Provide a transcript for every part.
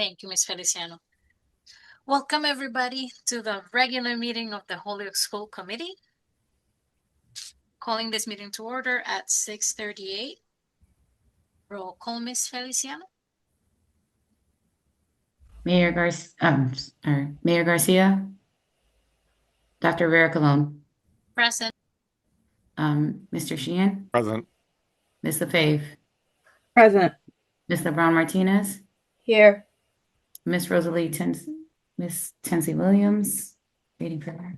Thank you, Ms. Feliciano. Welcome, everybody, to the regular meeting of the Holyoke School Committee. Calling this meeting to order at 6:38. Roll call, Ms. Feliciano. Mayor Garcia, Dr. Vera Colon, Present. Mr. Sheehan, Present. Ms. LaFave, Present. Ms. LeBron Martinez, Here. Ms. Ms. Tensley Williams, waiting for her.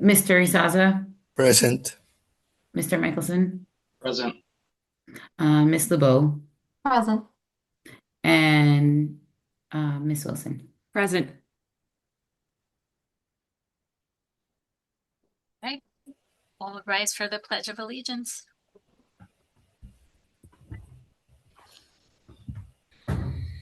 Mr. Isaza, Present. Mr. Michelson, Present. Ms. LeBeau, Present. and Ms. Wilson. Present. Okay. All rise for the Pledge of Allegiance.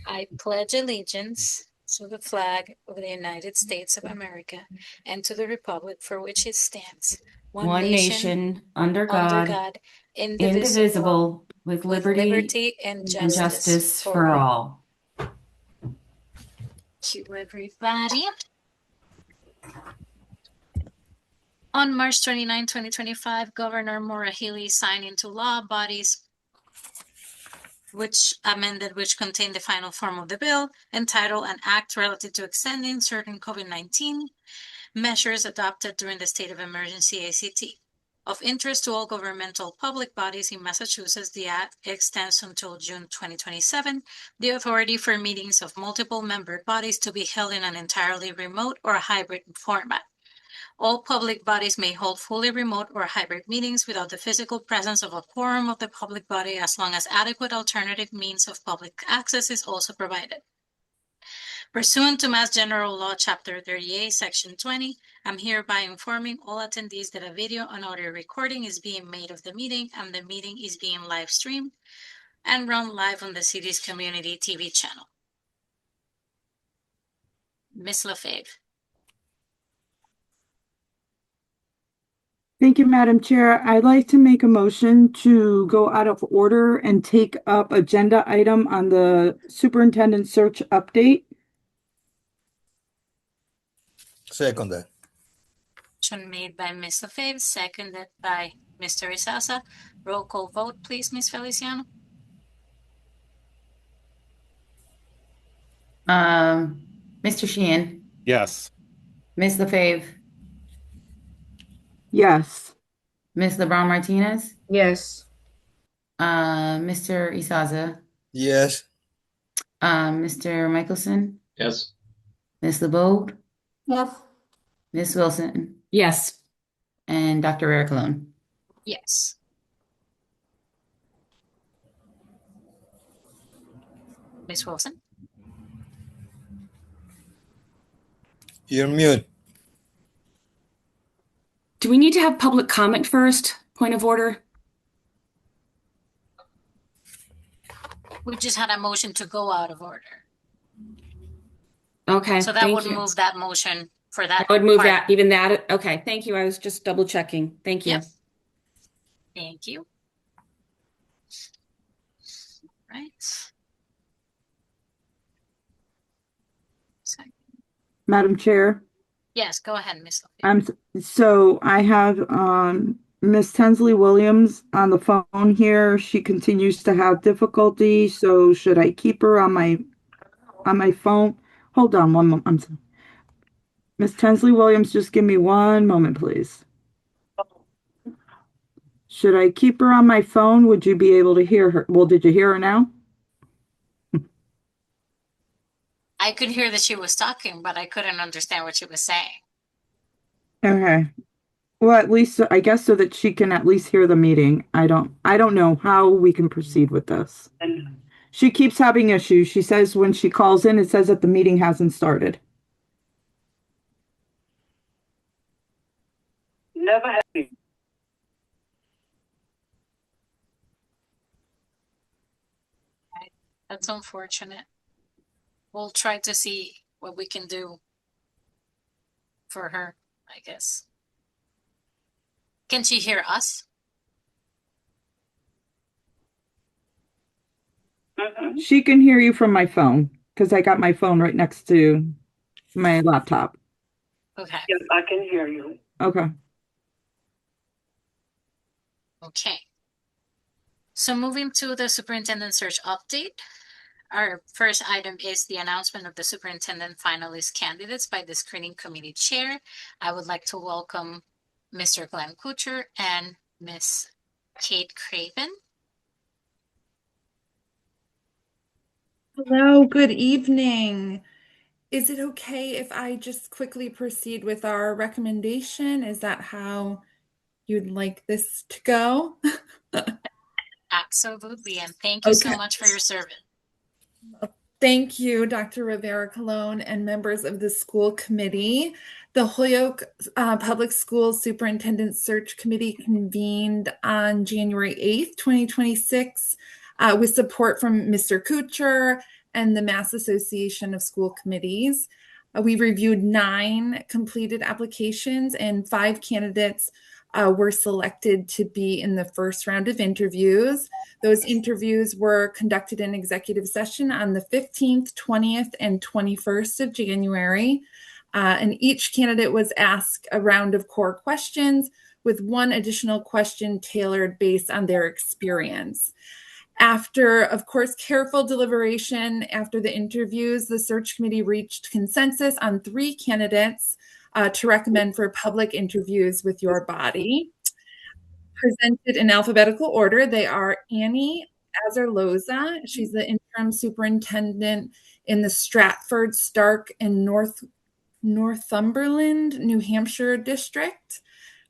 I pledge allegiance to the flag of the United States of America and to the republic for which it stands, One nation, under God, indivisible, with liberty and and justice for all. Thank you, everybody. On March 29, 2025, Governor Maura Healey signed into law bodies which contained the final form of the bill entitled An Act Relative to Extending Certain COVID-19 Measures Adopted During the State of Emergency ACT. Of interest to all governmental public bodies in Massachusetts, the Act extends until June 2027 the authority for meetings of multiple member bodies to be held in an entirely remote or hybrid format. All public bodies may hold fully remote or hybrid meetings without the physical presence of a quorum of the public body as long as adequate alternative means of public access is also provided. Pursuant to Mass General Law, Chapter 38, Section 20, I'm hereby informing all attendees that a video and audio recording is being made of the meeting and the meeting is being live streamed and run live on the city's community TV channel. Ms. LaFave. Thank you, Madam Chair. I'd like to make a motion to go out of order and take up agenda item on the superintendent search update. Second that. Motion made by Ms. LaFave, seconded by Mr. Isaza. Roll call vote, please, Ms. Feliciano. Mr. Sheehan, Yes. Ms. LaFave, Yes. Ms. LeBron Martinez, Yes. Mr. Isaza, Yes. Mr. Michelson, Yes. Ms. LeBeau, Yes. Ms. Wilson, Yes. and Dr. Vera Colon. Yes. Ms. Wilson. You're mute. Do we need to have public comment first? Point of order? We just had a motion to go out of order. Okay, So that thank would you. move that motion for that. I would move part. that, even that. Okay, thank you. I was just double checking. Thank you. Yep. Thank you. Right. Madam Chair. Yes, go ahead, Ms. LaFave. So I have Miss Tensley Williams on the phone here. She continues to have difficulty. So should I keep her on my phone? Hold on one moment. I'm sorry. Miss Tensley Williams, just give me one moment, please. Should I keep her on my phone? Would you be able to hear her? Well, did you hear her now? I could hear that she was talking, but I couldn't understand what she was saying. Okay. Well, at least I guess so that she can at least hear the meeting. I don't know how we can proceed with this. She keeps having issues. She says when she calls in, it says that the meeting hasn't started. Never happened. That's unfortunate. We'll try to see what we can do for her, I guess. Can she hear us? She can hear you from my phone because I got my phone right next to my laptop. Okay. Yes, I can hear you. Okay. Okay. So moving to the superintendent search update. Our first item is the announcement of the superintendent finalist candidates by the screening committee chair. I would like to welcome Mr. Glenn Kuchar and Miss Kate Craven. Hello, good evening. Is it okay if I just quickly proceed with our recommendation? Is that how you'd like this to go? Absolutely, and thank you so Okay. much for your service. Thank you, Dr. Rivera Colon and members of the school committee. The Holyoke Public Schools Superintendent Search Committee convened on January 8th, 2026, with support from Mr. Kuchar and the Mass Association of School Committees. We reviewed 9 completed applications, and 5 candidates were selected to be in the first round of interviews. Those interviews were conducted in executive session on the 15th, 20th, and 21st of January. And each candidate was asked a round of core questions with one additional question tailored based on their experience. After, of course, careful deliberation after the interviews, the search committee reached consensus on 3 candidates to recommend for public interviews with your body. Presented in alphabetical order, they are Annie Azarloza. She's the interim superintendent in the Stratford, Stark, and Northumberland, New Hampshire district.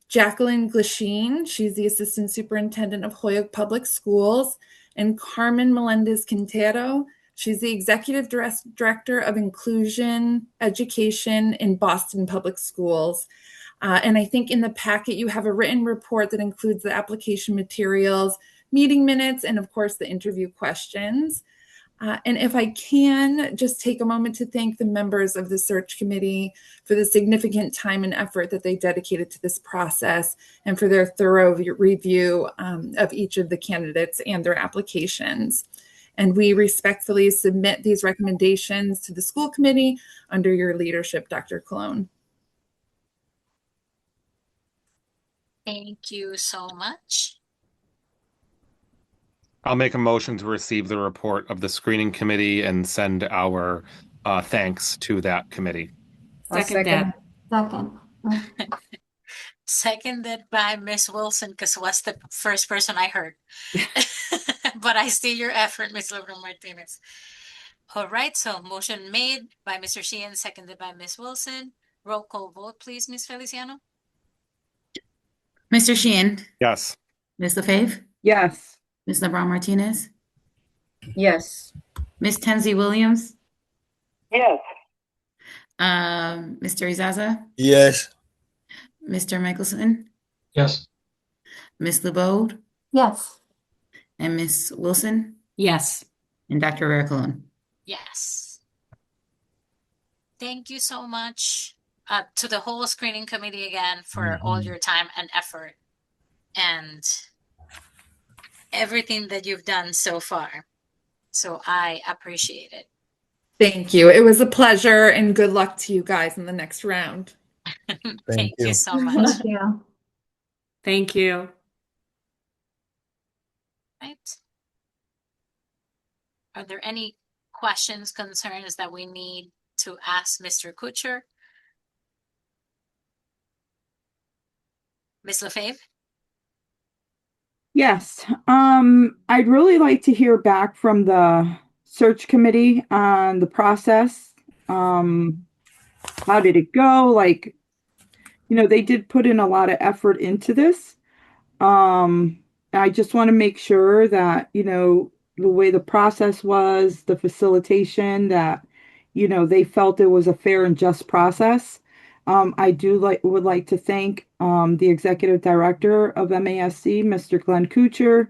Jacqueline Glasheen, she's the assistant superintendent of Holyoke Public Schools. And Carmen Melendez Quintero, she's the executive director of inclusion education in Boston Public Schools. And I think in the packet you have a written report that includes the application materials, meeting minutes, and of course the interview questions. And if I can, just take a moment to thank the members of the search committee for the significant time and effort that they dedicated to this process and for their thorough review of each of the candidates and their applications. And we respectfully submit these recommendations to the school committee under your leadership, Dr. Colon. Thank you so much. I'll make a motion to receive the report of the screening committee and send our thanks to that committee. Second that. Second. Seconded by Miss Wilson, because was the first person I heard. But I see your effort, Miss Lebron Martinez. All right, so motion made by Mr. Sheehan, seconded by Miss Wilson. Roll call vote, please, Miss Feliciano. Mr. Sheehan, Yes. Ms. LaFave, Yes. Ms. LeBron Martinez, Yes. Ms. Tensley Williams, Yes. Mr. Izaza, Yes. Mr. Michelson, Yes. Ms. LeBode, Yes. and Ms. Wilson, Yes. and Dr. Rivera Colon. Yes. Thank you so much to the whole screening committee again for all your time and effort and everything that you've done so far. So I appreciate it. Thank you. It was a pleasure, and good luck to you guys in the next round. Thank you you. so much. Thank you. Thank you. Right. Are there any questions, concerns that we need to ask Mr. Kuchar? Ms. LaFave? Yes. I'd really like to hear back from the search committee on the process. How did it go? Like, they did put in a lot of effort into this. I just want to make sure that, the way the process was, the facilitation, that, they felt it was a fair and just process. I would like to thank the executive director of MASC, Mr. Glenn Kuchar,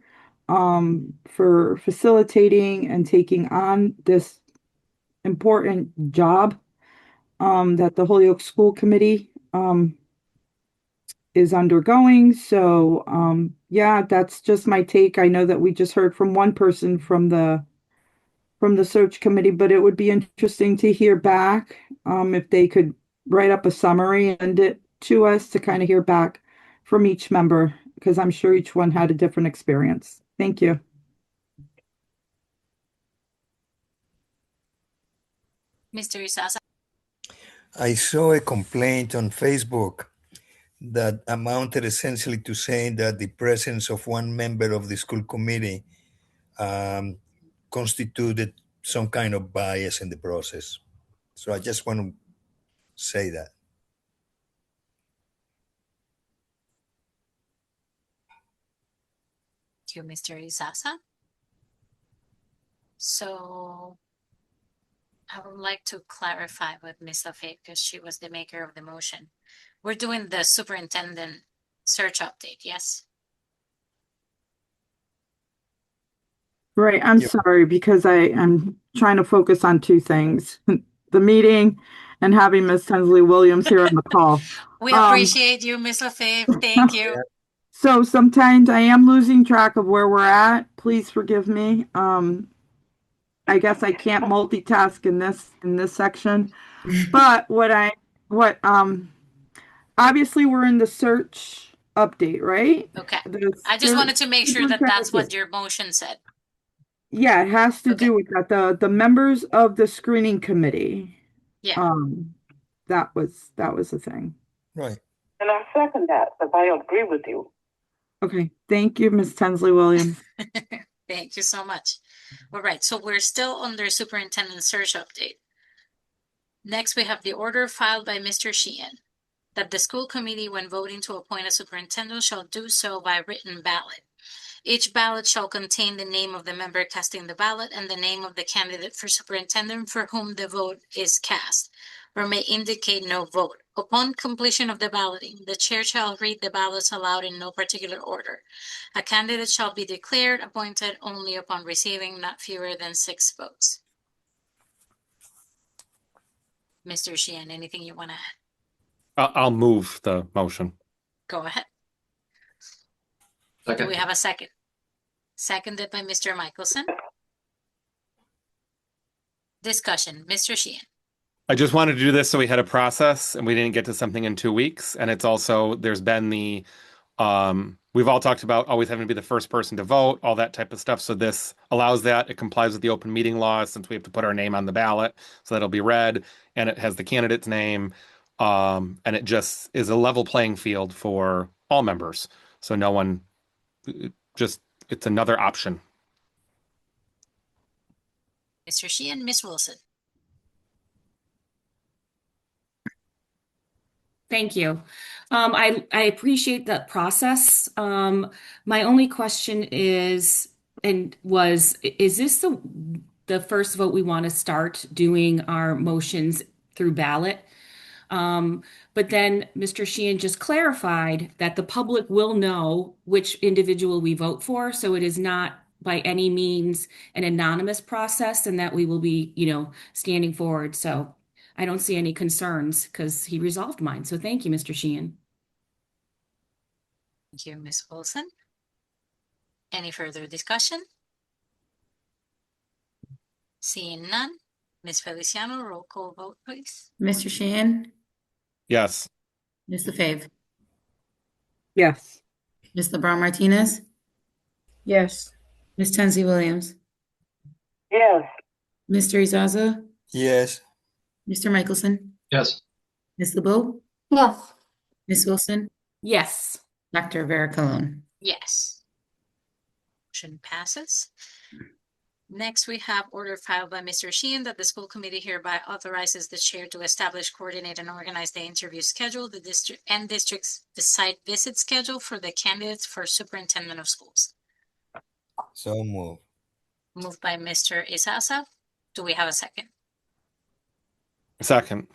for facilitating and taking on this important job that the Holyoke School Committee is undergoing. So, yeah, that's just my take. I know that we just heard from one person from the from the search committee, but it would be interesting to hear back, if they could write up a summary and send it to us to kind of hear back from each member, because I'm sure each one had a different experience. Thank you. Mr. Isasa? I saw a complaint on Facebook that amounted essentially to saying that the presence of one member of the school committee constituted some kind of bias in the process. So I just want to say that. Thank you, Mr. Isasa. So I would like to clarify with Ms. LaFave because she was the maker of the motion. We're doing the superintendent search update, yes? Right, I'm Yep. sorry, because I am trying to focus on two things, the meeting and having Ms. Tinsley Williams here on the call. We Um, appreciate you, Ms. LaFave. Thank you. Yeah. So sometimes I am losing track of where we're at. Please forgive me. I guess I can't multitask in this section. But obviously we're in the search update, right? Okay. The I just search- wanted to make sure that that's what your motion said. Yeah, it has to Okay. do with that. The members of the screening committee. Yeah. That was the thing. Right. And I second that, because I agree with you. Okay, thank you, Ms. Tinsley Williams. Thank you so much. All right, so we're still under superintendent search update. Next, we have the order filed by Mr. Sheehan that the school committee, when voting to appoint a superintendent, shall do so by written ballot. Each ballot shall contain the name of the member casting the ballot and the name of the candidate for superintendent for whom the vote is cast, or may indicate no vote. Upon completion of the balloting, the chair shall read the ballots aloud in no particular order. A candidate shall be declared appointed only upon receiving not fewer than 6 votes. Mr. Sheehan, anything you want to add? I'll move the motion. Go ahead. Second. Do we have a second? Seconded by Mr. Michelson. Discussion, Mr. Sheehan. I just wanted to do this so we had a process and we didn't get to something in 2 weeks. And it's also, there's been we've all talked about always having to be the first person to vote, all that type of stuff. So this allows that. It complies with the open meeting law since we have to put our name on the ballot. So that'll be read and it has the candidate's name. And it just is a level playing field for all members. So no one it's another option. Mr. Sheehan, Ms. Wilson. Thank you. I appreciate that process. My only question is this the first vote we want to start doing our motions through ballot? But then Mr. Sheehan just clarified that the public will know which individual we vote for, so it is not by any means an anonymous process, and that we will be, standing forward. So I don't see any concerns because he resolved mine. So thank you, Mr. Sheehan. Thank you, Ms. Wilson. Any further discussion? Seeing none, Ms. Feliciano, roll call vote, please. Mr. Sheehan, Yes. Ms. LaFave, Yes. Ms. LeBron Martinez, Yes. Ms. Tinsley Williams, Yes. Mr. Izaza, Yes. Mr. Michelson, Yes. Ms. LeBeau, Yes. Ms. Wilson, Yes. Dr. Rivera Colon. Yes. Motion passes. Next, we have order filed by Mr. Sheehan that the school committee hereby authorizes the chair to establish, coordinate, and organize the interview schedule, the district's site visit schedule for the candidates for superintendent of schools. So move. Moved by Mr. Isasa. Do we have a second? Second.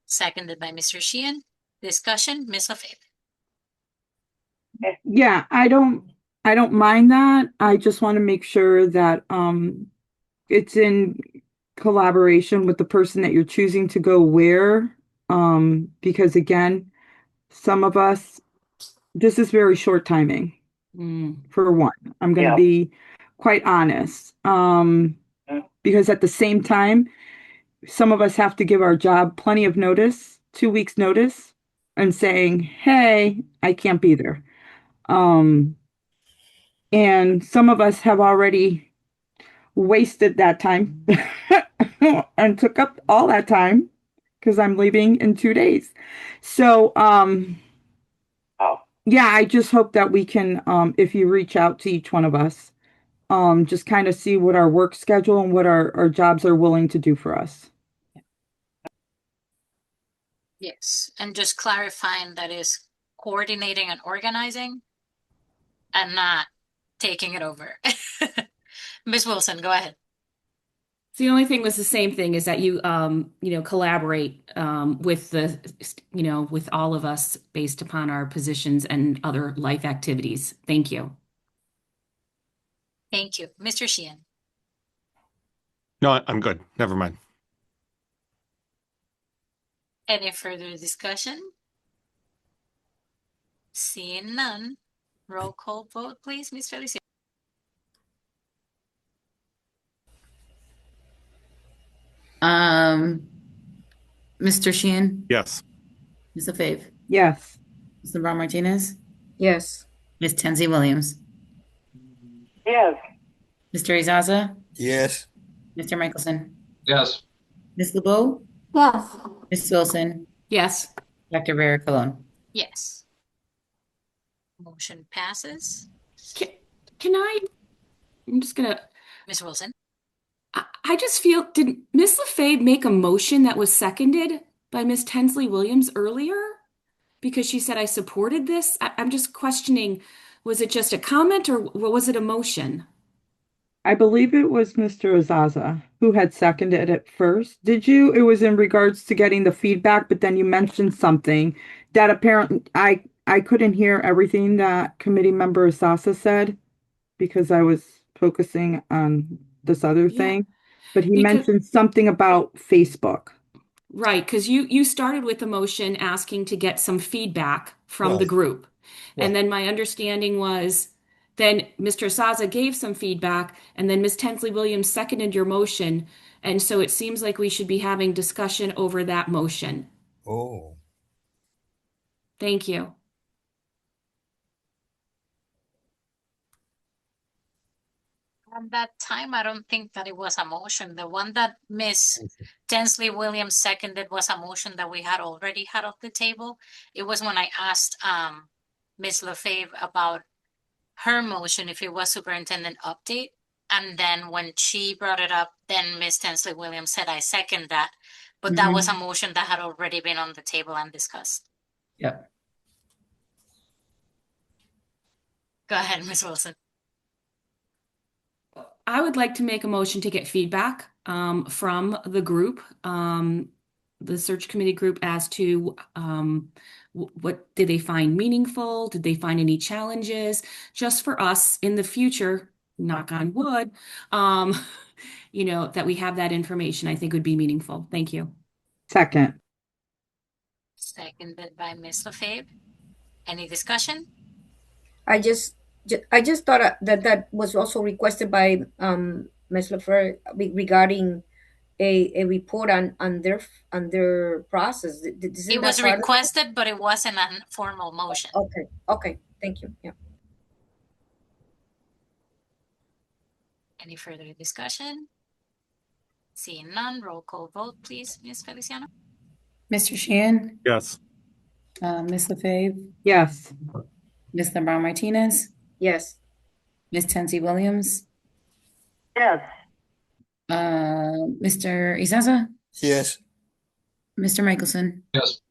Seconded by Mr. Sheehan. Discussion, Ms. LaFave. Yeah, I don't mind that. I just want to make sure that it's in collaboration with the person that you're choosing to go where. Because again, some of us, this is very short timing for one. I'm going to Yeah. be quite honest. because at the same time, some of us have to give our job plenty of notice, 2 weeks notice, and saying, hey, I can't be there. And some of us have already wasted that time and took up all that time because I'm leaving in 2 days. So, Oh, yeah, I just hope that we can, if you reach out to each one of us, just kind of see what our work schedule and what our jobs are willing to do for us. Yes, and just clarifying that is coordinating and organizing and not taking it over. Ms. Wilson, go ahead. The only thing was the same thing is that you collaborate with with all of us based upon our positions and other life activities. Thank you. Thank you. Mr. Sheehan. No, I'm good. Never mind. Any further discussion? Seeing none, roll call vote, please, Ms. Feliciano. Mr. Sheehan, Yes. Ms. LaFave, Yes. Ms. LeBron Martinez, Yes. Ms. Tensley Williams, yes. Mr. Izaza, Yes. Mr. Michelson, Yes. Ms. LeBeau, Yes. Ms. Wilson, Yes. Dr. Vera Colon. Yes. Motion passes. Can I'm just gonna, Ms. Wilson. I just feel, did Miss LaFave make a motion that was seconded by Miss Tensley Williams earlier? Because she said I supported this. I'm just questioning, was it just a comment or was it a motion? I believe it was Mr. Azaza who had seconded it first. Did you? It was in regards to getting the feedback, but then you mentioned something that apparently I couldn't hear everything that committee member Azaza said because I was focusing on this other Yeah. thing. But he Because mentioned something about Facebook. right, because you started with a motion asking to get some feedback from the Right. group. Right. And then my understanding was then Mr. Saza gave some feedback and then Ms. Tensley Williams seconded your motion. And so it seems like we should be having discussion over that motion. Oh. Thank you. At that time, I don't think that it was a motion. The one that Miss Tensley Williams seconded was a motion that we had already had off the table. It was when I asked Miss LaFave about her motion, if it was superintendent update. And then when she brought it up, then Miss Tensley Williams said, I second that. But that was a motion that had already been on the table and discussed. Yep. Go ahead, Ms. Wilson. I would like to make a motion to get feedback from the group, the search committee group, as to what did they find meaningful? Did they find any challenges? Just for us in the future, knock on wood, that we have that information, I think would be meaningful. Thank you. Second. Seconded by Ms. LaFave. Any discussion? I just thought that was also requested by Ms. LaFleur regarding a report on their process. Isn't It was that part of- requested, but it wasn't a formal motion. Okay, thank you. Yeah. Any further discussion? Seeing none, roll call vote, please, Ms. Feliciano. Mr. Sheehan, Yes. Ms. LaFave, Yes. Ms. LeBron Martinez, Yes. Ms. Tensley Williams, Yes. Mr. Izaza, Yes. Mr. Michelson, Yes.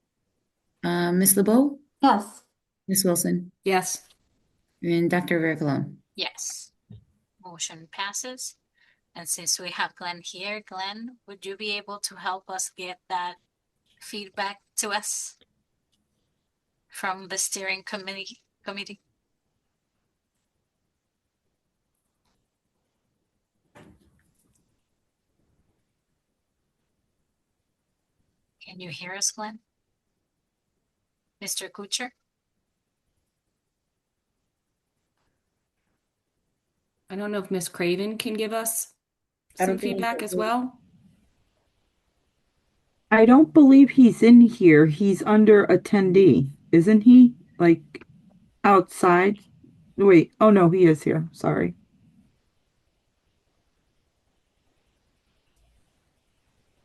Ms. LeBeau, Yes. Ms. Wilson, Yes. and Dr. Vera Colon. Yes. Motion passes. And since we have Glenn here, Glenn, would you be able to help us get that feedback to us from the steering committee? Can you hear us, Glenn? Mr. Kuchar? I don't know if Ms. Craven can give us. I some don't think feedback as well? I don't believe he's in here. He's under attendee, isn't he? Like outside? Wait, oh no, he is here. Sorry.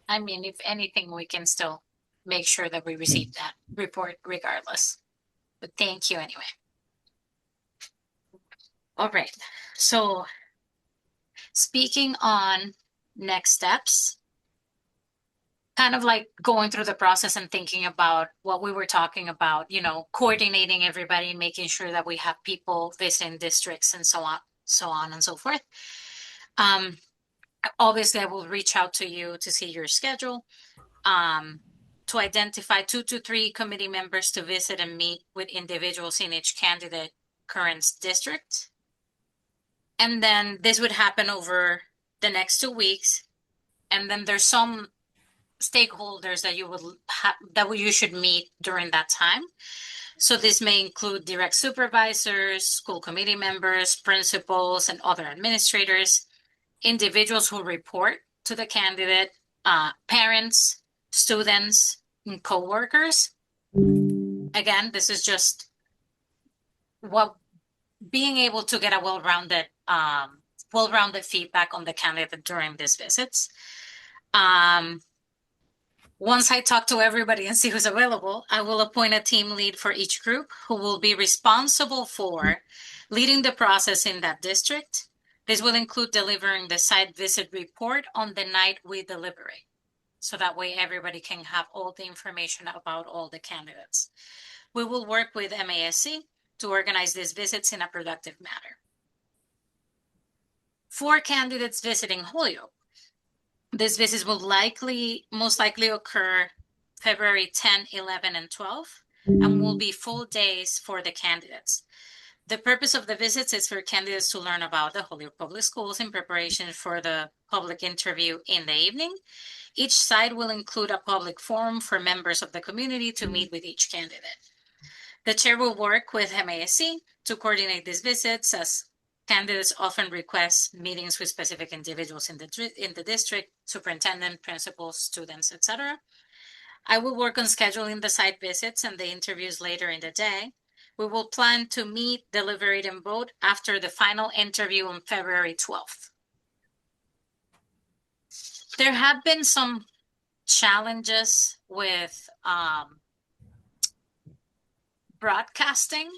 I mean, if anything, we can still make sure that we receive that report regardless. But thank you anyway. All right. So speaking on next steps, kind of like going through the process and thinking about what we were talking about, coordinating everybody and making sure that we have people visiting districts and so on and so forth. Obviously, I will reach out to you to see your schedule, to identify 2 to 3 committee members to visit and meet with individuals in each candidate current district. And then this would happen over the next 2 weeks. And then there's some stakeholders that you should meet during that time. So this may include direct supervisors, school committee members, principals, and other administrators, individuals who report to the candidate, parents, students, and coworkers. Again, this is just being able to get a well-rounded feedback on the candidate during these visits. Once I talk to everybody and see who's available, I will appoint a team lead for each group who will be responsible for leading the process in that district. This will include delivering the site visit report on the night we deliberate. So that way everybody can have all the information about all the candidates. We will work with MASC to organize these visits in a productive manner. For candidates visiting Holyoke, this visit will most likely occur February 10, 11, and 12, and will be full days for the candidates. The purpose of the visits is for candidates to learn about the Holyoke Public Schools in preparation for the public interview in the evening. Each site will include a public forum for members of the community to meet with each candidate. The chair will work with MASC to coordinate these visits, as candidates often request meetings with specific individuals in the district, superintendent, principals, students, etc. I will work on scheduling the site visits and the interviews later in the day. We will plan to meet, deliberate, and vote after the final interview on February 12th. There have been some challenges with broadcasting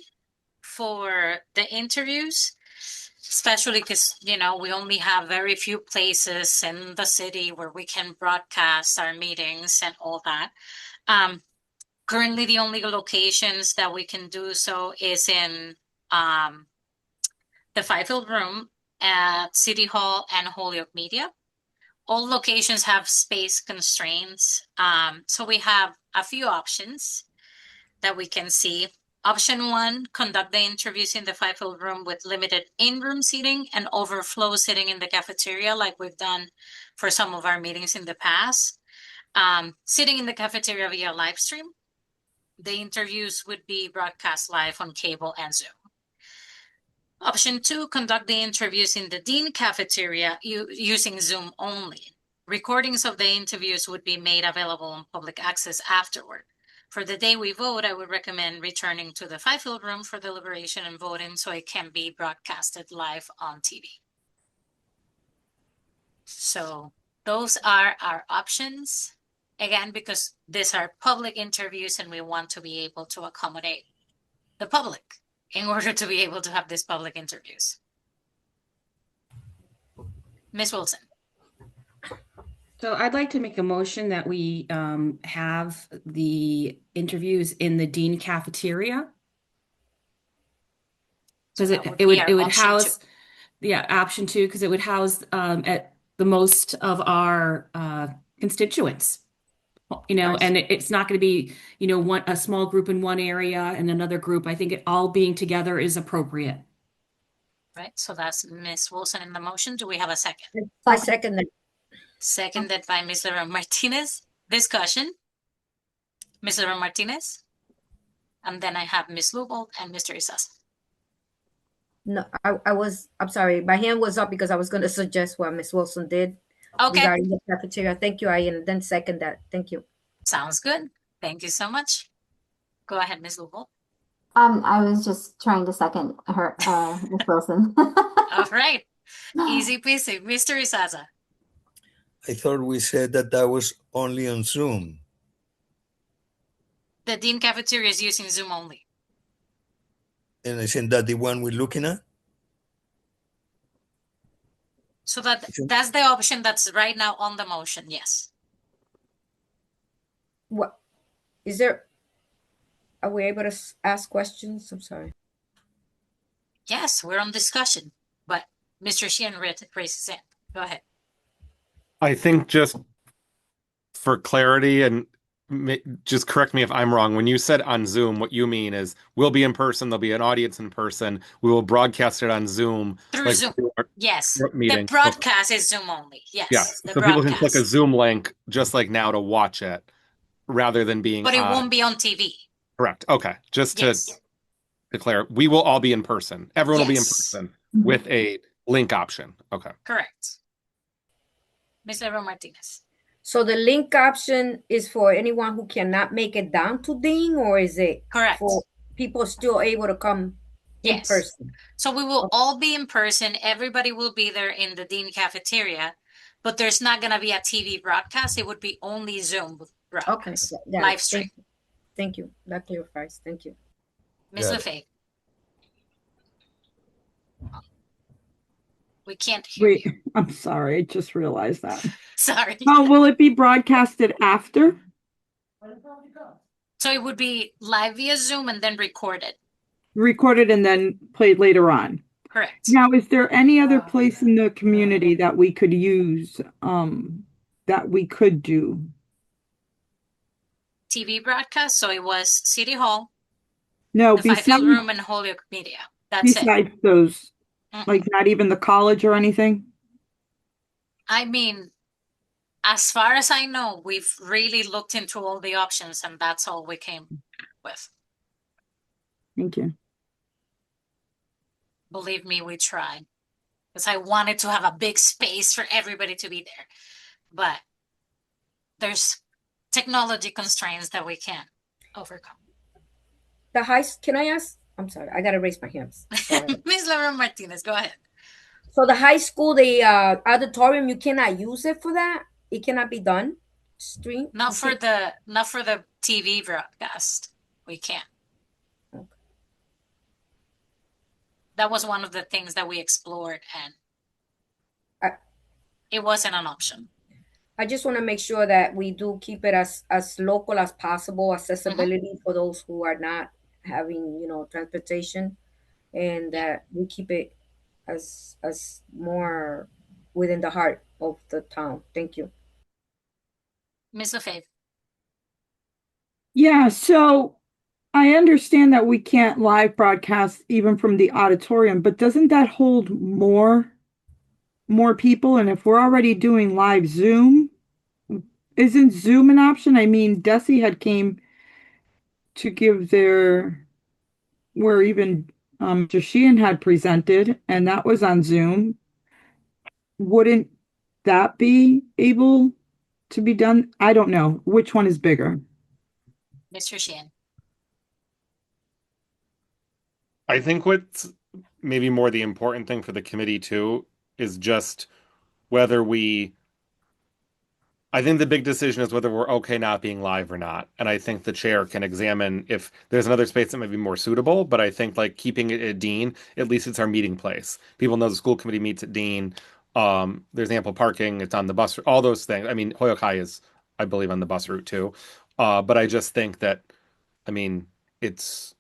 for the interviews, especially because, we only have very few places in the city where we can broadcast our meetings and all that. Currently, the only locations that we can do so is in the Fifield Room at City Hall and Holyoke Media. All locations have space constraints, so we have a few options that we can see. Option 1, conduct the interviews in the Fifield Room with limited in-room seating and overflow sitting in the cafeteria, like we've done for some of our meetings in the past. Sitting in the cafeteria via live stream. The interviews would be broadcast live on cable and Zoom. Option 2, conduct the interviews in the Dean cafeteria using Zoom only. Recordings of the interviews would be made available on public access afterward. For the day we vote, I would recommend returning to the Fifield Room for deliberation and voting so it can be broadcasted live on TV. So those are our options. Again, because these are public interviews and we want to be able to accommodate the public in order to be able to have these public interviews. Ms. Wilson. So I'd like to make a motion that we have the interviews in the Dean cafeteria. Because it would house, option 2, because it would house at the most of our constituents. And it's not going to be, a small group in one area and another group. I think it all being together is appropriate. Right. So that's Ms. Wilson in the motion. Do we have a second? I second that. Seconded by Ms. Leron Martinez. Discussion. Ms. Leron Martinez. And then I have Ms. Lubold and Mr. Isas. No, I'm sorry. My hand was up because I was going to suggest what Ms. Wilson did. Okay, regarding the cafeteria. Thank you. I and then second that. Thank you. sounds good. Thank you so much. Go ahead, Ms. Lugo. I was just trying to second her, Ms. Wilson. All right, easy peasy. Mr. Isaza. I thought we said that that was only on Zoom. The Dean Cafeteria is using Zoom only. And isn't that the one we're looking at? So that's the option that's right now on the motion, yes. What is there? Are we able to ask questions? I'm sorry. Yes, we're on discussion, but Mr. Sheehan raised his hand. Go ahead. I think just for clarity and just correct me if I'm wrong. When you said on Zoom, what you mean is we'll be in person, there'll be an audience in person. We will broadcast it on Zoom. Through Zoom. Yes. Meeting. The broadcast is Zoom only. Yes. Yeah. The So people can click a broadcast. Zoom link just like now to watch it rather than being But it won't be on TV. Correct. Okay. Just to Yes. declare, we will all be in person. Everyone will be in Yes. person with a link option. Okay. Correct. Ms. Lebron Martinez. So the link option is for anyone who cannot make it down to Dean, or is it Correct. for people still able to come in Yes. person? So we will all be in person. Everybody will be there in the Dean Cafeteria, but there's not going to be a TV broadcast. It would be only Zoom Okay. broadcast, Yeah, live stream. Thank you. That clarifies. Thank you. Ms. Got it. LaFave. We can't hear Wait, you. I'm sorry. I just realized that. Sorry. Oh, will it be broadcasted after? So it would be live via Zoom and then recorded. Recorded and then played later on? Correct. Now, is there any other place in the community that we could use, that we could do? TV broadcast. So it was City Hall, No, the Fifield besides, Room, and Holyoke Media. That's it. besides those, Mm-mm. like not even the college or anything? I mean, as far as I know, we've really looked into all the options, and that's all we came with. Thank you. Believe me, we tried. Because I wanted to have a big space for everybody to be there. But there's technology constraints that we can't overcome. Can I ask? I'm sorry. I got to raise my hands. Sorry. Ms. Laura Martinez, go ahead. So the high school, the auditorium, you cannot use it for that? It cannot be done? Stream? Not for the TV broadcast. We can't. Okay. That was one of the things that we explored, and it wasn't an option. I just want to make sure that we do keep it as local as possible, accessibility for those who are not having, transportation, and that we keep it as more within the heart of the town. Thank you. Ms. LaFave. Yeah, so I understand that we can't live broadcast even from the auditorium, but doesn't that hold more people? And if we're already doing live Zoom, isn't Zoom an option? I mean, Desi had came to give where even Jashian had presented, and that was on Zoom. Wouldn't that be able to be done? I don't know. Which one is bigger? Mr. Sheehan. I think what's maybe more the important thing for the committee too is just whether I think the big decision is whether we're okay not being live or not. And I think the chair can examine if there's another space that might be more suitable, but I think like keeping it at Dean, at least it's our meeting place. People know the school committee meets at Dean. There's ample parking, it's on the bus, all those things. I mean, Holyoke High is, I believe, on the bus route too. But I just think that, I mean, if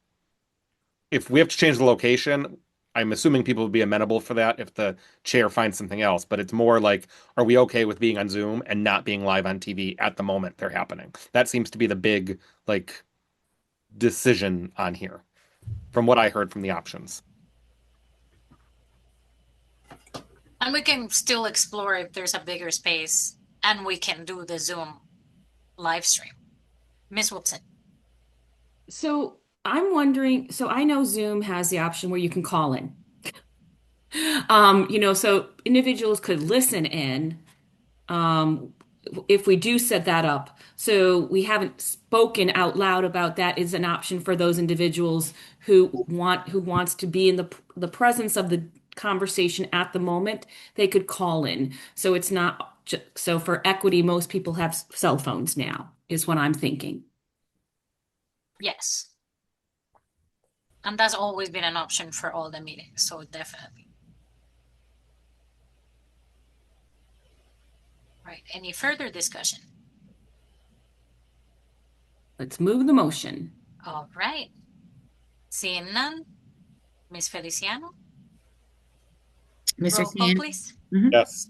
we have to change the location, I'm assuming people would be amenable for that if the chair finds something else. But it's more like, are we okay with being on Zoom and not being live on TV at the moment they're happening? That seems to be the big, like, decision on here, from what I heard from the options. And we can still explore if there's a bigger space, and we can do the Zoom live stream. Ms. Wilson. So I'm wondering, so I know Zoom has the option where you can call in. So individuals could listen in, if we do set that up. So we haven't spoken out loud about that is an option for those individuals who wants to be in the presence of the conversation at the moment. They could call in. So it's not so for equity, most people have cell phones now, is what I'm thinking. Yes. And that's always been an option for all the meetings, so definitely. Right, any further discussion? Let's move the motion. All right. Seeing none, Ms. Feliciano, Mr. roll call, San, please. Yes.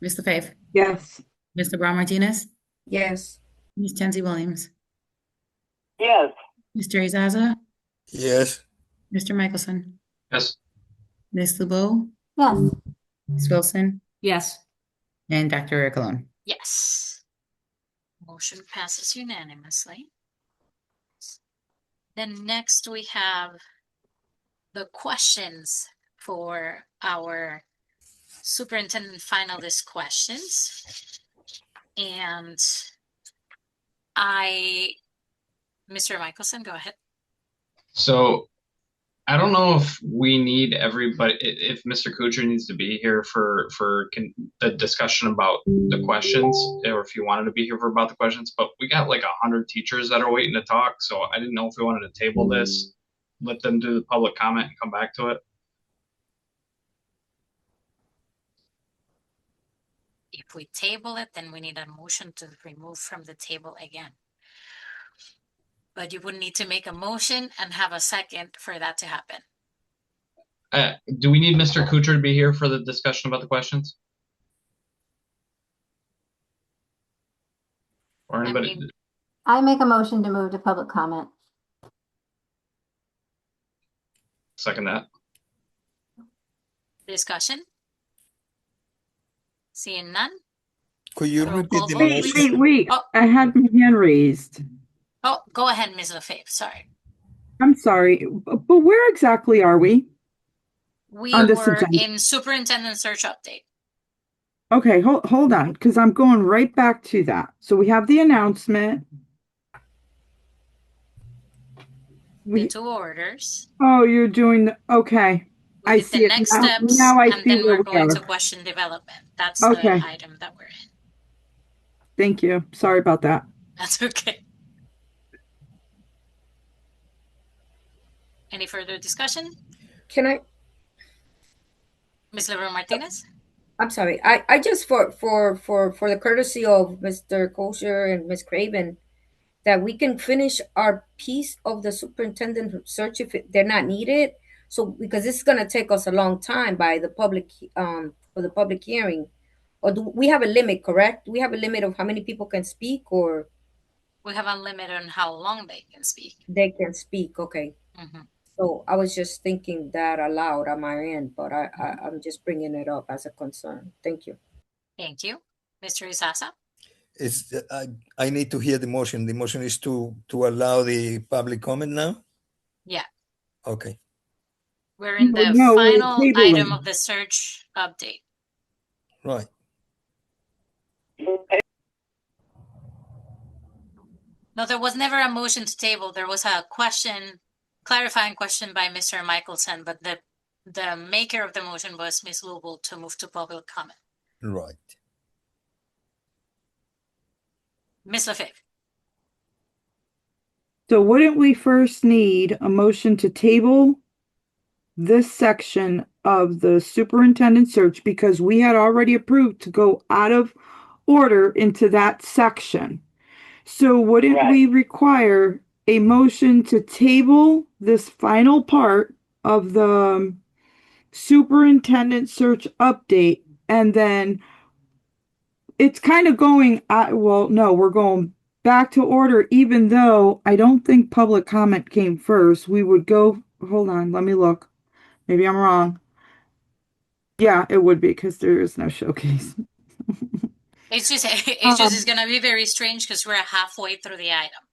Ms. LaFave, Yes. Mr. Brown Martinez, Yes. Ms. Tensley Williams, Yes. Mr. Izaza, Yes. Mr. Michelson, Yes. Ms. LeBeau, Yes. Ms. Wilson, Yes. and Dr. Vera Colon. Yes. Motion passes unanimously. Then next we have the questions for our superintendent finalist questions. And Mr. Michelson, go ahead. So I don't know if we need everybody, if Mr. Kuchar needs to be here for the discussion about the questions, or if you wanted to be here for about the questions, but we got like 100 teachers that are waiting to talk. So I didn't know if we wanted to table this, let them do the public comment and come back to it. If we table it, then we need a motion to remove from the table again. But you would need to make a motion and have a second for that to happen. Do we need Mr. Kuchar to be here for the discussion about the questions? Or anybody? mean- I make a motion to move to public comment. Second that. Discussion? Seeing none? Could you Roll repeat call the vote, Wait, motion? wait. Oh. I had my hand raised. Oh, go ahead, Ms. LaFave, sorry. I'm sorry, but where exactly are we? We On this were agenda. in superintendent search update. Okay, hold on, because I'm going right back to that. So we have the announcement. The two orders. Oh, you're doing the, okay. We I did see the it next now. steps, Now I and see then where we're we going are. to question development. That's Okay. the item that we're in. Thank you. Sorry about that. That's okay. Any further discussion? Can I? Ms. LeBron Martinez? I'm sorry. I just for the courtesy of Mr. Kosher and Ms. Craven, that we can finish our piece of the superintendent search if they're not needed. So because this is gonna take us a long time by the public for the public hearing. Or do we have a limit, correct? We have a limit of how many people can speak, or We have a limit on how long they can speak. they can speak. Okay. Mhm. So I was just thinking that aloud on my end, but I'm just bringing it up as a concern. Thank you. Thank you. Mr. Isasa? It's, I need to hear the motion. The motion is to allow the public comment now? Yeah, Okay. we're in the No, we're final tabling. item of the search update. Right. No, there was never a motion to table. There was a question, clarifying question by Mr. Michelson, but the maker of the motion was Ms. Lubel to move to public comment. Right. Ms. LaFave? So wouldn't we first need a motion to table this section of the superintendent search because we had already approved to go out of order into that section? So wouldn't Right. we require a motion to table this final part of the superintendent search update? And then it's kind of going, well, no, we're going back to order, even though I don't think public comment came first. We would go, hold on, let me look. Maybe I'm wrong. Yeah, it would be because there is no showcase. It's just it's gonna be very strange because we're halfway through the item.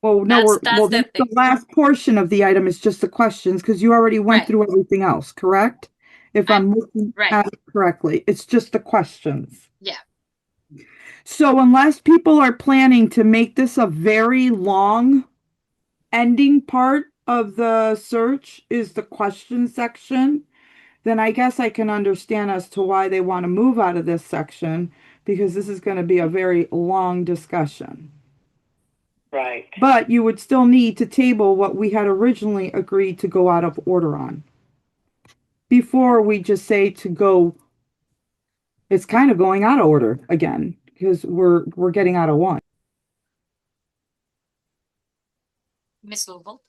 Well, no, That's the the thing. last portion of the item is just the questions because you already went Right. through everything else, correct? if I'm looking Right. at it correctly. It's just the questions. Yeah. So unless people are planning to make this a very long ending part of the search is the question section, then I guess I can understand as to why they want to move out of this section, because this is going to be a very long discussion. Right. But you would still need to table what we had originally agreed to go out of order on. Before we just say to go, it's kind of going out of order again, because we're getting out of one. Ms. Lubel.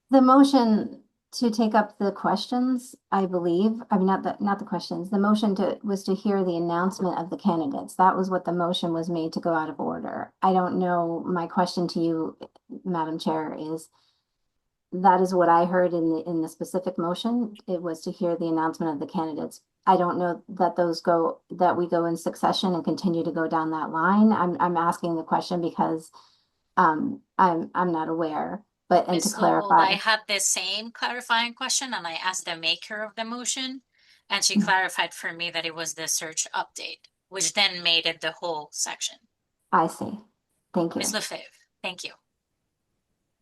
The motion to take up the questions, I believe, I mean, not the questions, the motion was to hear the announcement of the candidates. That was what the motion was made to go out of order. I don't know, my question to you, Madam Chair, is that is what I heard in the specific motion. It was to hear the announcement of the candidates. I don't know that we go in succession and continue to go down that line. I'm asking the question because I'm not aware. But and to Ms. Lubel, clarify, I had the same clarifying question and I asked the maker of the motion and she clarified for me that it was the search update, which then made it the whole section. I see. Thank you. Ms. Lefebvre, thank you.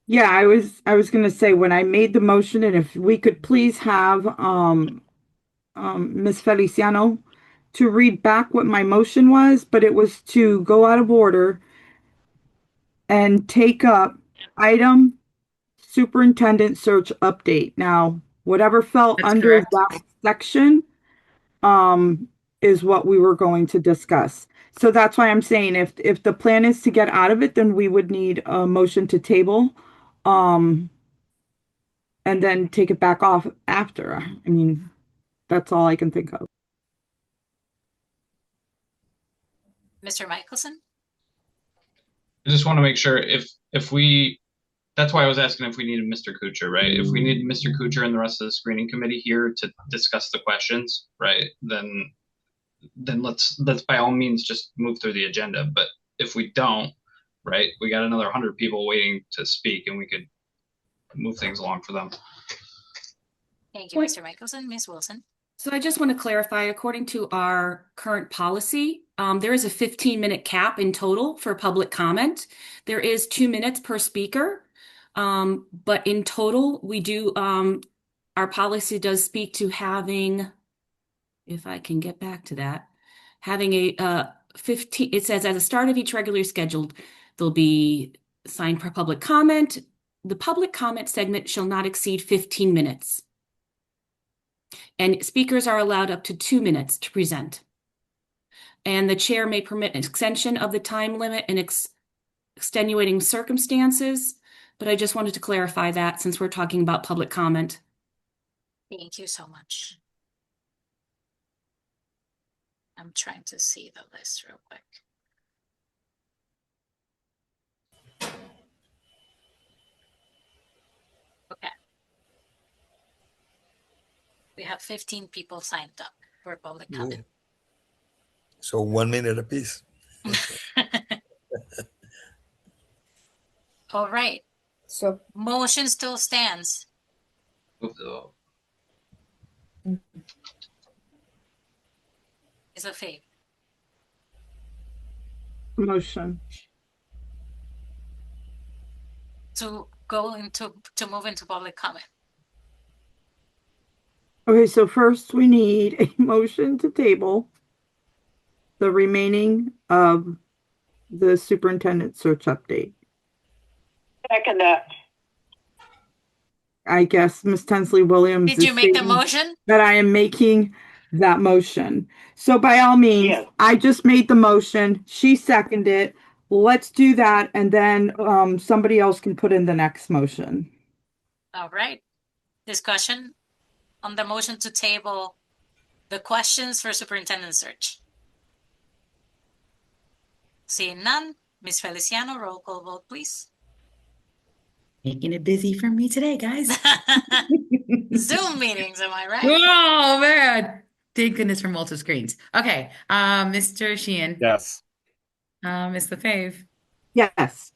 Yeah, I was going to say when I made the motion, and if we could please have Ms. Feliciano to read back what my motion was, but it was to go out of order and take up item superintendent search update. Now, whatever fell That's under correct. that section is what we were going to discuss. So that's why I'm saying if the plan is to get out of it, then we would need a motion to table and then take it back off after. I mean, that's all I can think of. Mr. Michelson? I just want to make sure if we, that's why I was asking if we needed Mr. Kuchar, right? If we need Mr. Kuchar and the rest of the screening committee here to discuss the questions, right? Then let's by all means just move through the agenda. But if we don't, right, we got another 100 people waiting to speak and we could move things along for them. Thank you, Mr. Michelson. Ms. Wilson? So I just want to clarify, according to our current policy, there is a 15-minute cap in total for public comment. There is 2 minutes per speaker. But in total, we do, our policy does speak to having, if I can get back to that, having a 15, it says at the start of each regularly scheduled, there'll be signed for public comment. The public comment segment shall not exceed 15 minutes. And speakers are allowed up to 2 minutes to present. And the chair may permit an extension of the time limit in extenuating circumstances. But I just wanted to clarify that since we're talking about public comment. Thank you so much. I'm trying to see the list real quick. Okay. We have 15 people signed up for public comment. So 1 minute apiece. All right. So Motion still stands. Move the vote. Is a favor. Motion. To move into public comment. Okay, so first we need a motion to table the remaining of the superintendent search update. Second that. I guess Ms. Tensley Williams Did you is make the stating motion? that I am making that motion. So by all means, Yes. I just made the motion. She seconded it. Let's do that, and then somebody else can put in the next motion. All right. Discussion on the motion to table the questions for superintendent search. Seeing none, Ms. Feliciano, roll call vote, please. Making it busy for me today, guys. Zoom meetings, am I right? Oh, man. Thank goodness for multiple screens. Okay. Mr. Sheehan. Yes. Ms. Lefebvre. Yes.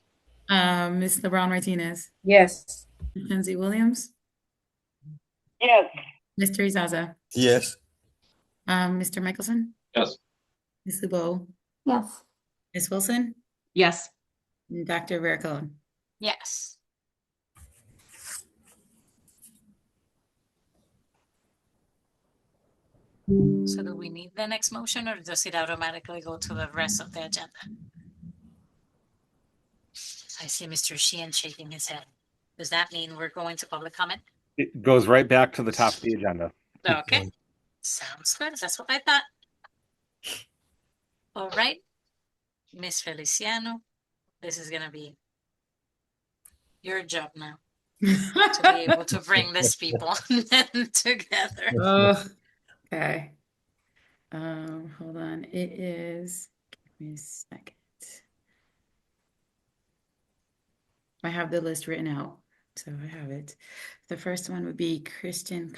Ms. LeBron Martinez. yes. Mackenzie Williams. Yes. Mr. Izaza, Yes. Mr. Michelson, Yes. Ms. LeBeau, Yes. Ms. Wilson, Yes. and Dr. Rivera-Colon. Yes. So do we need the next motion, or does it automatically go to the rest of the agenda? I see Mr. Sheehan shaking his head. Does that mean we're going to public comment? It goes right back to the top of the agenda. Okay, sounds good. That's what I thought. All right, Miss Feliciano, this is gonna be your job now to be able to bring these people together. Oh, okay. Hold on. It is, give me a second. I have the list written out, so I have it. The first one would be Christian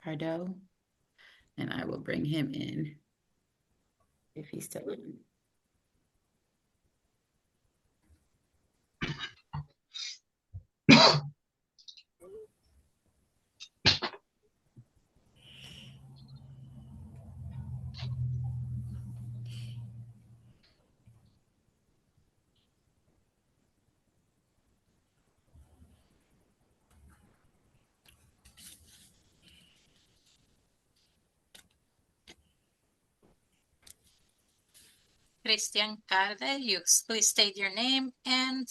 Cardo, and I will bring him in if he's still in. Christian Carde, you please state your name and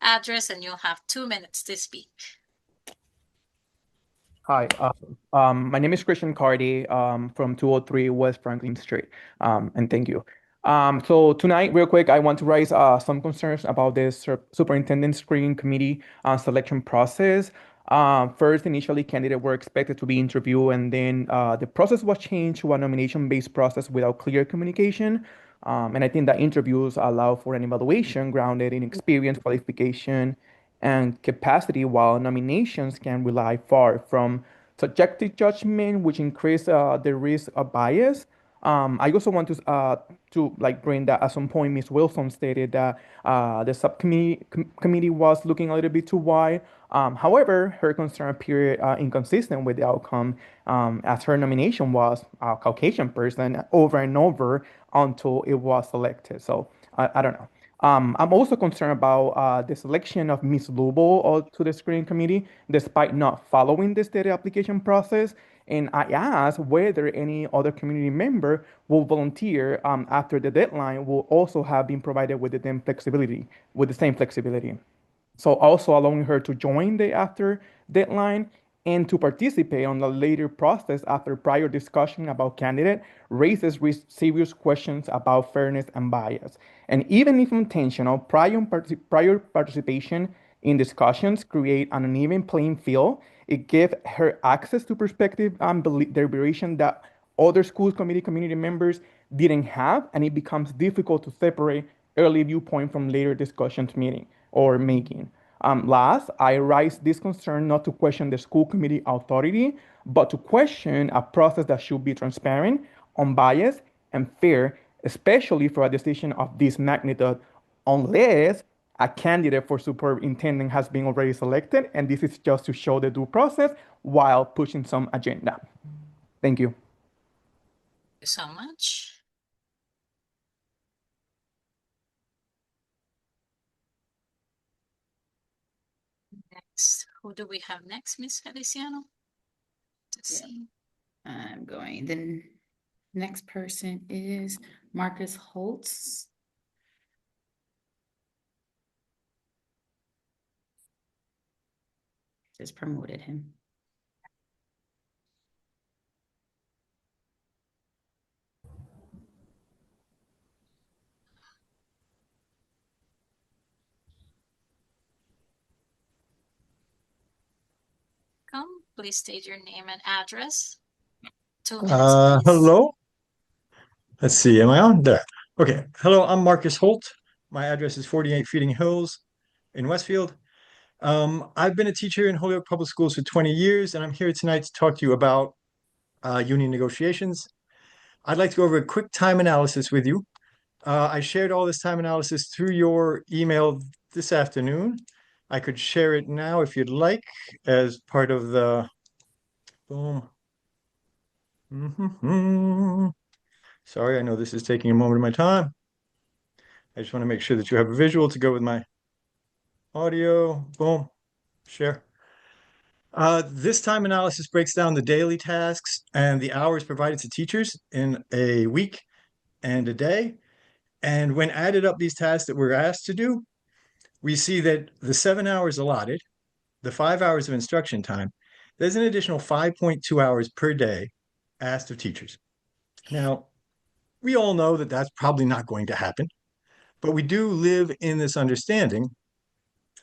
address, and you'll have 2 minutes to speak. Hi, my name is Christian Cardi, from 203 West Franklin Street, and thank you. So tonight, real quick, I want to raise some concerns about this superintendent screening committee selection process. First, initially, candidates were expected to be interviewed, and then the process was changed to a nomination-based process without clear communication. And I think that interviews allow for an evaluation grounded in experience, qualification, and capacity, while nominations can rely far from subjective judgment, which increase the risk of bias. I also want to like bring that at some point, Ms. Wilson stated that the committee was looking a little bit too wide. However, her concern appeared inconsistent with the outcome, as her nomination was a Caucasian person over and over until it was selected. So I don't know. I'm also concerned about the selection of Ms. Lubo to the screening committee, despite not following the state application process. And I asked whether any other community member will volunteer after the deadline will also have been provided with the same flexibility. So also allowing her to join the after deadline and to participate on the later process after prior discussion about candidate raises serious questions about fairness and bias. And even if intentional, prior participation in discussions create an uneven playing field. It gives her access to perspective and deliberation that other school community members didn't have, and it becomes difficult to separate early viewpoint from later discussions meeting or making. Last, I raise this concern not to question the school committee authority, but to question a process that should be transparent, unbiased, and fair, especially for a decision of this magnitude, unless a candidate for superintendent has been already selected, and this is just to show the due process while pushing some agenda. Thank you. Thank you so much. Next, who do we have next, Miss Feliciano? Let's see. I'm going. The next person is Marcus Holtz. Just promoted him. Come, please state your name and address. 2 minutes, please. Hello. Let's see, am I on? There. Okay. Hello, I'm Marcus Holt. My address is 48 Feeding Hills in Westfield. I've been a teacher in Holyoke Public Schools for 20 years, and I'm here tonight to talk to you about union negotiations. I'd like to go over a quick time analysis with you. I shared all this time analysis through your email this afternoon. I could share it now if you'd like as part of the Boom. Sorry, I know this is taking a moment of my time. I just want to make sure that you have a visual to go with my audio. Boom. Share. This time analysis breaks down the daily tasks and the hours provided to teachers in a week and a day. And when added up these tasks that we're asked to do, we see that the 7 hours allotted, the 5 hours of instruction time, there's an additional 5.2 hours per day asked of teachers. Now, we all know that that's probably not going to happen, but we do live in this understanding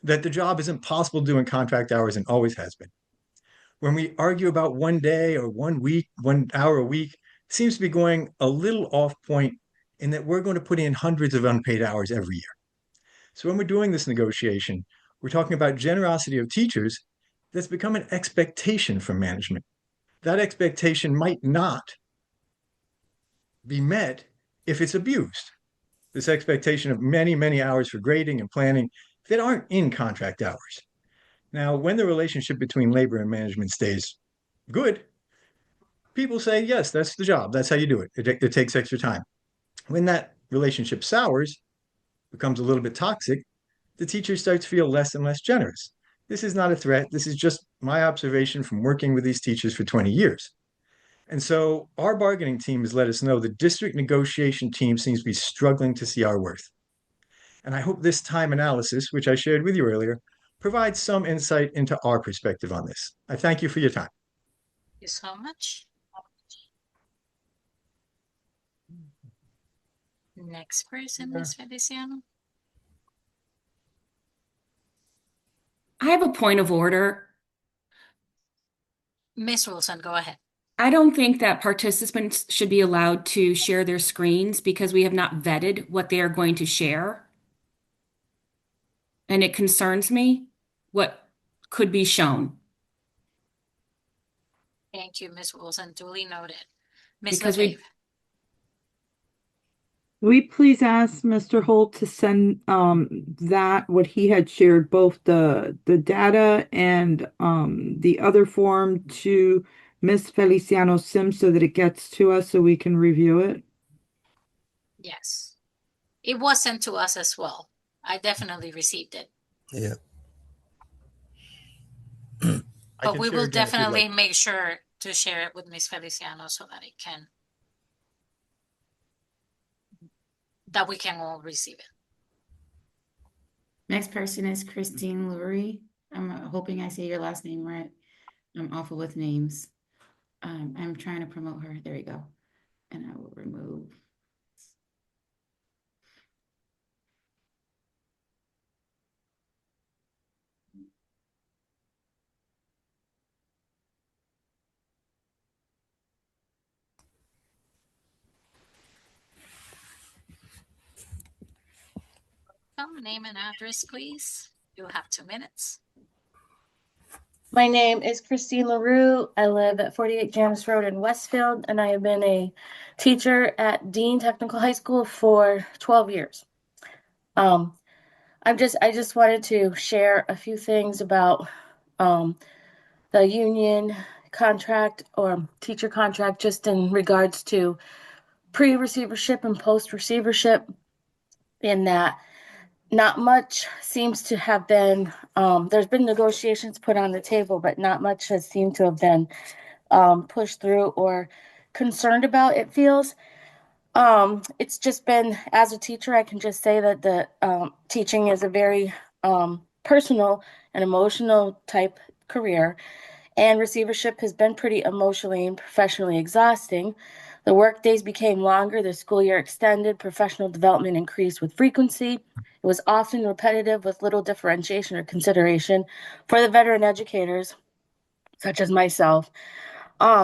that the job isn't possible doing contract hours and always has been. When we argue about 1 day or 1 week, 1 hour a week, it seems to be going a little off point in that we're going to put in hundreds of unpaid hours every year. So when we're doing this negotiation, we're talking about generosity of teachers that's become an expectation from management. That expectation might not be met if it's abused. This expectation of many, many hours for grading and planning that aren't in contract hours. Now, when the relationship between labor and management stays good, people say, yes, that's the job. That's how you do it. It takes extra time. When that relationship sours, becomes a little bit toxic, the teachers start to feel less and less generous. This is not a threat. This is just my observation from working with these teachers for 20 years. And so our bargaining team has let us know the district negotiation team seems to be struggling to see our worth. And I hope this time analysis, which I shared with you earlier, provides some insight into our perspective on this. I thank you for your time. Thank you so much. Next person, Ms. Feliciano. I have a point of order. Ms. Wilson, go ahead. I don't think that participants should be allowed to share their screens because we have not vetted what they are going to share. And it concerns me what could be shown. Thank you, Ms. Wilson. Duly noted. Ms. Because LaFave. We please ask Mr. Holt to send what he had shared, both the data and the other form to Ms. Feliciano Sims so that it gets to us so we can review it. Yes. It was sent to us as well. I definitely received it. Yeah. But we will share again if you'd definitely like. make sure to share it with Ms. Feliciano so that we can all receive it. Next person is Christine Lurie. I'm hoping I say your last name right. I'm awful with names. I'm trying to promote her. There you go. And I will remove. Name and address, please. You'll have 2 minutes. My name is Christine LaRue. I live at 48 Janice Road in Westfield, and I have been a teacher at Dean Technical High School for 12 years. I just wanted to share a few things about the union contract or teacher contract, just in regards to pre-receivership and post-receivership, in that not much seems to have been, there's been negotiations put on the table, but not much has seemed to have been pushed through or concerned about, it feels. It's just been, as a teacher, I can just say that the teaching is a very personal and emotional type career, and receivership has been pretty emotionally and professionally exhausting. The work days became longer, the school year extended, professional development increased with frequency. It was often repetitive with little differentiation or consideration for the veteran educators, such as myself.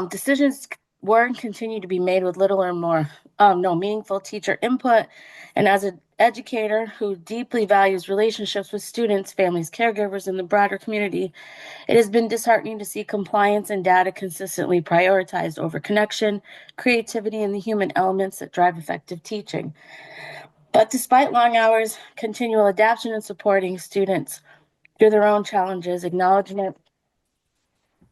Decisions were and continue to be made with little or more no meaningful teacher input. And as an educator who deeply values relationships with students, families, caregivers, and the broader community, it has been disheartening to see compliance and data consistently prioritized over connection, creativity, and the human elements that drive effective teaching. But despite long hours, continual adaptation and supporting students through their own challenges, acknowledgement,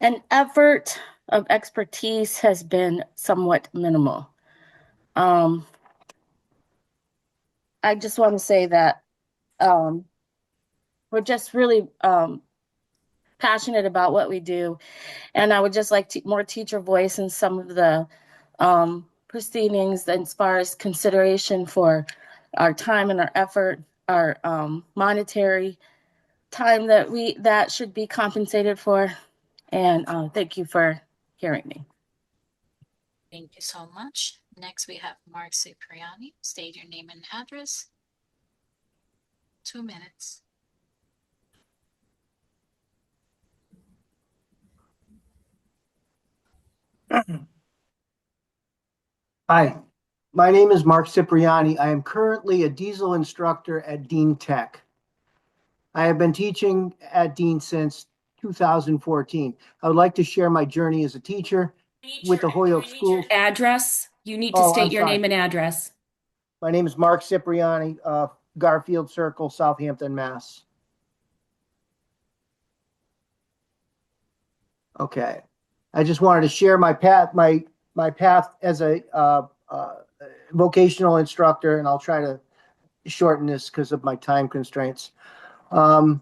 and effort of expertise has been somewhat minimal. I just want to say that we're just really passionate about what we do. And I would just like more teacher voice in some of the proceedings as far as consideration for our time and our effort, our monetary time that should be compensated for. And thank you for hearing me. Thank you so much. Next, we have Mark Cipriani. State your name and address. 2 minutes. Hi, my name is Mark Cipriani. I am currently a diesel instructor at Dean Tech. I have been teaching at Dean since 2014. I would like to share my journey as a teacher with the Holyoke School. Address. You need to state your name and address. My name is Mark Cipriani, Garfield Circle, Southampton, Mass. Okay. I just wanted to share my path, my path as a vocational instructor, and I'll try to shorten this because of my time constraints. Let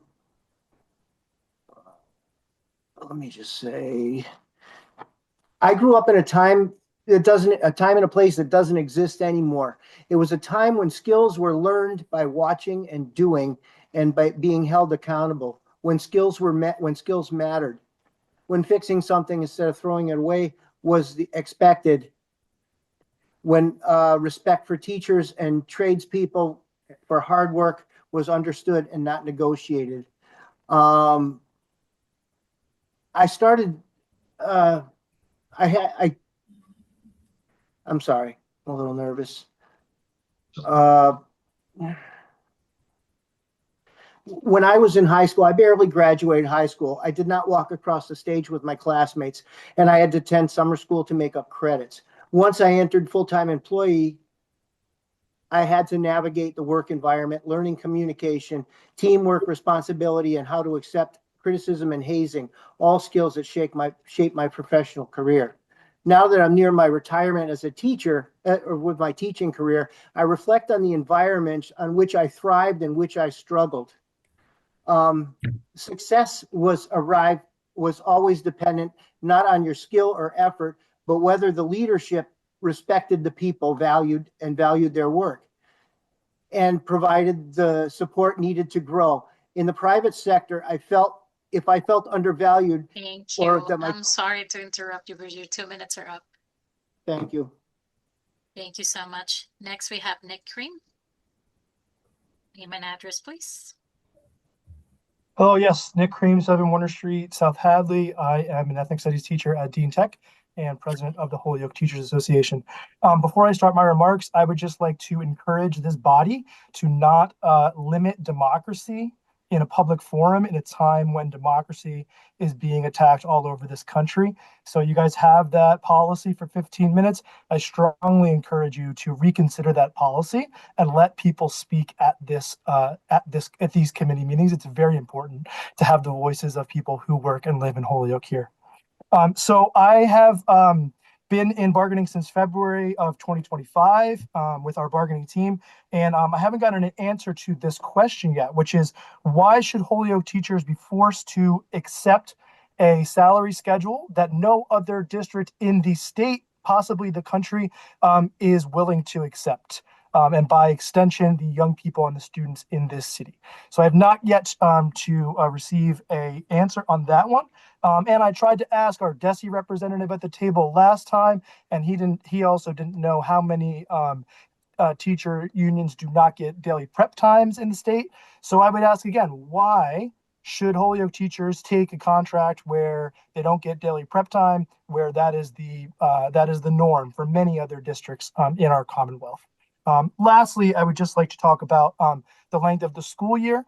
me just say, I grew up in a time and a place that doesn't exist anymore. It was a time when skills were learned by watching and doing, and by being held accountable. When skills mattered. When fixing something instead of throwing it away was expected. When respect for teachers and tradespeople for hard work was understood and not negotiated. I'm sorry, I'm a little nervous. When I was in high school, I barely graduated high school. I did not walk across the stage with my classmates, and I had to attend summer school to make up credits. Once I entered full-time employee, I had to navigate the work environment, learning communication, teamwork, responsibility, and how to accept criticism and hazing, all skills that shape my professional career. Now that I'm near my retirement as a teacher, or with my teaching career, I reflect on the environments on which I thrived and which I struggled. Success was always dependent not on your skill or effort, but whether the leadership respected the people, valued their work, and provided the support needed to grow. In the private sector, if I felt undervalued. Thank you. I'm sorry to interrupt you, but your 2 minutes are up. Thank you. Thank you so much. Next, we have Nick Cream. Name and address, please. Oh, yes. Nick Cream, 7 Warner Street, South Hadley. I am an ethnic studies teacher at Dean Tech and president of the Holyoke Teachers Association. Before I start my remarks, I would just like to encourage this body to not limit democracy in a public forum in a time when democracy is being attacked all over this country. So you guys have that policy for 15 minutes. I strongly encourage you to reconsider that policy and let people speak at these committee meetings. It's very important to have the voices of people who work and live in Holyoke here. So I have been in bargaining since February of 2025 with our bargaining team. And I haven't gotten an answer to this question yet, which is, why should Holyoke teachers be forced to accept a salary schedule that no other district in the state, possibly the country, is willing to accept? And by extension, the young people and the students in this city. So I have not yet to receive an answer on that one. And I tried to ask our DESE representative at the table last time, and he also didn't know how many teacher unions do not get daily prep times in the state. So I would ask again, why should Holyoke teachers take a contract where they don't get daily prep time, where that is the norm for many other districts in our Commonwealth? Lastly, I would just like to talk about the length of the school year.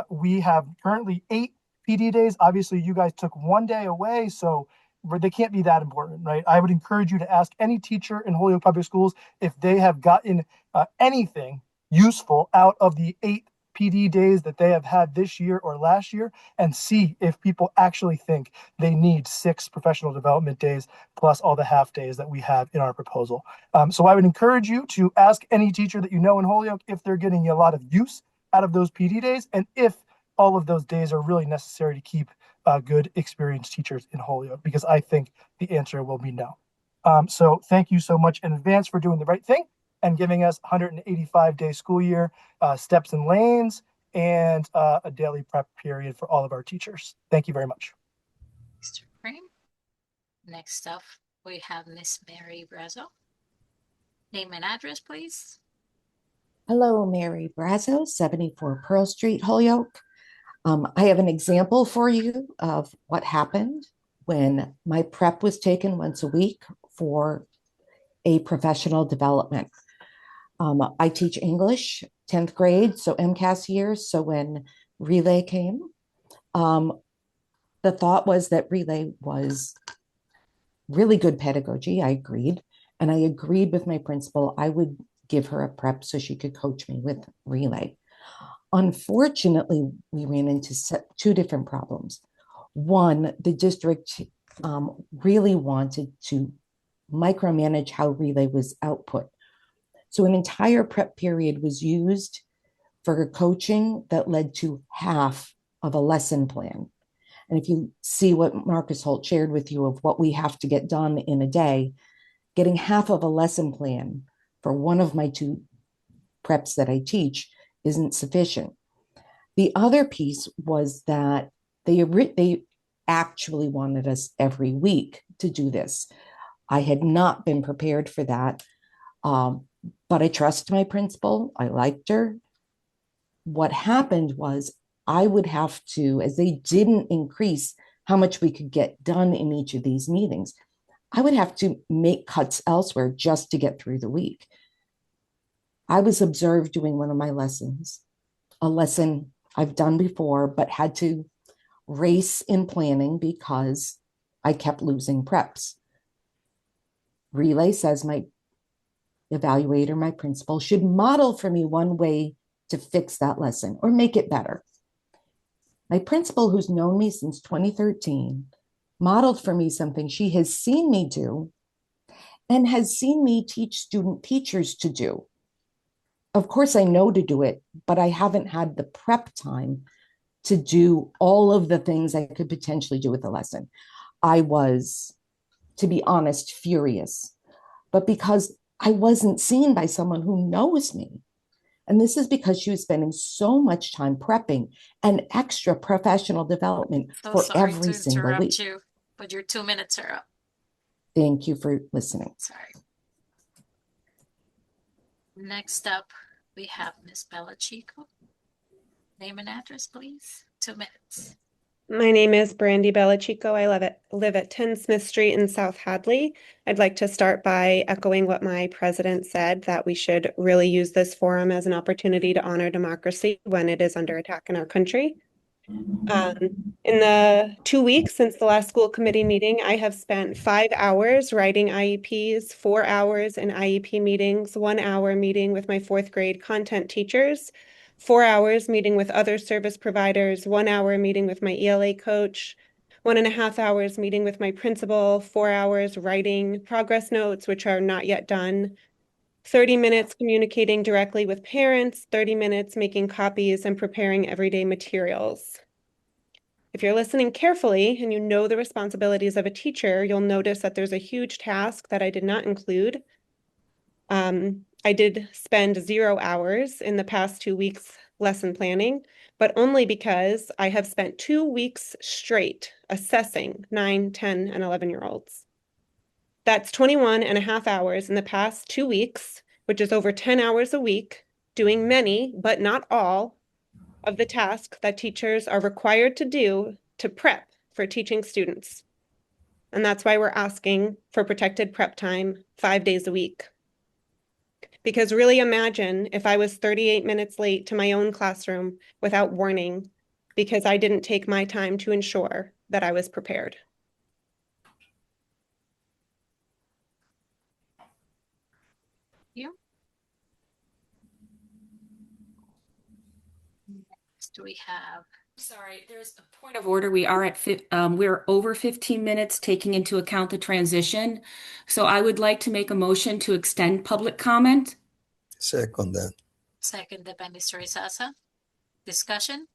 We have currently 8 PD days. Obviously, you guys took 1 day away, so they can't be that important, right? I would encourage you to ask any teacher in Holyoke Public Schools if they have gotten anything useful out of the 8 PD days that they have had this year or last year and see if people actually think they need 6 professional development days plus all the half days that we have in our proposal. So I would encourage you to ask any teacher that you know in Holyoke if they're getting a lot of use out of those PD days and if all of those days are really necessary to keep good, experienced teachers in Holyoke, because I think the answer will be no. So thank you so much in advance for doing the right thing and giving us 185-day school year, steps and lanes, and a daily prep period for all of our teachers. Thank you very much. Mr. Cream. Next up, we have Miss Mary Brazo. Name and address, please. Hello, Mary Brazo, 74 Pearl Street, Holyoke. I have an example for you of what happened when my prep was taken once a week for a professional development. I teach English, 10th grade, so MCAS years. So when Relay came, the thought was that Relay was really good pedagogy. I agreed. And I agreed with my principal. I would give her a prep so she could coach me with Relay. Unfortunately, we ran into 2 different problems. One, the district really wanted to micromanage how Relay was output. So an entire prep period was used for coaching that led to half of a lesson plan. And if you see what Marcus Holt shared with you of what we have to get done in a day, getting half of a lesson plan for one of my 2 preps that I teach isn't sufficient. The other piece was that they actually wanted us every week to do this. I had not been prepared for that, but I trust my principal. I liked her. What happened was I would have to, as they didn't increase how much we could get done in each of these meetings, I would have to make cuts elsewhere just to get through the week. I was observed doing one of my lessons, a lesson I've done before, but had to race in planning because I kept losing preps. Relay says my evaluator, my principal, should model for me one way to fix that lesson or make it better. My principal, who's known me since 2013, modeled for me something she has seen me do and has seen me teach student teachers to do. Of course, I know to do it, but I haven't had the prep time to do all of the things I could potentially do with the lesson. I was, to be honest, furious, but because I wasn't seen by someone who knows me. And this is because she was spending so much time prepping and extra professional development So for sorry every to single interrupt week. you, but your 2 minutes are up. Thank you for listening. Sorry. Next up, we have Miss Bella Chico. Name and address, please. 2 minutes. My name is Brandy Bellachico. I live at 10 Smith Street in South Hadley. I'd like to start by echoing what my president said, that we should really use this forum as an opportunity to honor democracy when it is under attack in our country. In the 2 weeks since the last school committee meeting, I have spent 5 hours writing IEPs, 4 hours in IEP meetings, 1 hour meeting with my 4th grade content teachers, 4 hours meeting with other service providers, 1 hour meeting with my ELA coach, 1.5 hours meeting with my principal, 4 hours writing progress notes, which are not yet done, 30 minutes communicating directly with parents, 30 minutes making copies and preparing everyday materials. If you're listening carefully and you know the responsibilities of a teacher, you'll notice that there's a huge task that I did not include. I did spend 0 hours in the past 2 weeks lesson planning, but only because I have spent 2 weeks straight assessing 9, 10, and 11-year-olds. That's 21.5 hours in the past 2 weeks, which is over 10 hours a week, doing many, but not all, of the tasks that teachers are required to do to prep for teaching students. And that's why we're asking for protected prep time 5 days a week. Because really imagine if I was 38 minutes late to my own classroom without warning because I didn't take my time to ensure that I was prepared. You. Do we have? Sorry, there's a point of order. We are we're over 15 minutes taking into account the transition. So I would like to make a motion to extend public comment. Second that. Seconded by Mr. Isaza. Discussion?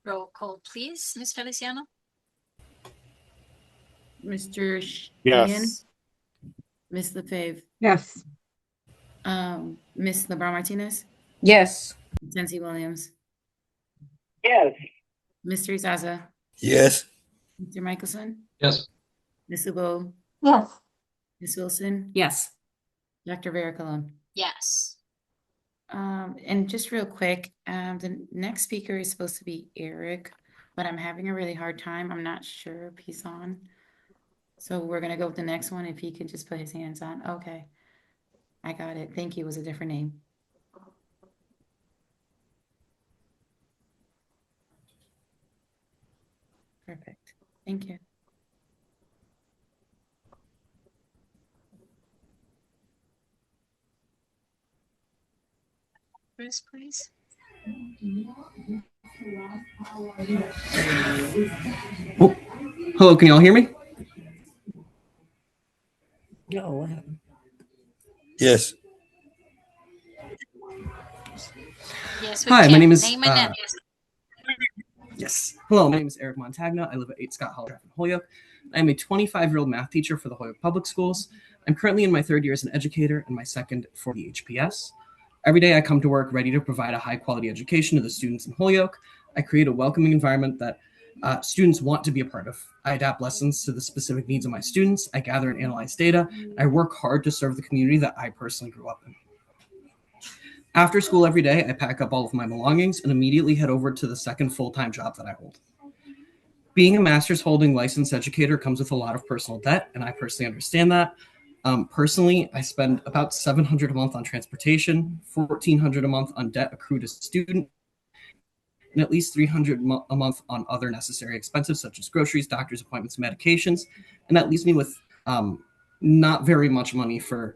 Roll call, please, Ms. Feliciano. Mr. Yes. Sheehan, Ms. LaFave, Yes. Ms. LeBron Martinez, Yes. Tensley Williams, Yes. Mr. Isaza, Yes. Mr. Michelson, Yes. Ms. Lubo, Yes. Ms. Wilson, Yes. Dr. Vera Colon. Yes. And just real quick, the next speaker is supposed to be Eric, but I'm having a really hard time. I'm not sure if he's on. So we're gonna go with the next one. If he could just put his hands on. Okay. I got it. Thank you. It was a different name. Perfect. Thank you. Chris, please. Oh, hello, can y'all hear me? No. Yes. Yes, we Hi, my can. name is Name and address. yes. Hello, my name is Eric Montagna. I live at 8 Scott Hall Drive in Holyoke. I am a 25-year-old math teacher for the Holyoke Public Schools. I'm currently in my third year as an educator and my second for the HPS. Every day I come to work ready to provide a high-quality education to the students in Holyoke. I create a welcoming environment that students want to be a part of. I adapt lessons to the specific needs of my students. I gather and analyze data. I work hard to serve the community that I personally grew up in. After school every day, I pack up all of my belongings and immediately head over to the second full-time job that I hold. Being a master's holding licensed educator comes with a lot of personal debt, and I personally understand that. Personally, I spend about $700 a month on transportation, $1,400 a month on debt accrued as a student, and at least $300 a month on other necessary expenses such as groceries, doctor's appointments, medications, and that leaves me with not very much money for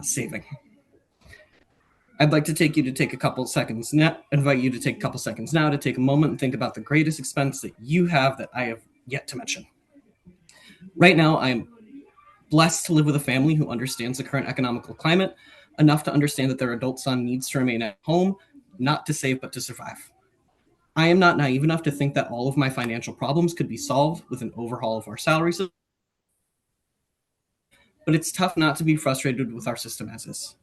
saving. I'd like to invite you to take a couple seconds now to take a moment and think about the greatest expense that you have that I have yet to mention. Right now, I am blessed to live with a family who understands the current economical climate enough to understand that their adult son needs to remain at home, not to save, but to survive. I am not naive enough to think that all of my financial problems could be solved with an overhaul of our salary system, but it's tough not to be frustrated with our system as is.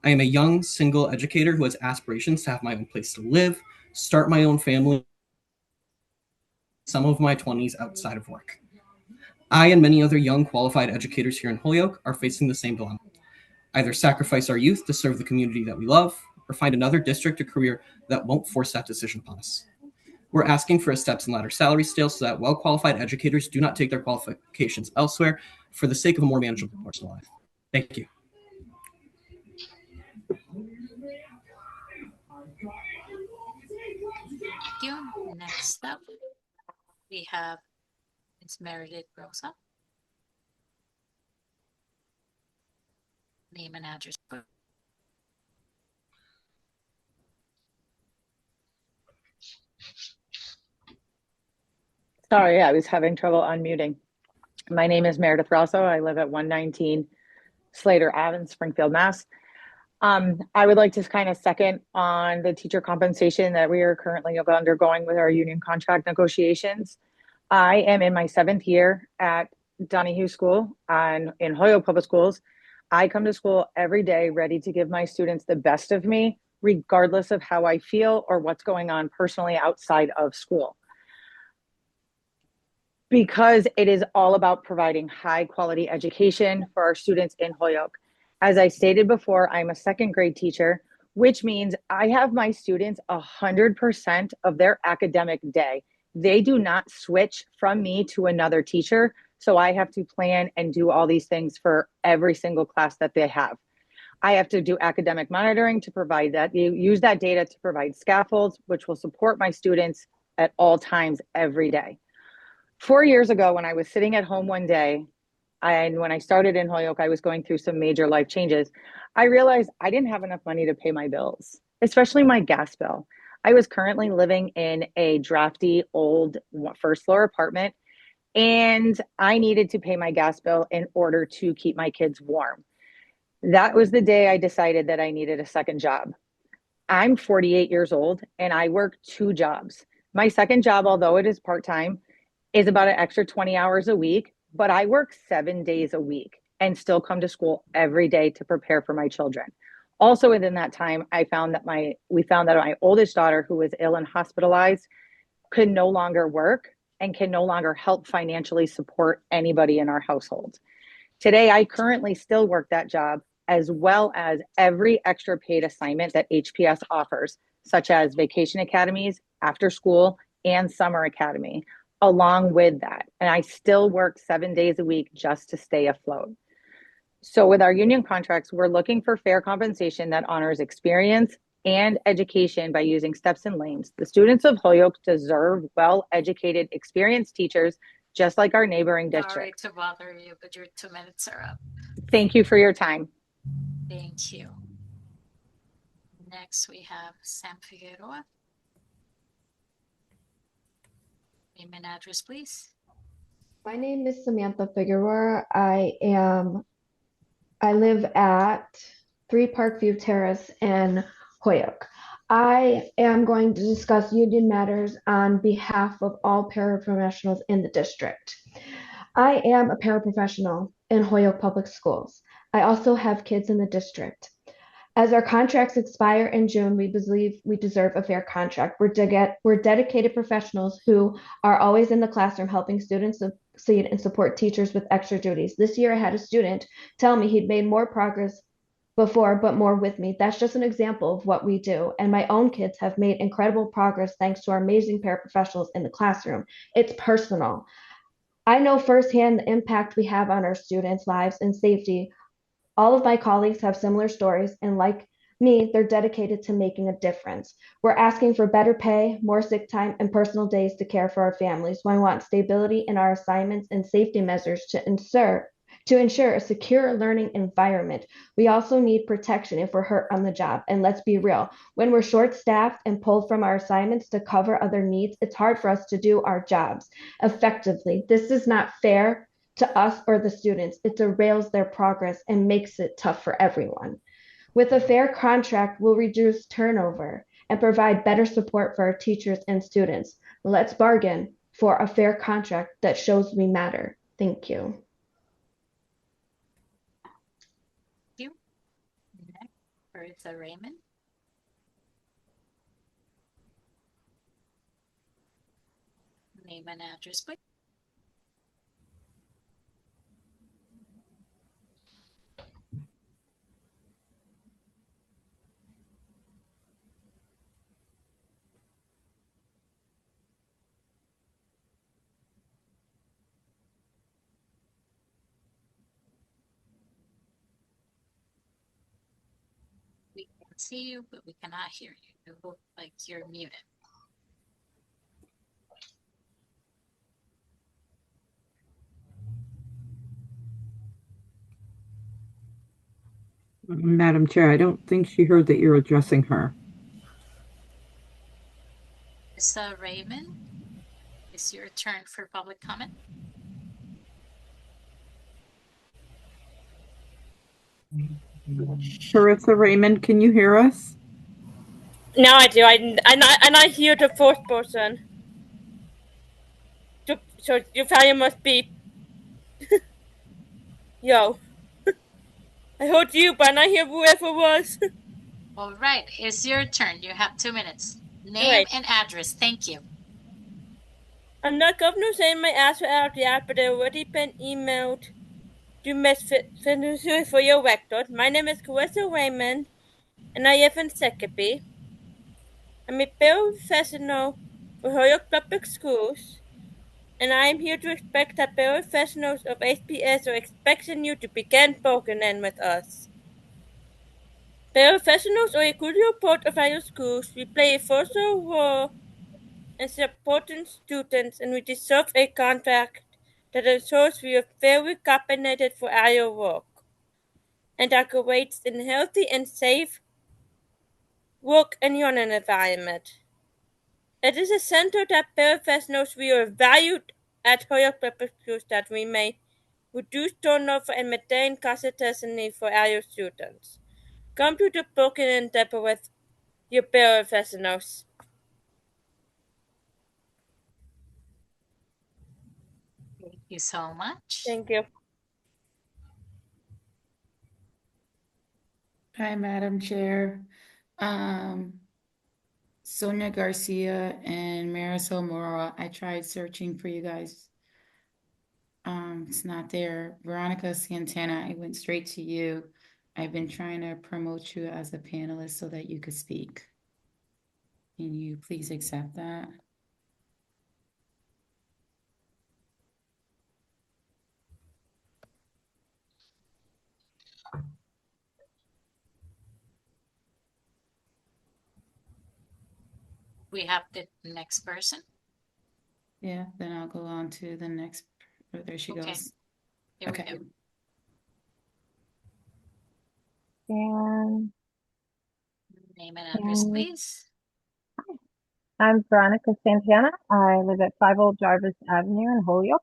I am a young, single educator who has aspirations to have my own place to live, start my own family, some of my 20s outside of work. I and many other young, qualified educators here in Holyoke are facing the same dilemma. Either sacrifice our youth to serve the community that we love, or find another district or career that won't force that decision upon us. We're asking for a steps and ladder salary scale so that well-qualified educators do not take their qualifications elsewhere for the sake of a more manageable personal life. Thank you. Thank you. Next up, we have Ms. Meredith Rosa. Name and address. Sorry, I was having trouble unmuting. My name is Meredith Rosso. I live at 119 Slater Ave in Springfield, Mass. I would like to kind of second on the teacher compensation that we are currently undergoing with our union contract negotiations. I am in my 7th year at Donahue School in Holyoke Public Schools. I come to school every day ready to give my students the best of me, regardless of how I feel or what's going on personally outside of school. Because it is all about providing high quality education for our students in Holyoke. As I stated before, I'm a 2nd grade teacher, which means I have my students 100% of their academic day. They do not switch from me to another teacher. So I have to plan and do all these things for every single class that they have. I have to do academic monitoring to provide that. You use that data to provide scaffolds, which will support my students at all times every day. 4 years ago, when I was sitting at home one day, and when I started in Holyoke, I was going through some major life changes. I realized I didn't have enough money to pay my bills. especially my gas bill. I was currently living in a drafty old first floor apartment, and I needed to pay my gas bill in order to keep my kids warm. That was the day I decided that I needed a second job. I'm 48 years old and I work 2 jobs. My second job, although it is part-time, is about an extra 20 hours a week, but I work 7 days a week and still come to school every day to prepare for my children. Also within that time, we found that my oldest daughter, who was ill and hospitalized, could no longer work and can no longer help financially support anybody in our household. Today, I currently still work that job, as well as every extra paid assignment that HPS offers, such as vacation academies, after school, and summer academy, along with that. And I still work 7 days a week just to stay afloat. So with our union contracts, we're looking for fair compensation that honors experience and education by using steps and lanes. The students of Holyoke deserve well-educated, experienced teachers, just like our neighboring Sorry districts. to bother you, but your 2 minutes are up. Thank you for your time. Thank you. Next, we have Sam Figueroa. Name and address, please. My name is Samantha Figueroa. I live at 3 Parkview Terrace in Holyoke. I am going to discuss union matters on behalf of all paraprofessionals in the district. I am a paraprofessional in Holyoke Public Schools. I also have kids in the district. As our contracts expire in June, we believe we deserve a fair contract. We're dedicated professionals who are always in the classroom helping students succeed and support teachers with extra duties. This year, I had a student tell me he'd made more progress before, but more with me. That's just an example of what we do. And my own kids have made incredible progress thanks to our amazing paraprofessionals in the classroom. It's personal. I know firsthand the impact we have on our students' lives and safety. All of my colleagues have similar stories, and like me, they're dedicated to making a difference. We're asking for better pay, more sick time, and personal days to care for our families. We want stability in our assignments and safety measures to ensure a secure learning environment. We also need protection if we're hurt on the job. And let's be real, when we're short-staffed and pulled from our assignments to cover other needs, it's hard for us to do our jobs effectively. This is not fair to us or the students. It derails their progress and makes it tough for everyone. With a fair contract, we'll reduce turnover and provide better support for our teachers and students. Let's bargain for a fair contract that shows we matter. Thank you. Thank you. Next, Marissa Raymond. Name and address, please. We can see you, but we cannot hear you. You look like you're muted. Madam Chair, I don't think she heard that you're addressing her. Marissa Raymond, it's your turn for public comment. Charissa Raymond, can you hear us? Now I do. I hear the fourth person. So your volume must be. Yo. I heard you, but I hear whoever was. All right, it's your turn. You have 2 minutes. Name Right. and address. Thank you. I'm not going to say my answer out yet, but I've already been emailed to Miss Finusu for your record. My name is Carissa Raymond, and I live in Sekebe. I'm a paraprofessional for Holyoke Public Schools, and I am here to expect that paraprofessionals of HPS are expecting you to begin bargaining with us. Paraprofessionals are a crucial part of our schools. We play a vital role in supporting students, and we deserve a contract that ensures we are fairly compensated for our work and operates in a healthy and safe work, and learn environment. It is essential that paraprofessionals feel valued at Holyoke Public Schools, that we may reduce turnover and maintain consistency for our students. Come to the broken endeavor with your paraprofessionals. Thank you so much. Thank you. Hi, Madam Chair. Sonia Garcia and Marisol Mora, I tried searching for you guys. It's not there. Veronica Santana, I went straight to you. I've been trying to promote you as a panelist so that you could speak. Can you please accept that? We have the next person. Yeah, then I'll go on to the next. Oh, there she Okay. goes. Here we Okay. go. And Name and address, and please. I'm Veronica Santana. I live at 5 Old Jarvis Avenue in Holyoke.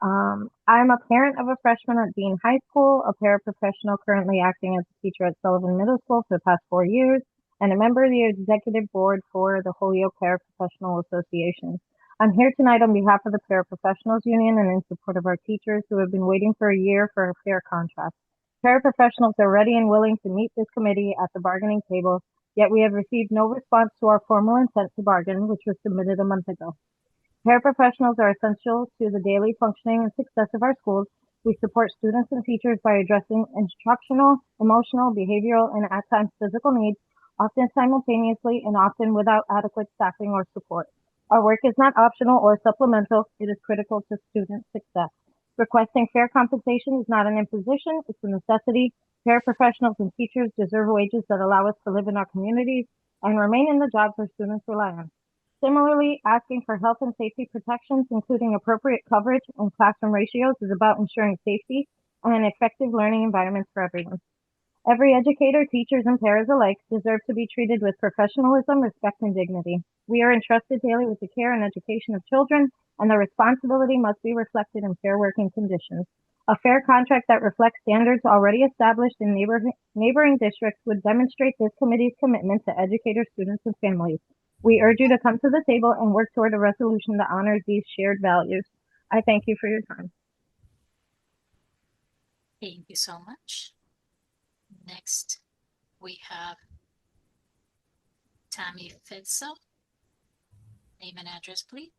I'm a parent of a freshman at Dean High School, a paraprofessional currently acting as a teacher at Sullivan Middle School for the past 4 years, and a member of the executive board for the Holyoke Paraprofessional Association. I'm here tonight on behalf of the Paraprofessionals Union and in support of our teachers who have been waiting for a year for a fair contract. Paraprofessionals are ready and willing to meet this committee at the bargaining table, yet we have received no response to our formal intent to bargain, which was submitted a month ago. Paraprofessionals are essential to the daily functioning and success of our schools. We support students and teachers by addressing instructional, emotional, behavioral, and at times physical needs, often simultaneously and often without adequate staffing or support. Our work is not optional or supplemental. It is critical to student success. Requesting fair compensation is not an imposition, it's a necessity. Paraprofessionals and teachers deserve wages that allow us to live in our communities and remain in the jobs our students rely on. Similarly, asking for health and safety protections, including appropriate coverage and classroom ratios, is about ensuring safety and an effective learning environment for everyone. Every educator, teachers, and paras alike deserve to be treated with professionalism, respect, and dignity. We are entrusted daily with the care and education of children, and the responsibility must be reflected in fair working conditions. A fair contract that reflects standards already established in neighboring districts would demonstrate this committee's commitment to educators, students, and families. We urge you to come to the table and work toward a resolution that honors these shared values. I thank you for your time. Thank you so much. Next, we have Tammy Fitzel. Name and address, please.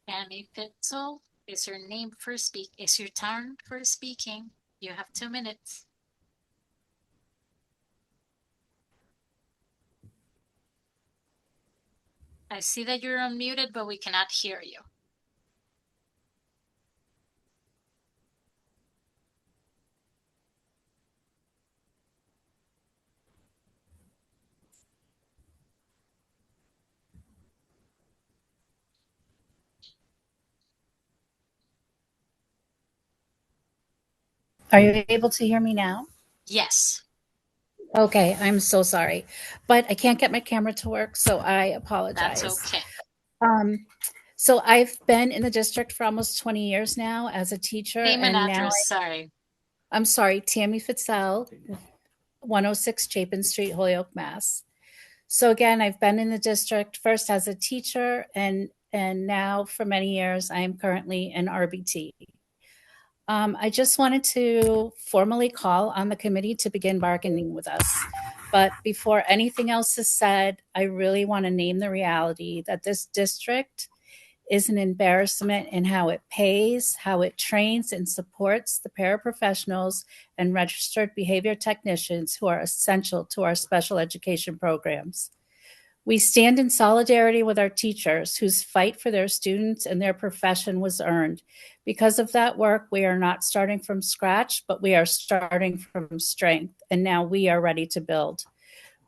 Tammy Fitzel, is your name for speak? Is your turn for speaking? You have 2 minutes. I see that you're unmuted, but we cannot hear you. Are you able to hear me now? Yes. Okay, I'm so sorry, but I can't get my camera to work, so I apologize. That's okay. So I've been in the district for almost 20 years now as a teacher, Name and and now address, sorry. I'm sorry, Tammy Fitzel, 106 Chapin Street, Holyoke, Mass. So again, I've been in the district first as a teacher, and now for many years, I am currently an RBT. I just wanted to formally call on the committee to begin bargaining with us. But before anything else is said, I really want to name the reality that this district is an embarrassment in how it pays, how it trains and supports the paraprofessionals and registered behavior technicians who are essential to our special education programs. We stand in solidarity with our teachers whose fight for their students and their profession was earned. Because of that work, we are not starting from scratch, but we are starting from strength, and now we are ready to build.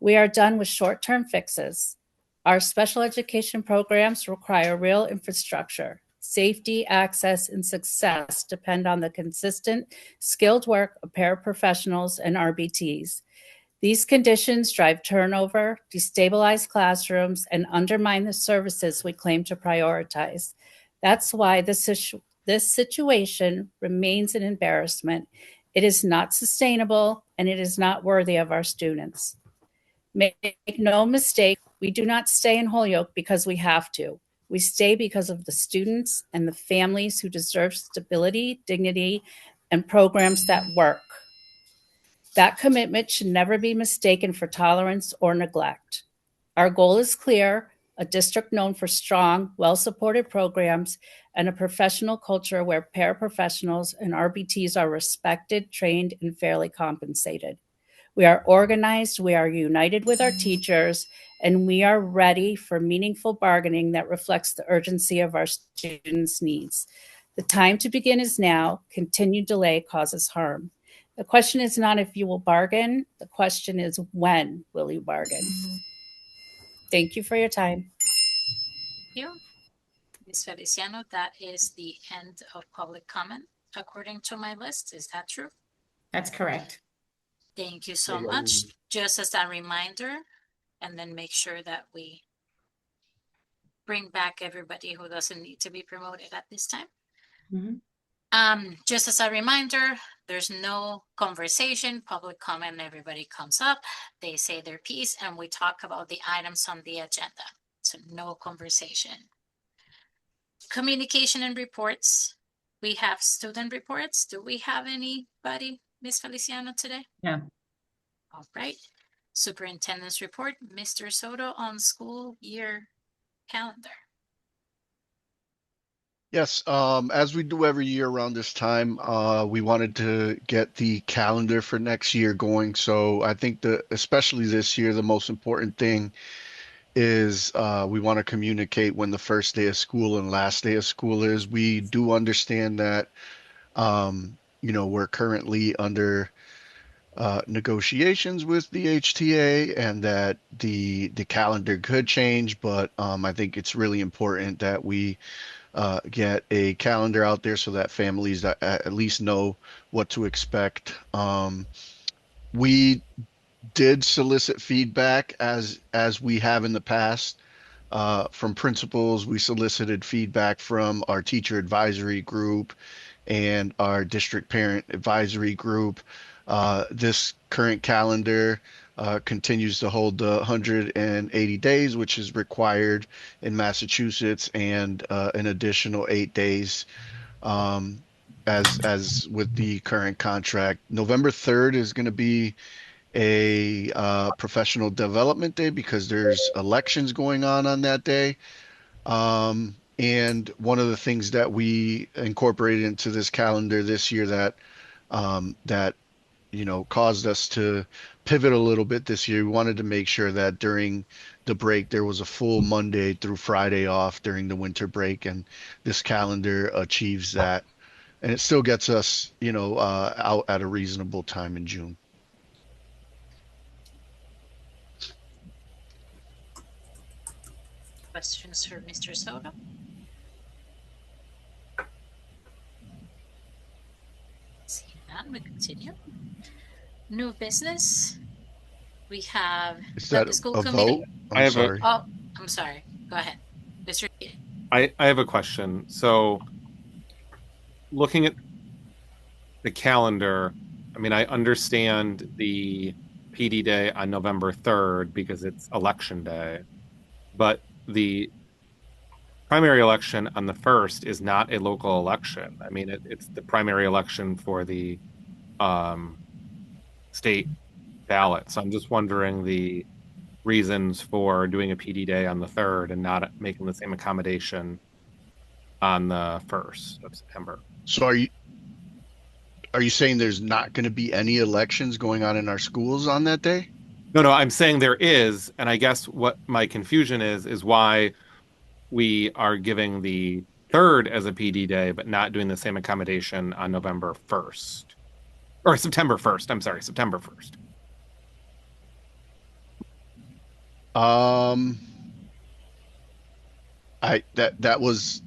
We are done with short-term fixes. Our special education programs require real infrastructure. Safety, access, and success depend on the consistent, skilled work of paraprofessionals and RBTs. These conditions drive turnover, destabilize classrooms, and undermine the services we claim to prioritize. That's why this situation remains an embarrassment. It is not sustainable, and it is not worthy of our students. Make no mistake, we do not stay in Holyoke because we have to. We stay because of the students and the families who deserve stability, dignity, and programs that work. That commitment should never be mistaken for tolerance or neglect. Our goal is clear: a district known for strong, well-supported programs and a professional culture where paraprofessionals and RBTs are respected, trained, and fairly compensated. We are organized, we are united with our teachers, and we are ready for meaningful bargaining that reflects the urgency of our students' needs. The time to begin is now. Continued delay causes harm. The question is not if you will bargain. The question is, when will you bargain? Thank you for your time. Thank you. Ms. Feliciano, that is the end of public comment, according to my list. Is that true? That's correct. Thank you so much. Just as a reminder, and then make sure that we bring back everybody who doesn't need to be promoted at this time. Just as a reminder, there's no conversation, public comment. Everybody comes up, they say their piece, and we talk about the items on the agenda. So no conversation. Communication and reports. We have student reports. Do we have anybody, Ms. Feliciano, today? Yeah. All right. Superintendent's report, Mr. Soto, on school year calendar. Yes, as we do every year around this time, we wanted to get the calendar for next year going. So I think especially this year, the most important thing is we want to communicate when the first day of school and last day of school is. We do understand that, we're currently under negotiations with the HTA and that the calendar could change, but I think it's really important that we get a calendar out there so that families at least know what to expect. We did solicit feedback as we have in the past from principals. We solicited feedback from our teacher advisory group and our district parent advisory group. This current calendar continues to hold the 180 days, which is required in Massachusetts, and an additional 8 days as with the current contract. November 3rd is going to be a professional development day because there's elections going on that day. And one of the things that we incorporated into this calendar this year that caused us to pivot a little bit this year. We wanted to make sure that during the break, there was a full Monday through Friday off during the winter break, and this calendar achieves that. And it still gets us, out at a reasonable time in June. Questions for Mr. Soto? Seeing none, we continue. New business. We have Is that the school a committee. vote? I'm sorry. Oh, I'm sorry. Go ahead, Mr. I have a question. So looking at the calendar, I mean, I understand the PD day on November 3rd because it's election day, but the primary election on the 1st is not a local election. I mean, it's the primary election for the state ballot. So I'm just wondering the reasons for doing a PD day on the 3rd and not making the same accommodation on the 1st of September. So are you saying there's not going to be any elections going on in our schools on that day? No, I'm saying there is, and I guess what my confusion is why we are giving the 3rd as a PD day, but not doing the same accommodation on November 1st. Or September 1st. I'm sorry, September 1st. That was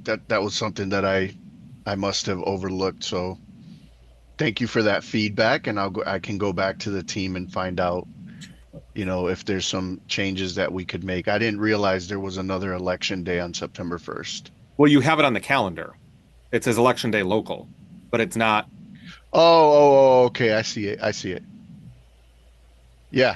something that I must have overlooked. So thank you for that feedback, and I can go back to the team and find out, if there's some changes that we could make. I didn't realize there was another election day on September 1st. Well, you have it on the calendar. It says election day local, but it's not. Okay. I see it. Yeah.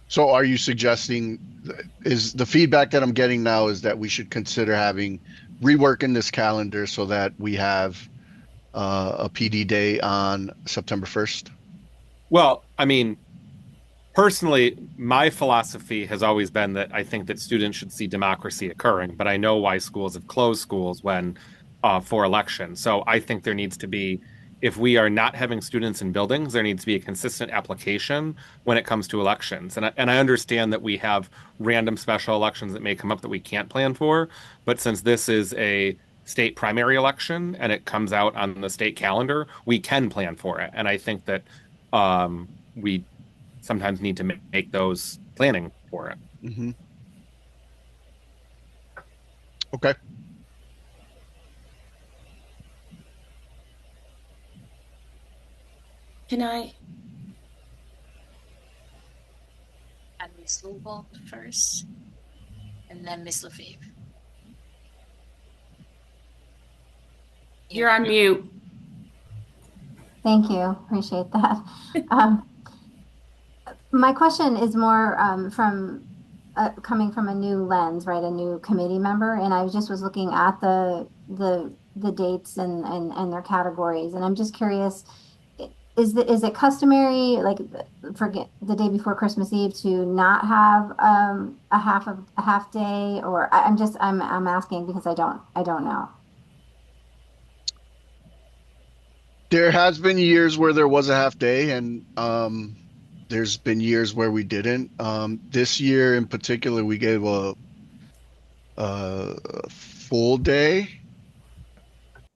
So are you suggesting, is the feedback that I'm getting now is that we should consider reworking this calendar so that we have a PD day on September 1st? Well, I mean, personally, my philosophy has always been that I think that students should see democracy occurring, but I know why schools have closed schools for elections. So I think there needs to be, if we are not having students in buildings, there needs to be a consistent application when it comes to elections. And I understand that we have random special elections that may come up that we can't plan for, but since this is a state primary election and it comes out on the state calendar, we can plan for it. And I think that we sometimes need to make those planning for it. Mm-hmm. Okay. Can I? And Miss Lubel first, and then Miss Lefebvre. You're on mute. Thank you. Appreciate that. My question is more from coming from a new lens, right? A new committee member, and I just was looking at the dates and their categories, and I'm just curious. Is it customary, like forget the day before Christmas Eve, to not have a half day, or I'm asking because I don't know. There has been years where there was a half day, and there's been years where we didn't. This year in particular, we gave a full day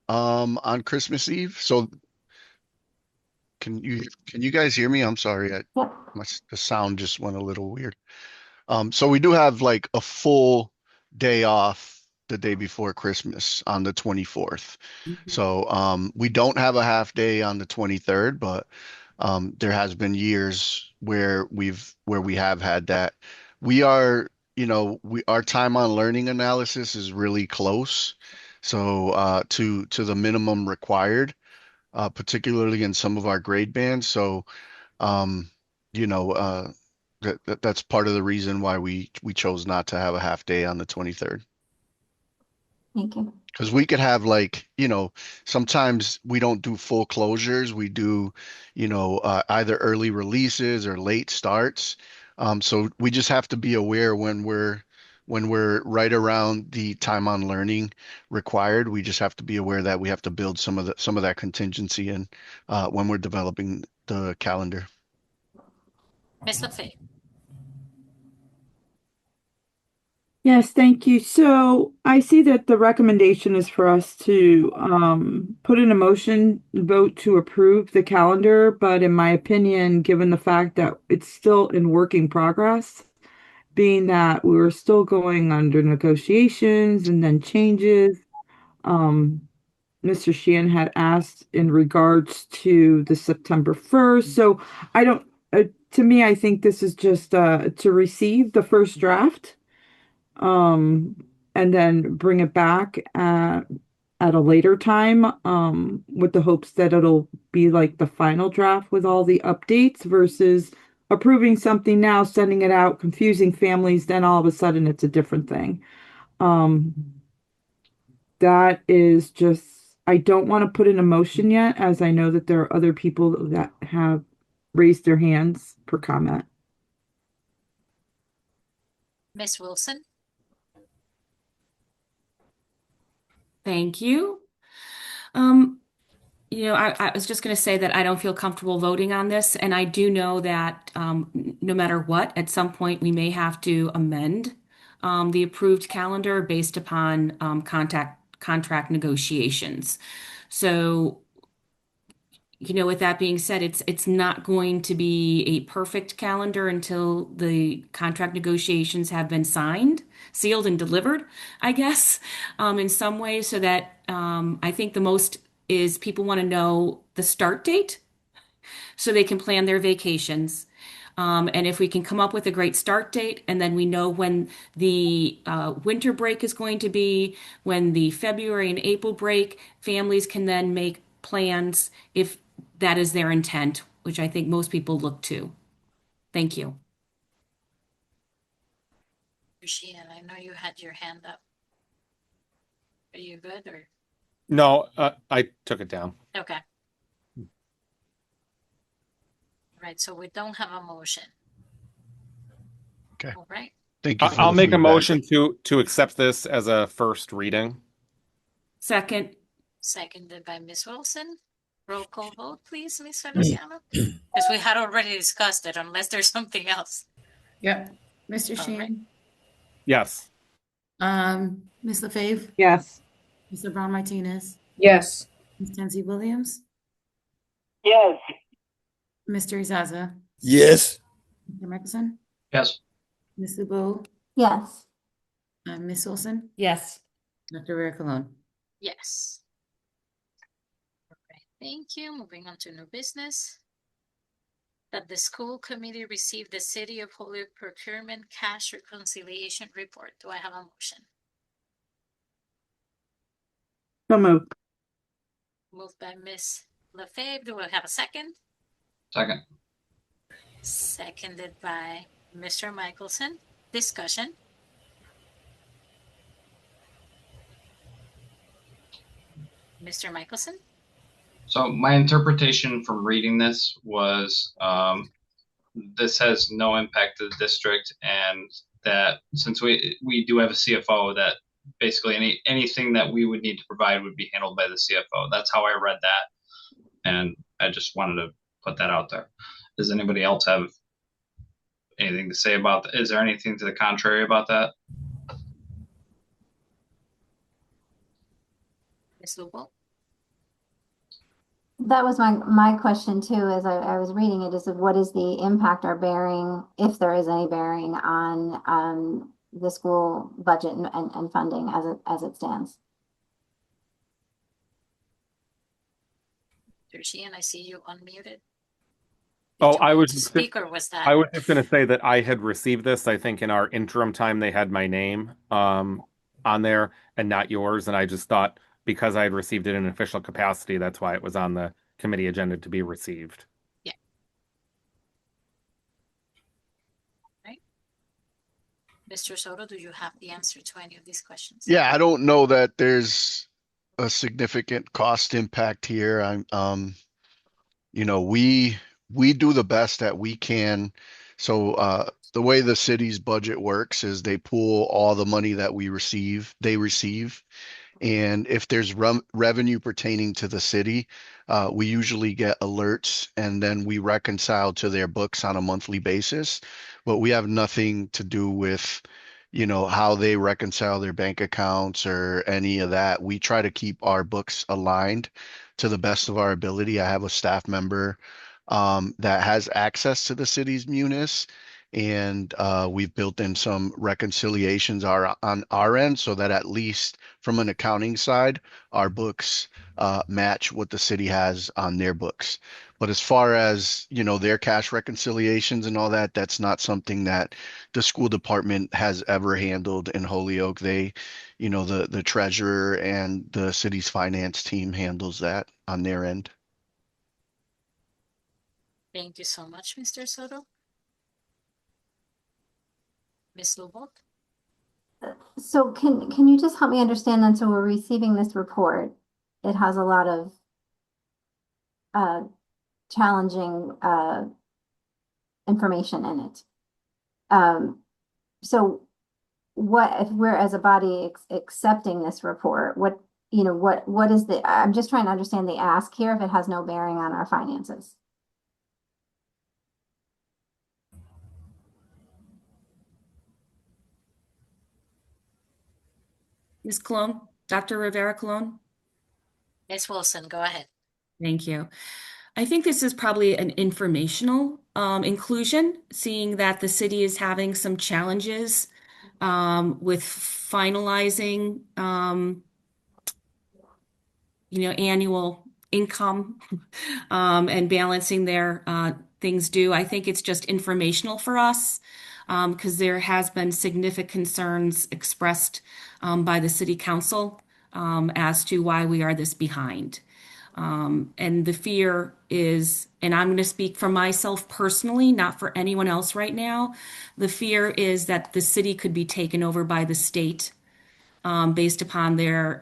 on Christmas Eve. So can you guys hear me? I'm sorry. The sound just went a little weird. So we do have like a full day off the day before Christmas on the 24th. So we don't have a half day on the 23rd, but there has been years where we have had that. We are, our time on learning analysis is really close. So to the minimum required, particularly in some of our grade bands. So that's part of the reason why we chose not to have a half day on the 23rd. Thank you. Because we could have sometimes we don't do full closures. We do, either early releases or late starts. So we just have to be aware when we're right around the time on learning required. We just have to be aware that we have to build some of that contingency in when we're developing the calendar. Miss Lefebvre. Yes, thank you. So I see that the recommendation is for us to put in a motion vote to approve the calendar, but in my opinion, given the fact that it's still in working progress, being that we were still going under negotiations and then changes, Mr. Sheehan had asked in regards to the September 1st. So I don't, to me, I think this is just to receive the first draft. And then bring it back at a later time with the hopes that it'll be like the final draft with all the updates versus approving something now, sending it out, confusing families, then all of a sudden it's a different thing. That is just, I don't want to put in a motion yet, as I know that there are other people that have raised their hands for comment. Miss Wilson. Thank you. I was just going to say that I don't feel comfortable voting on this, and I do know that no matter what, at some point we may have to amend the approved calendar based upon contract negotiations. So, with that being said, it's not going to be a perfect calendar until the contract negotiations have been signed, sealed, and delivered, I guess, in some ways, so that I think the most is people want to know the start date so they can plan their vacations. And if we can come up with a great start date, and then we know when the winter break is going to be, when the February and April break, families can then make plans if that is their intent, which I think most people look to. Thank you. Sheehan, I know you had your hand up. Are you good or? No, I took it down. Okay. Right, so we don't have a motion. Okay. All right. Thank you. I'll make a motion to accept this as a first reading. Second. Seconded by Ms. Wilson. Roll call vote, please, Ms. Feliciano. Because we had already discussed it, unless there's something else. Yep. Mr. All Sheehan? right. Yes. Ms. LaFave? Yes. Mr. Brown Martinez? Yes. Ms. Tensley Williams? Yes. Mr. Izaza? Yes. Mr. Mickelson? Yes. Ms. Lubo? Yes. Ms. Wilson? Yes. Dr. Rivera Colon? Yes. All right, thank you. Moving on to new business. That the school committee received the City of Holyoke procurement cash reconciliation report. Do I have a motion? So moved. Moved by Ms. LaFave. Do I have a second? Second. Seconded by Mr. Michelson. Discussion. Mr. Michelson? So my interpretation from reading this was this has no impact to the district, and that since we do have a CFO, that basically anything that we would need to provide would be handled by the CFO. That's how I read that, and I just wanted to put that out there. Does anybody else have anything to say about that? Is there anything to the contrary about that? Ms. Lubo? That was my question too, as I was reading it, is what is the impact or bearing, if there is any bearing on the school budget and funding as it stands? Sheehan, I see you unmuted. Oh, I was just Speaker was that? I was just going to say that I had received this. I think in our interim time they had my name on there and not yours, and I just thought because I had received it in an official capacity, that's why it was on the committee agenda to be received. Yeah. Right. Mr. Soto, do you have the answer to any of these questions? Yeah, I don't know that there's a significant cost impact here. We do the best that we can. So the way the city's budget works is they pool all the money that they receive. And if there's revenue pertaining to the city, we usually get alerts and then we reconcile to their books on a monthly basis. But we have nothing to do with, how they reconcile their bank accounts or any of that. We try to keep our books aligned to the best of our ability. I have a staff member that has access to the city's munis, and we've built in some reconciliations on our end so that at least from an accounting side, our books match what the city has on their books. But as far as, their cash reconciliations and all that, that's not something that the school department has ever handled in Holyoke. They, the treasurer and the city's finance team handles that on their end. Thank you so much, Mr. Soto. Ms. Lubot? So can you just help me understand then? So we're receiving this report. It has a lot of challenging information in it. So what if we're as a body accepting this report? What you know, what is I'm just trying to understand the ask here if it has no bearing on our finances. Ms. Cologne, Dr. Rivera Cologne? Ms. Wilson, go ahead. Thank you. I think this is probably an informational inclusion, seeing that the city is having some challenges with finalizing, annual income and balancing their things due. I think it's just informational for us because there has been significant concerns expressed by the city council as to why we are this behind. And the fear is, and I'm going to speak for myself personally, not for anyone else right now. The fear is that the city could be taken over by the state based upon their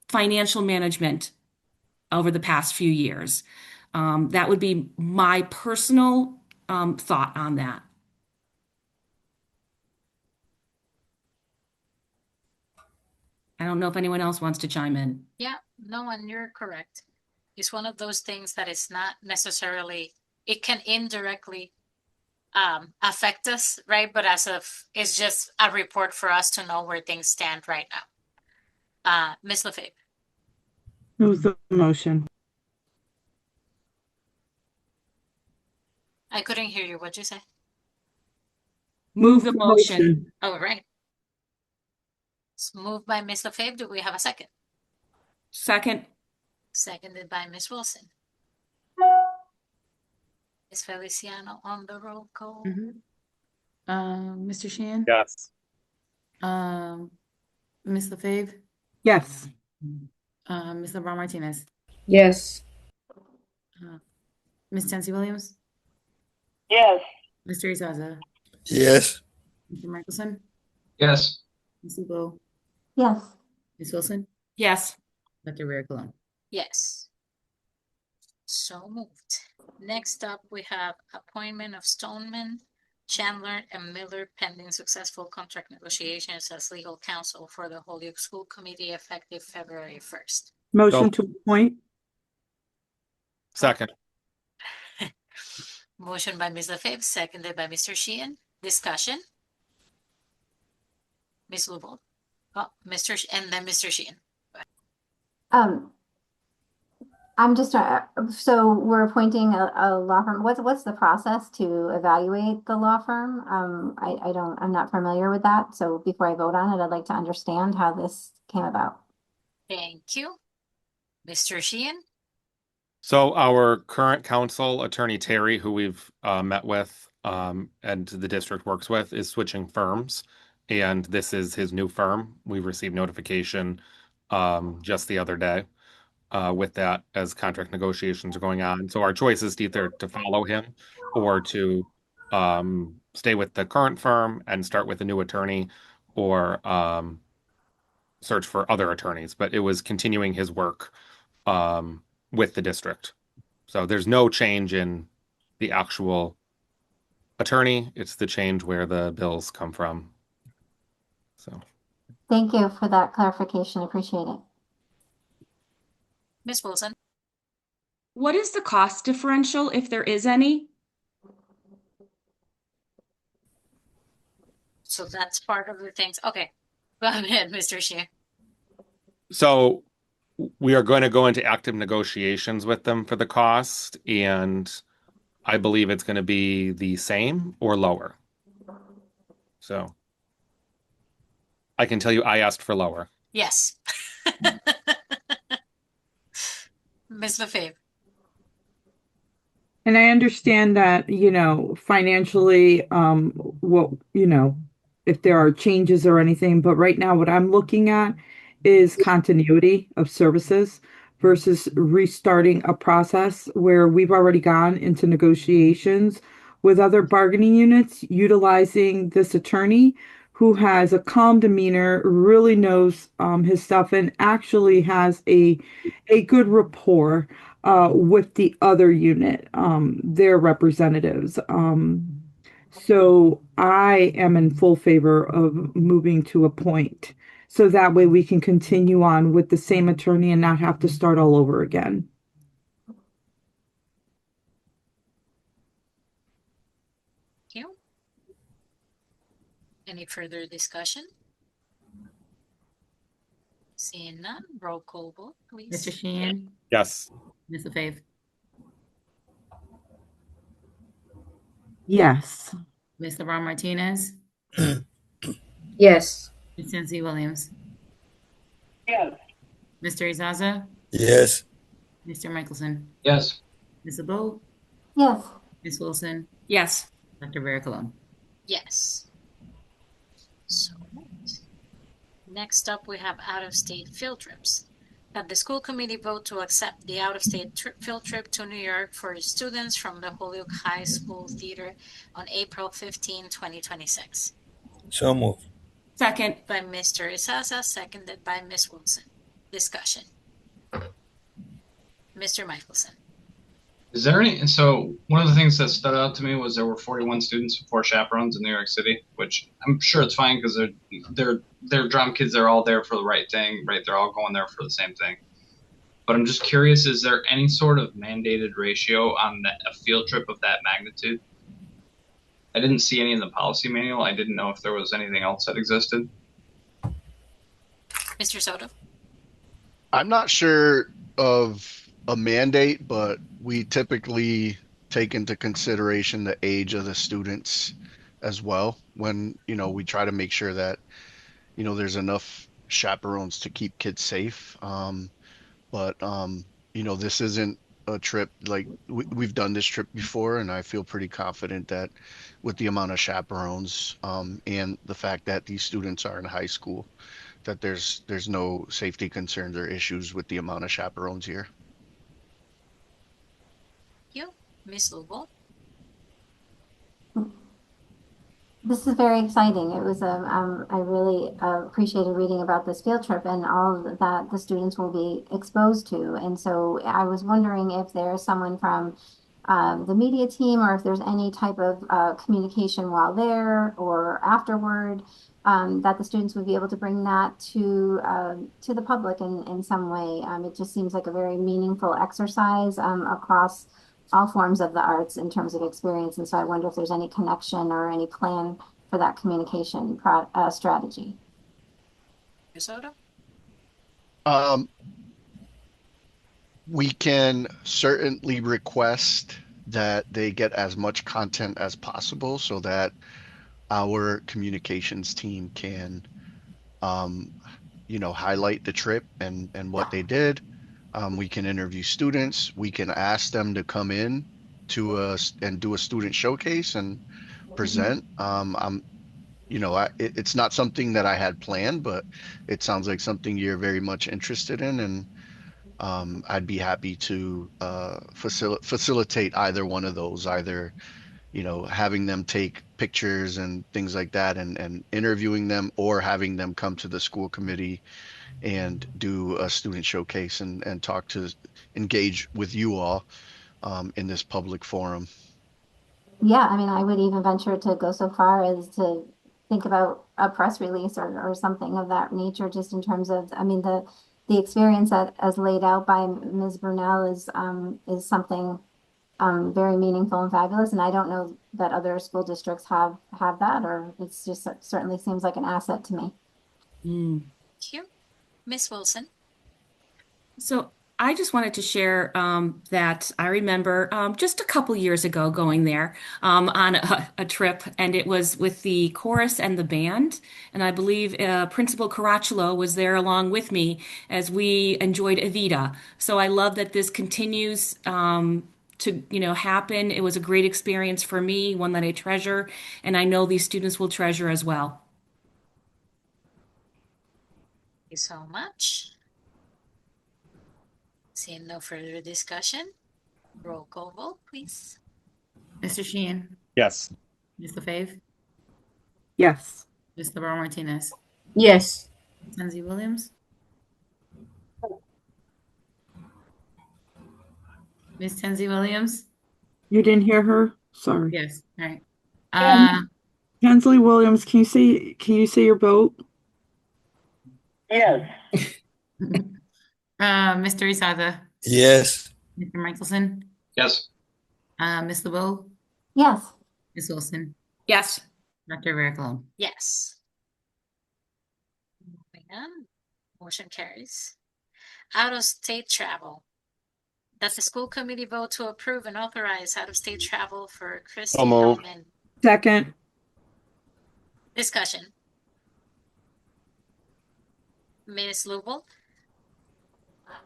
financial management over the past few years. That would be my personal thought on that. I don't know if anyone else wants to chime in. Yeah, no, and you're correct. It's one of those things that is not necessarily, it can indirectly affect us, right? But it's just a report for us to know where things stand right now. Ms. Lefebvre. Move the motion. I couldn't hear you. What'd you say? Move the motion. Oh, right. It's moved by Ms. Lefebvre. Do we have a second? Second. Seconded by Ms. Wilson. Ms. Feliciano on the roll call. Mr. Sheehan? Yes. Ms. Lefebvre? Yes. Ms. LeBron Martinez? Yes. Ms. Tensley Williams? Yes. Mr. Izaza? Yes. Mr. Michelson? Yes. Ms. Lugo? Yes. Ms. Wilson? Yes. Dr. Rivera Colon? Yes. So moved. Next up, we have appointment of Stoneman, Chandler, and Miller pending successful contract negotiations as legal counsel for the Holyoke School Committee effective February 1st. Motion to appoint. Second. Motion by Ms. Lefebvre, seconded by Mr. Sheehan. Discussion. Ms. Lubold. Oh, and then Mr. Sheehan. I'm just so we're appointing a law firm. What's the process to evaluate the law firm? I'm not familiar with that. So before I vote on it, I'd like to understand how this came about. Thank you. Mr. Sheehan. So our current counsel, Attorney Terry, who we've met with and the district works with, is switching firms. And this is his new firm. We received notification just the other day with that as contract negotiations are going on. So our choice is either to follow him or to stay with the current firm and start with a new attorney or search for other attorneys. But it was continuing his work with the district. So there's no change in the actual attorney. It's the change where the bills come from. So Thank you for that clarification. Appreciate it. Ms. Wilson. What is the cost differential, if there is any? So that's part of the things. Okay. Go ahead, Mr. Sheehan. So we are going to go into active negotiations with them for the cost, and I believe it's going to be the same or lower. So I can tell you I asked for lower. Yes. Ms. Lefebvre. And I understand that, financially, if there are changes or anything, but right now what I'm looking at is continuity of services versus restarting a process where we've already gone into negotiations with other bargaining units, utilizing this attorney who has a calm demeanor, really knows his stuff, and actually has a good rapport with the other unit, their representatives. So I am in full favor of moving to appoint so that way we can continue on with the same attorney and not have to start all over again. Thank you. Any further discussion? Seeing none, roll call vote, please. Mr. Sheehan, Yes. Ms. LaFave, Yes. Ms. LeBron Martinez, Yes. Ms. Sensi Williams, Yes. Mr. Izaza, Yes. Mr. Michelson, Yes. Ms. LeBeau, Yes. Ms. Wilson, Yes. Dr. Vera Colon. Yes. So next up, we have out-of-state field trips. That the school committee vote to accept the out-of-state field trip to New York for students from the Holyoke High School Theater on April 15, 2026. So moved. Second. By Mr. Izaza, seconded by Ms. Wilson. Discussion. Mr. Michelson. Is there any? So one of the things that stood out to me was there were 41 students and 4 chaperones in New York City, which I'm sure it's fine because they're drum kids. They're all there for the right thing, right? They're all going there for the same thing. But I'm just curious: is there any sort of mandated ratio on a field trip of that magnitude? I didn't see any in the policy manual. I didn't know if there was anything else that existed. Mr. Soto. I'm not sure of a mandate, but we typically take into consideration the age of the students as well when, we try to make sure that, there's enough chaperones to keep kids safe. But this isn't a trip like we've done this trip before, and I feel pretty confident that with the amount of chaperones and the fact that these students are in high school, that there's no safety concerns or issues with the amount of chaperones here. You, Ms. Lubo. This is very exciting. It was I really appreciated reading about this field trip and all that the students will be exposed to. And so I was wondering if there's someone from the media team or if there's any type of communication while there or afterward that the students would be able to bring that to the public in some way. It just seems like a very meaningful exercise across all forms of the arts in terms of experience. And so I wonder if there's any connection or any plan for that communication strategy. Soto? We can certainly request that they get as much content as possible so that our communications team can, highlight the trip and what they did. We can interview students. We can ask them to come in to us and do a student showcase and present. It's not something that I had planned, but it sounds like something you're very much interested in, and I'd be happy to facilitate either one of those, either having them take pictures and things like that and interviewing them, or having them come to the school committee and do a student showcase and engage with you all in this public forum. Yeah, I mean, I would even venture to go so far as to think about a press release or something of that nature, just in terms of, I mean, the experience that as laid out by Ms. Brunel is something very meaningful and fabulous. And I don't know that other school districts have that, or it's just certainly seems like an asset to me. Thank you. Ms. Wilson. So I just wanted to share that I remember just a couple years ago going there on a trip, and it was with the chorus and the band. And I believe Principal Caracciolo was there along with me as we enjoyed Evita. So I love that this continues to happen. It was a great experience for me, one that I treasure, and I know these students will treasure as well. Thank you so much. Seeing no further discussion, roll call vote, please. Mr. Sheehan, Yes. Ms. LaFave, Yes. Ms. LeBron Martinez, Yes. Sensi Williams, Ms. Sensi Williams. You didn't hear her? Sorry. Yes. All right. Hensley Williams, can you say your vote? Yes. Mr. Izaza, Yes. Mr. Michelson, Yes. Ms. LeBeau, Yes. Ms. Wilson, Yes. Dr. Vera Colon. Yes. Moving on. Motion carries. Out-of-state travel. That the school committee vote to approve and authorize out-of-state travel for Christy So moved. Hellman. Second. Discussion. Ms. Lubel?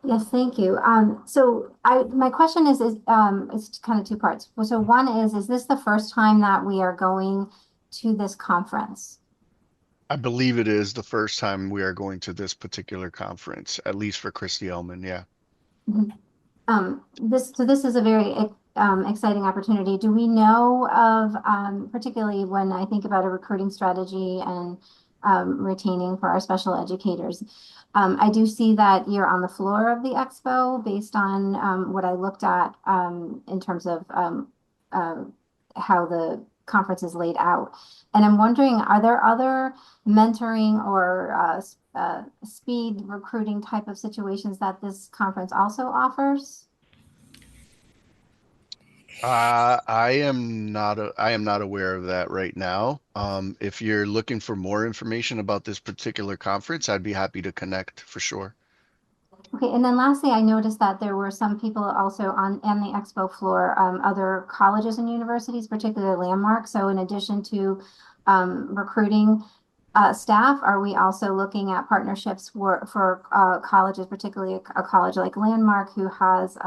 Yes, thank you. So my question is it's kind of two parts. So one is this the first time that we are going to this conference? I believe it is the first time we are going to this particular conference, at least for Christy Ellman. Yeah. This is a very exciting opportunity. Do we know of, particularly when I think about a recruiting strategy and retaining for our special educators? I do see that you're on the floor of the expo based on what I looked at in terms of how the conference is laid out. And I'm wondering, are there other mentoring or speed recruiting type of situations that this conference also offers? I am not aware of that right now. If you're looking for more information about this particular conference, I'd be happy to connect for sure. Okay, and then lastly, I noticed that there were some people also on the expo floor, other colleges and universities, particularly Landmark. So in addition to recruiting staff, are we also looking at partnerships for colleges, particularly a college like Landmark, who has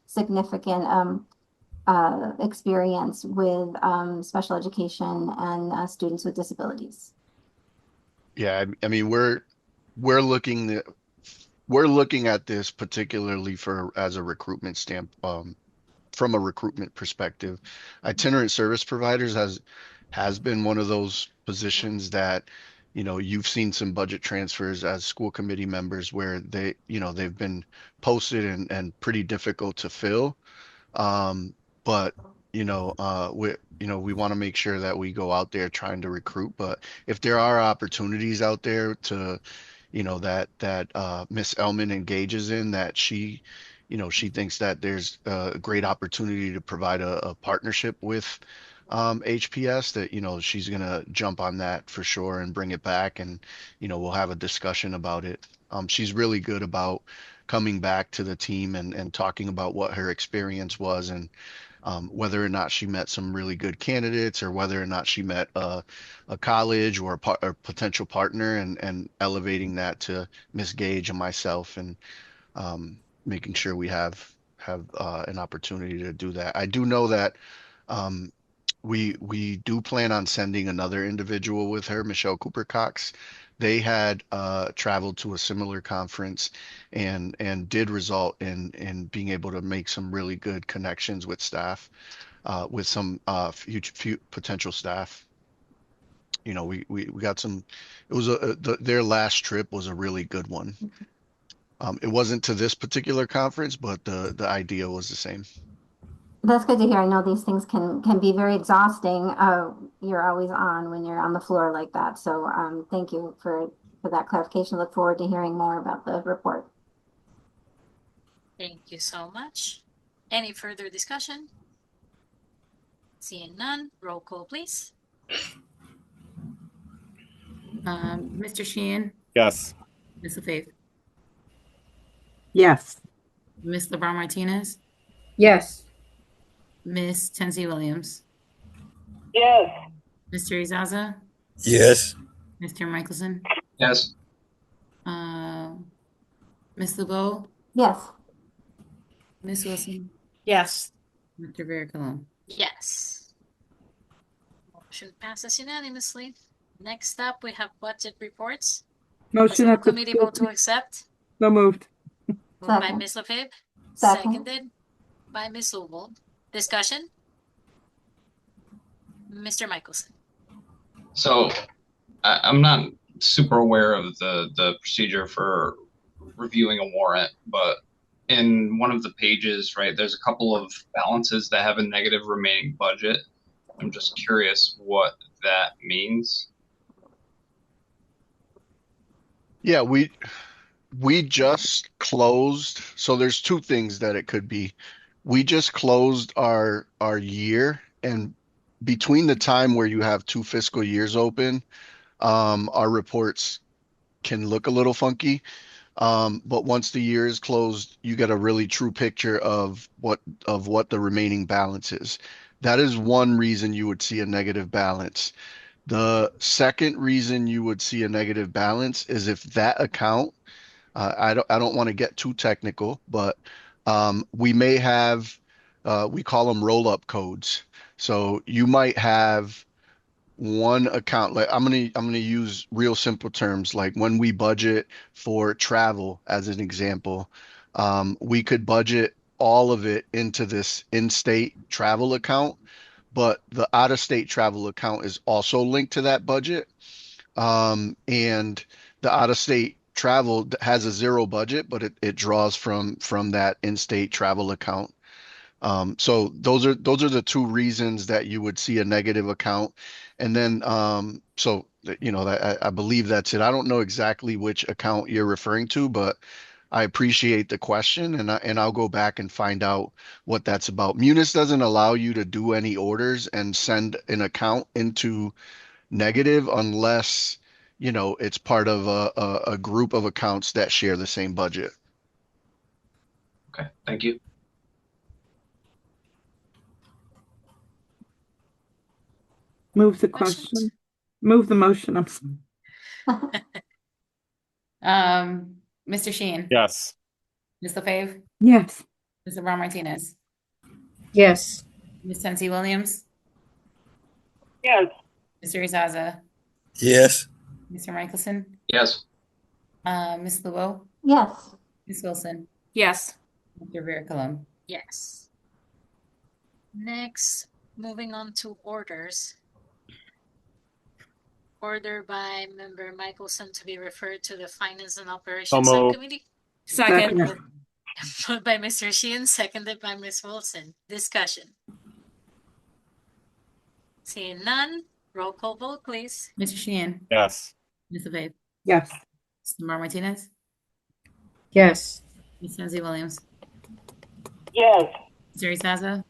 significant experience with special education and students with disabilities? Yeah, I mean we're looking at this particularly as a recruitment from a recruitment perspective. Itinerant service providers has been one of those positions that, you've seen some budget transfers as school committee members where they've been posted and pretty difficult to fill. But we want to make sure that we go out there trying to recruit. But if there are opportunities out there to, that Miss Ellman engages in, that she thinks that there's a great opportunity to provide a partnership with HPS, that she's gonna jump on that for sure and bring it back, and we'll have a discussion about it. She's really good about coming back to the team and talking about what her experience was, and whether or not she met some really good candidates, or whether or not she met a college or a potential partner, and elevating that to Miss Gage and myself, and making sure we have an opportunity to do that. I do know that we do plan on sending another individual with her, Michelle Cooper Cox. They had traveled to a similar conference and did result in being able to make some really good connections with staff, with some future potential staff. We got some. It was their last trip was a really good one. It wasn't to this particular conference, but the idea was the same. That's good to hear. I know these things can be very exhausting. You're always on when you're on the floor like that. So thank you for that clarification. Look forward to hearing more about the report. Thank you so much. Any further discussion? Seeing none, roll call, please. Mr. Sheehan, Yes. Ms. LaFave, Yes. Ms. LeBron Martinez, Yes. Ms. Tensley Williams, Yes. Mr. Izaza, Yes. Mr. Michelson, Yes. Ms. LeBeau, Yes. Ms. Wilson, Yes. Dr. Vera Colon. Yes. Motion passes unanimously. Next up, we have budget reports. Motion The at the committee vote to accept. So moved. Moved by Second. Ms. LaFave. Second. Seconded by Ms. Lubel. Discussion? Mr. Michelson. So I'm not super aware of the procedure for reviewing a warrant, but in one of the pages, right, there's a couple of balances that have a negative remaining budget. I'm just curious what that means. Yeah, we just closed. So there's two things that it could be. We just closed our year, and between the time where you have two fiscal years open, our reports can look a little funky. But once the year is closed, you get a really true picture of what the remaining balance is. That is one reason you would see a negative balance. The second reason you would see a negative balance is if that account, I don't want to get too technical, but we may have, we call them roll-up codes. So you might have one account, like I'm gonna use real simple terms, like when we budget for travel as an example, we could budget all of it into this in-state travel account, but the out-of-state travel account is also linked to that budget. And the out-of-state travel has a zero budget, but it draws from that in-state travel account. So those are the two reasons that you would see a negative account. And then I believe that's it. I don't know exactly which account you're referring to, but I appreciate the question, and I'll go back and find out what that's about. Munis doesn't allow you to do any orders and send an account into negative unless it's part of a group of accounts that share the same budget. Okay, thank you. Move the question. Move the motion. I'm sorry. Mr. Sheehan, Yes. Ms. LaFave, Yes. Mr. Ron Martinez, Yes. Ms. Tensie Williams, Yes. Mr. Izaza, Yes. Mr. Michelson, Yes. Ms. Luo, Yes. Ms. Wilson, Yes. Dr. Vera Colon. Yes. Next, moving on to orders. Order by Member Michelson to be referred to the Finance and Operations moved. Subcommittee. Second. Moved by Mr. Sheehan, seconded by Ms. Wilson. Discussion. Seeing none, roll call vote, please. Mr. Sheehan, Yes. Ms. LaFave, Yes. Mr. Ron Martinez, Yes. Ms. Tensie Williams, Yes. Mr. Izaza,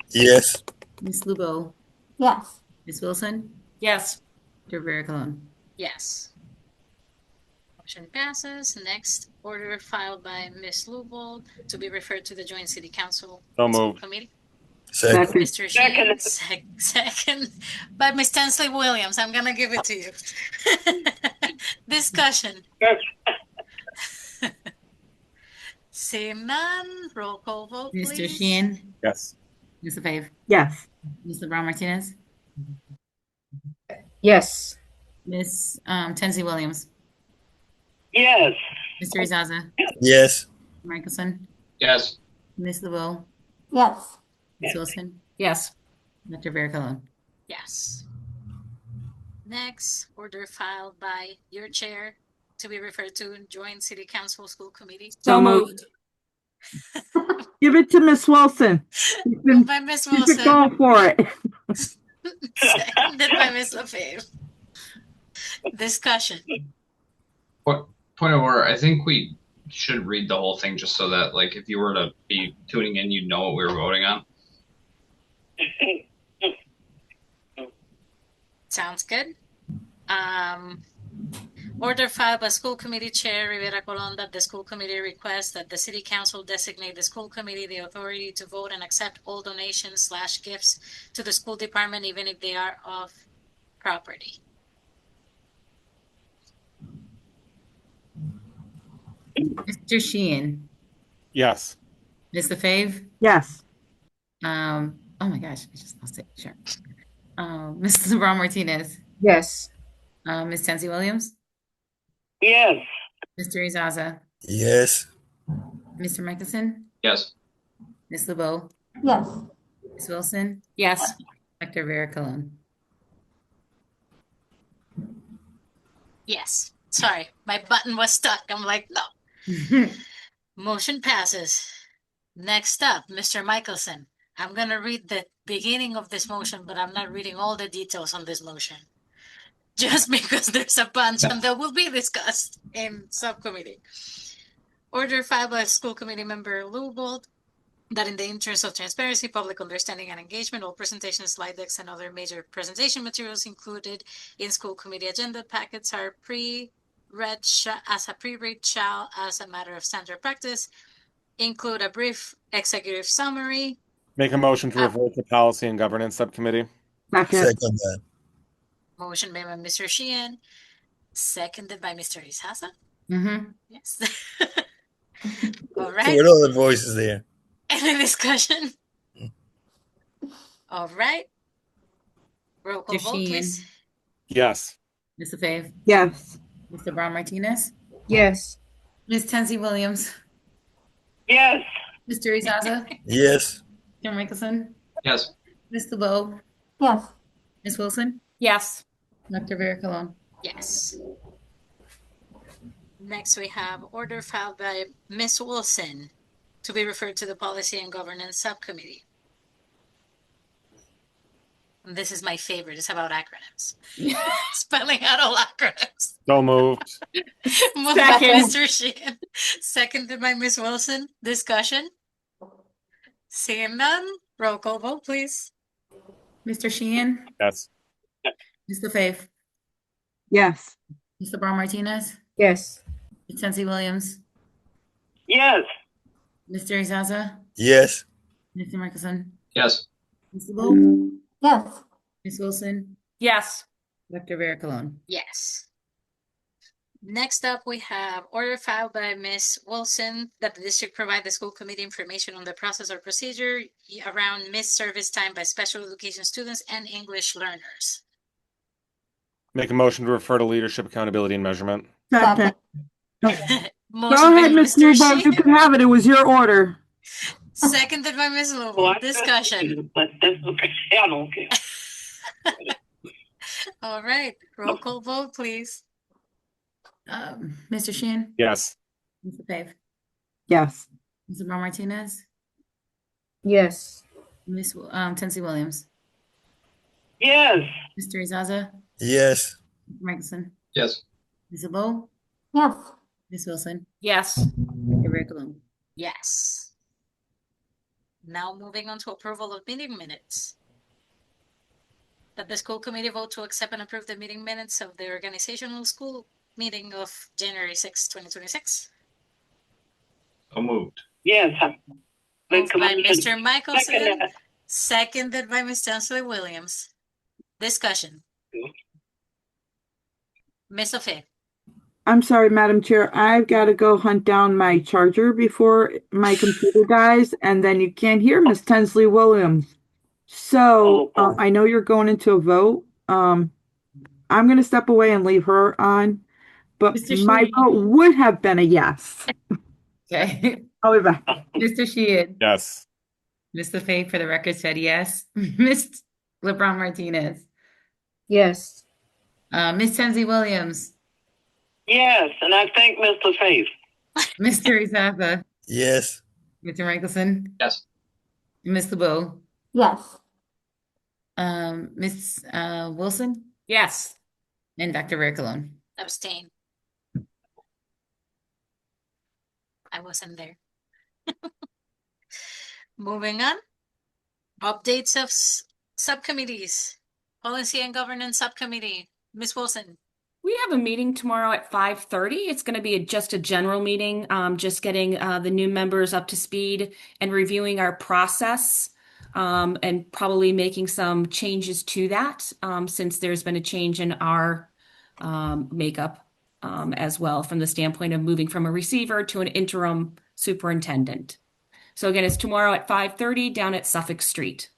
Yes. Ms. Lugo, Yes. Ms. Wilson, Yes. Dr. Vera Colon. Yes. Motion passes. Next, order filed by Ms. Lubold to be referred to the Joint City Council So School moved. Committee. Second. Mr. Sheehan, second by Ms. Tensley Williams. I'm gonna give it to you. Discussion. Seeing none, roll call vote, Mr. please. Sheehan, Yes. Ms. LaFave, Yes. Ms. LeBron Martinez, Yes. Ms. Tensie Williams, Yes. Mr. Izaza, Yes. Michelson, Yes. Ms. LeBeau, Yes. Ms. Wilson, Yes. Dr. Vera Colon. Yes. Next, order filed by your chair to be referred to Joint City Council School Committee. So moved. Give it to Miss Wilson. She's been, Moved by Ms. she's been Wilson, going for it. seconded by Ms. LaFave. Discussion. Point of order. I think we should read the whole thing just so that, like, if you were to be tuning in, you'd know what we were voting on. Sounds good. Order filed by School Committee Chair Rivera Colon that the school committee requests that the City Council designate the school committee the authority to vote and accept all donations / gifts to the school department, even if they are of property. Mr. Sheehan, Yes. Ms. LaFave, Yes. oh my gosh, I just lost it. Sure. Ms. LeBron Martinez, Yes. Ms. Tensie Williams, Yes. Mr. Izaza, Yes. Mr. Michelson, Yes. Ms. LeBeau, Yes. Ms. Wilson, Yes. Dr. Vera Colon. Yes. Sorry, my button was stuck. I'm like, no. Motion passes. Next up, Mr. Michelson. I'm going to read the beginning of this motion, but I'm not reading all the details on this motion. just because there's a bunch and they will be discussed in subcommittee. Order filed by school committee member Lewbold that in the interest of transparency, public understanding, and engagement, all presentations, slide decks, and other major presentation materials included in school committee agenda packets are pre-read as a matter of standard practice, include a brief executive summary. Make a motion to revert to policy and governance subcommittee. Second. Second that. Motion made by Mr. Sheehan, seconded by Mr. Isaza. Mm-hmm. Yes. All There right. were other voices there. Any discussion? All right. Roll call Mr. vote, Sheehan. please. Yes. Mr. Fave. Yes. Mr. Brown Martinez. Yes. Ms. Tenzie Williams. Yes. Mr. Izaza. Yes. Mr. Mickelson. Yes. Ms. LeBeau. Yes. Ms. Wilson. Yes. Dr. Vera Colon. Yes. Next, we have order filed by Ms. Wilson to be referred to the Policy and Governance Subcommittee. And this is my favorite. It's about acronyms. Spelling out all acronyms. So moved. Moved by Second. Mr. Sheehan, seconded by Ms. Wilson. Discussion? Seeing none, roll call vote, please. Mr. Sheehan. Yes. Mr. Fave. Yes. Mr. Brown Martinez. Yes. Ms. Tenzie Williams. Yes. Mr. Izaza. Yes. Mr. Mickelson. Yes. Ms. LeBeau. Yes. Ms. Wilson. Yes. Dr. Vera Colon. Yes. Next up, we have order filed by Ms. Wilson that the district provide the school committee information on the process or procedure around missed service time by special education students and English learners. Make a motion to refer to leadership, accountability, and measurement. Second. Motion Go ahead, by Ms. Mr. Lubo. You Sheehan, can have it. It was your order. seconded by Ms. Lubo. Discussion. But that's okay. I don't care. All right, roll call vote, please. Mr. Sheehan. Yes. Mr. Fave. Yes. Mr. Brown Martinez. Yes. Ms. Tenzie Williams. Yes. Mr. Izaza. Yes. Mr. Mickelson. Yes. Ms. LeBeau. Yes. Ms. Wilson. Yes. Dr. Vera Colon. Yes. Now moving on to approval of meeting minutes. That the school committee vote to accept and approve the meeting minutes of the organizational school meeting of January 6, 2026. So moved. Yes. Moved by Mr. Second Michelson, that. seconded by Ms. Tensley Williams. Discussion. Ms. O'Fay. I'm sorry, Madam Chair. I've got to go hunt down my charger before my computer dies, and then you can't hear Miss Tensley Williams. So I know you're going into a vote. I'm going to step away and leave her on, but Mr. my Sheehan. vote would have been a yes. Okay. I'll be back. Mr. Sheehan. Yes. Mr. Fave, for the record, said yes. Ms. LeBron Martinez. Yes. Ms. Tenzie Williams. Yes, and I thank Mr. Faith. Mr. Izaza. Yes. Mr. Michelson. Yes. Ms. LeBeau. Yes. Ms. Wilson. Yes. And Dr. Vera Colon. Abstain. I wasn't there. Moving on. Updates of subcommittees. Policy and Governance Subcommittee. Ms. Wilson. We have a meeting tomorrow at 5:30. It's going to be just a general meeting, just getting the new members up to speed and reviewing our process, and probably making some changes to that, since there's been a change in our makeup as well, from the standpoint of moving from a receiver to an interim superintendent. So again, it's tomorrow at 5:30 down at Suffolk Street.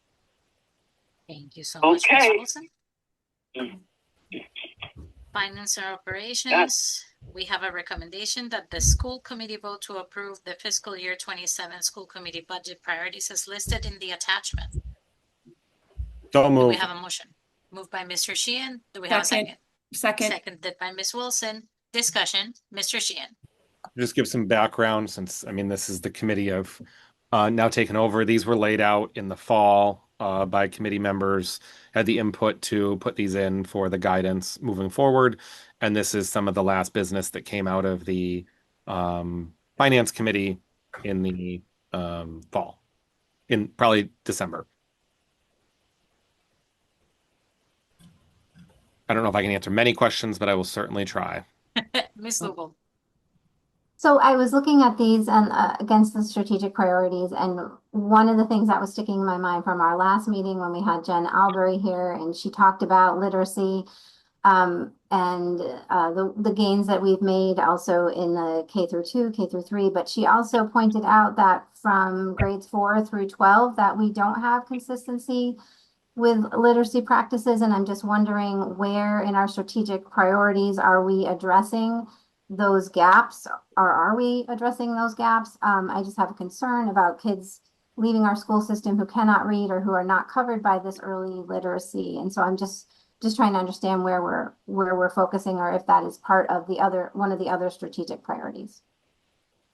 Thank you so much, Ms. Okay. Wilson. Finance and Operations. We have a recommendation that the school committee vote to approve the fiscal year 27 school committee budget priorities as listed in the attachment. So Do we moved. have a motion? Moved by Mr. Sheehan. Do we have a Second. second? Second. Seconded by Ms. Wilson. Discussion. Mr. Sheehan. Just give some background since, I mean, this is the committee of now taken over. These were laid out in the fall by committee members, had the input to put these in for the guidance moving forward. And this is some of the last business that came out of the finance committee in the fall, in probably December. I don't know if I can answer many questions, but I will certainly try. Ms. Lugo. So I was looking at these and against the strategic priorities, and one of the things that was sticking in my mind from our last meeting when we had Jen Albury here, and she talked about literacy and the gains that we've made also in the K through 2, K through 3, but she also pointed out that from grades 4 through 12 that we don't have consistency with literacy practices, and I'm just wondering where in our strategic priorities are we addressing those gaps, or are we addressing those gaps? I just have a concern about kids leaving our school system who cannot read or who are not covered by this early literacy, and so I'm just trying to understand where we're focusing, or if that is part of one of the other strategic priorities.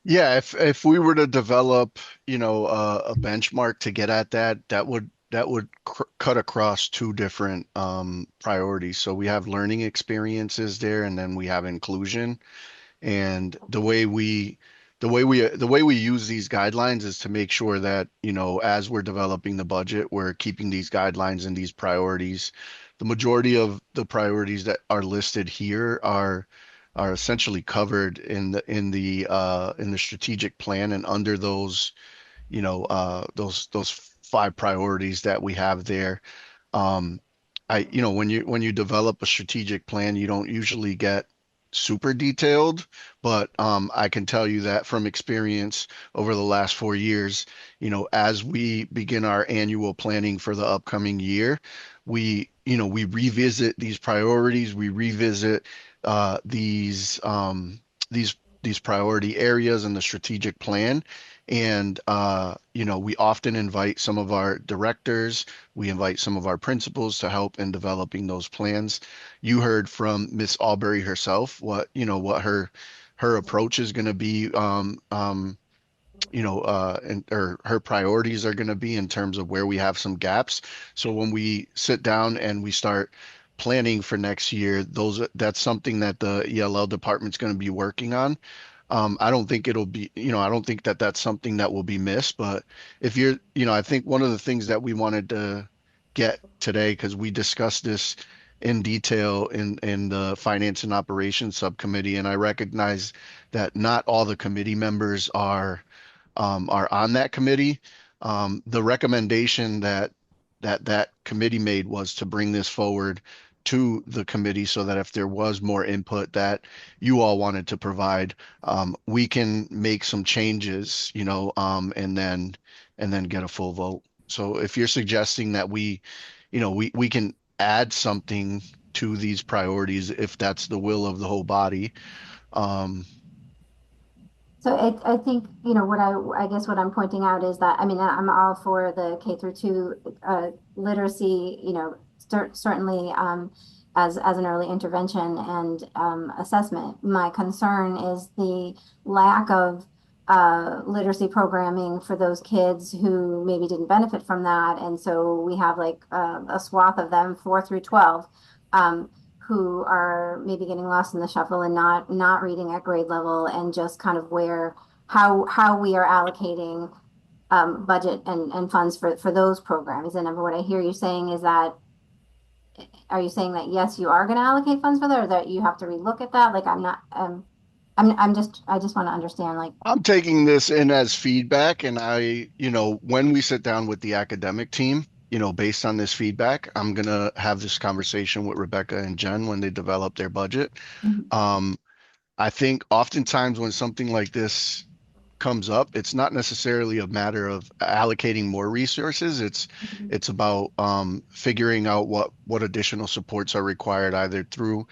Yeah, if we were to develop, a benchmark to get at that would cut across two different priorities. So we have learning experiences there, and then we have inclusion. And the way we use these guidelines is to make sure that, as we're developing the budget, we're keeping these guidelines and these priorities. The majority of the priorities that are listed here are essentially covered in the strategic plan, and under those, those 5 priorities that we have there. When you develop a strategic plan, you don't usually get super detailed, but I can tell you that from experience over the last 4 years, as we begin our annual planning for the upcoming year, we revisit these priorities, we revisit these priority areas in the strategic plan. And, we often invite some of our directors, we invite some of our principals to help in developing those plans. You heard from Miss Albury herself, what her approach is going to be, or her priorities are going to be in terms of where we have some gaps. So when we sit down and we start planning for next year, that's something that the ELL department's going to be working on. I don't think it'll be, I don't think that that's something that will be missed, but if you're, I think one of the things that we wanted to get today, because we discussed this in detail in the Finance and Operations Subcommittee, and I recognize that not all the committee members are on that committee. The recommendation that committee made was to bring this forward to the committee so that if there was more input that you all wanted to provide, we can make some changes, and then get a full vote. So if you're suggesting that we can add something to these priorities, if that's the will of the whole body. So I think, I guess what I'm pointing out is that, I'm all for the K through 2 literacy, certainly as an early intervention and assessment. My concern is the lack of literacy programming for those kids who maybe didn't benefit from that. And so we have like a swath of them, 4 through 12, who are maybe getting lost in the shuffle and not reading at grade level, and just kind of how we are allocating budget and funds for those programs. And what I hear you saying is that, are you saying that yes, you are going to allocate funds for that, or that you have to relook at that? Like, I just want to understand, like, I'm taking this in as feedback, and when we sit down with the academic team, based on this feedback, I'm going to have this conversation with Rebecca and Jen when they develop their budget. Mm-hmm. I think oftentimes when something like this comes up, it's not necessarily a matter of allocating more resources. It's about figuring out what additional supports are required, either through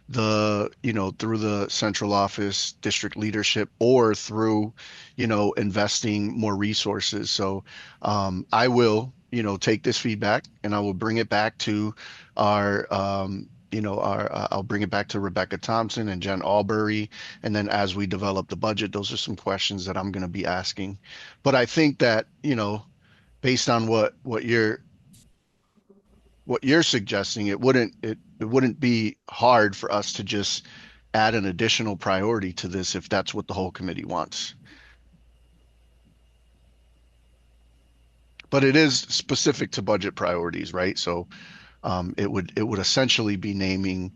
the central office, district leadership, or through, investing more resources. So I will, take this feedback and I will bring it back to I'll bring it back to Rebecca Thompson and Jen Albury. And then as we develop the budget, those are some questions that I'm going to be asking. But I think that, based on what you're what you're suggesting, it wouldn't be hard for us to just add an additional priority to this if that's what the whole committee wants. But it is specific to budget priorities, right? So it would essentially be naming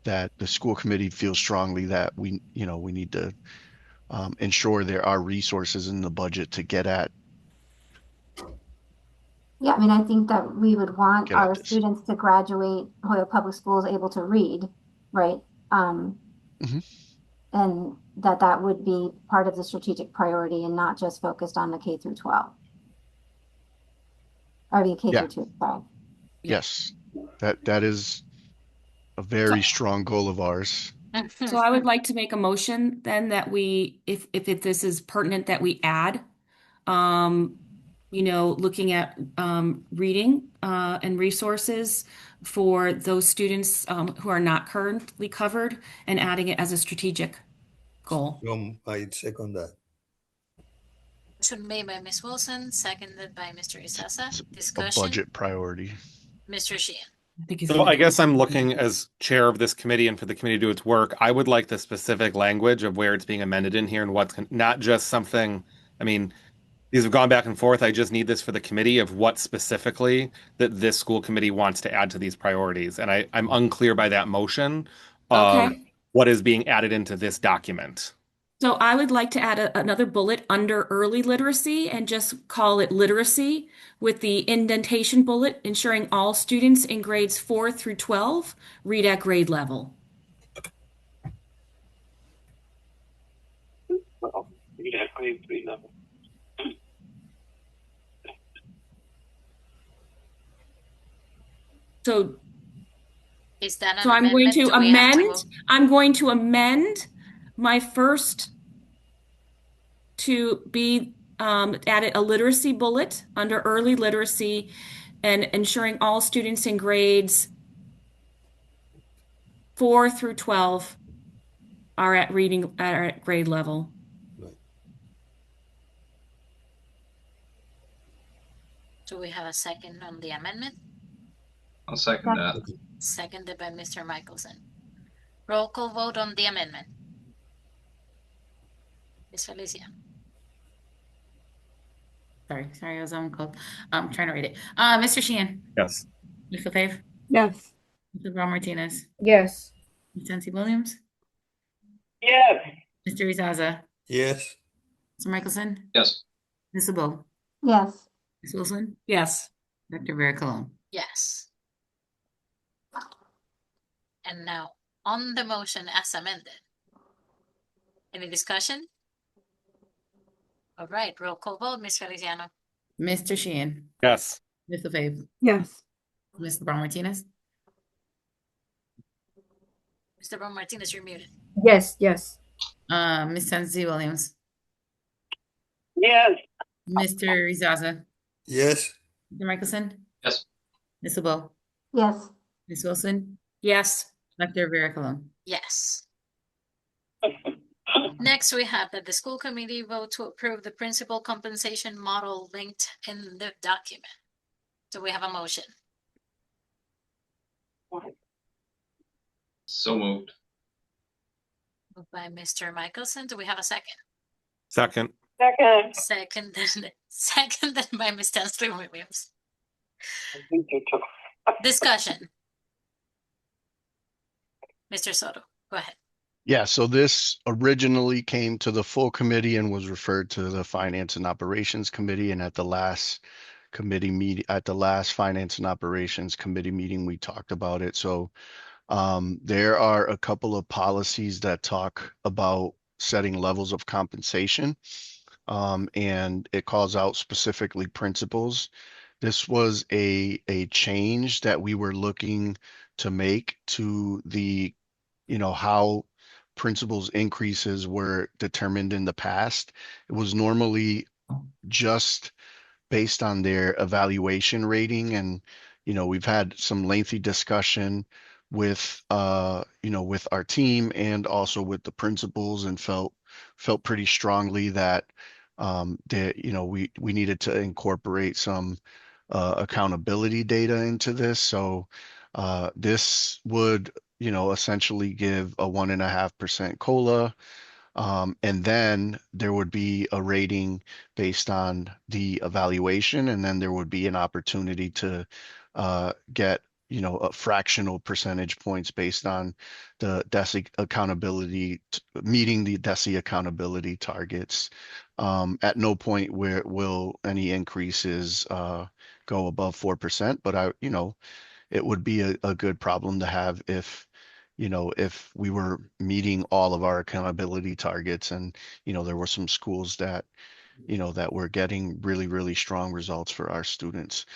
that the school committee feels strongly that we need to ensure there are resources in the budget to get at. Yeah, I mean, I think that we would want Get at our this. students to graduate Hoyoke Public Schools able to read, right? And that would be part of the strategic priority and not just focused on the K through 12. Or the K Yeah. through 2, sorry. Yes, that is a very strong goal of ours. So I would like to make a motion then that we, if this is pertinent, that we add, looking at reading and resources for those students who are not currently covered, and adding it as a strategic goal. I second that. Motion made by Ms. Wilson, seconded by Mr. Isaza. A Discussion, budget priority. Mr. Sheehan. So I guess I'm looking as chair of this committee and for the committee to do its work. I would like the specific language of where it's being amended in here and what's not just something. I mean, these have gone back and forth. I just need this for the committee of what specifically that this school committee wants to add to these priorities. And I'm unclear by that motion of what is being added into this document. So I would like to add another bullet under early literacy and just call it literacy, with the indentation bullet ensuring all students in grades 4 through 12 read at grade level. Well, read at grade 3 level. So Is that an So I'm going amendment? to Do we have amend, I'm going to amend my first to be added a literacy bullet under early literacy and ensuring all students in grades 4 through 12 are at grade level. Do we have a second on the amendment? I'll second that. Seconded by Mr. Michelson. Roll call vote on the amendment. Ms. Felicia. Sorry, I was on call. I'm trying to read it. Mr. Sheehan. Yes. Ms. LaFave. Yes. Mr. Brown Martinez. Yes. Ms. Nancy Williams. Yes. Mr. Izaza. Yes. Mr. Michelson. Yes. Ms. LeBeau. Yes. Ms. Wilson. Yes. Dr. Vera Colon. Yes. And now on the motion as amended. Any discussion? All right, roll call vote, Ms. Feliciano. Mr. Sheehan. Yes. Ms. LaFave. Yes. Mr. Brown Martinez. Mr. Brown Martinez, you're muted. Yes, yes. Ms. Nancy Williams. Yes. Mr. Izaza. Yes. Mr. Michelson. Yes. Ms. LeBeau. Yes. Ms. Wilson. Yes. Dr. Vera Colon. Yes. Next, we have that the school committee vote to approve the principal compensation model linked in the document. Do we have a motion? So moved. Moved by Mr. Michelson. Do we have a second? Second. Second. Seconded by Ms. Tensley Williams. I think you took. Discussion. Mr. Soto, go ahead. Yeah, so this originally came to the full committee and was referred to the Finance and Operations Committee. And at the last Finance and Operations Committee meeting, we talked about it. So there are a couple of policies that talk about setting levels of compensation, and it calls out specifically principals. This was a change that we were looking to make to the, how principals increases were determined in the past. It was normally just based on their evaluation rating, and we've had some lengthy discussion with with our team and also with the principals, and felt pretty strongly that we needed to incorporate some accountability data into this. So this would, essentially give a 1.5% COLA. And then there would be a rating based on the evaluation, and then there would be an opportunity to get, a fractional percentage points based on the DESE accountability, meeting the DESE accountability targets. At no point where will any increases go above 4%, but it would be a good problem to have if we were meeting all of our accountability targets and, there were some schools that, that were getting really, really strong results for our students.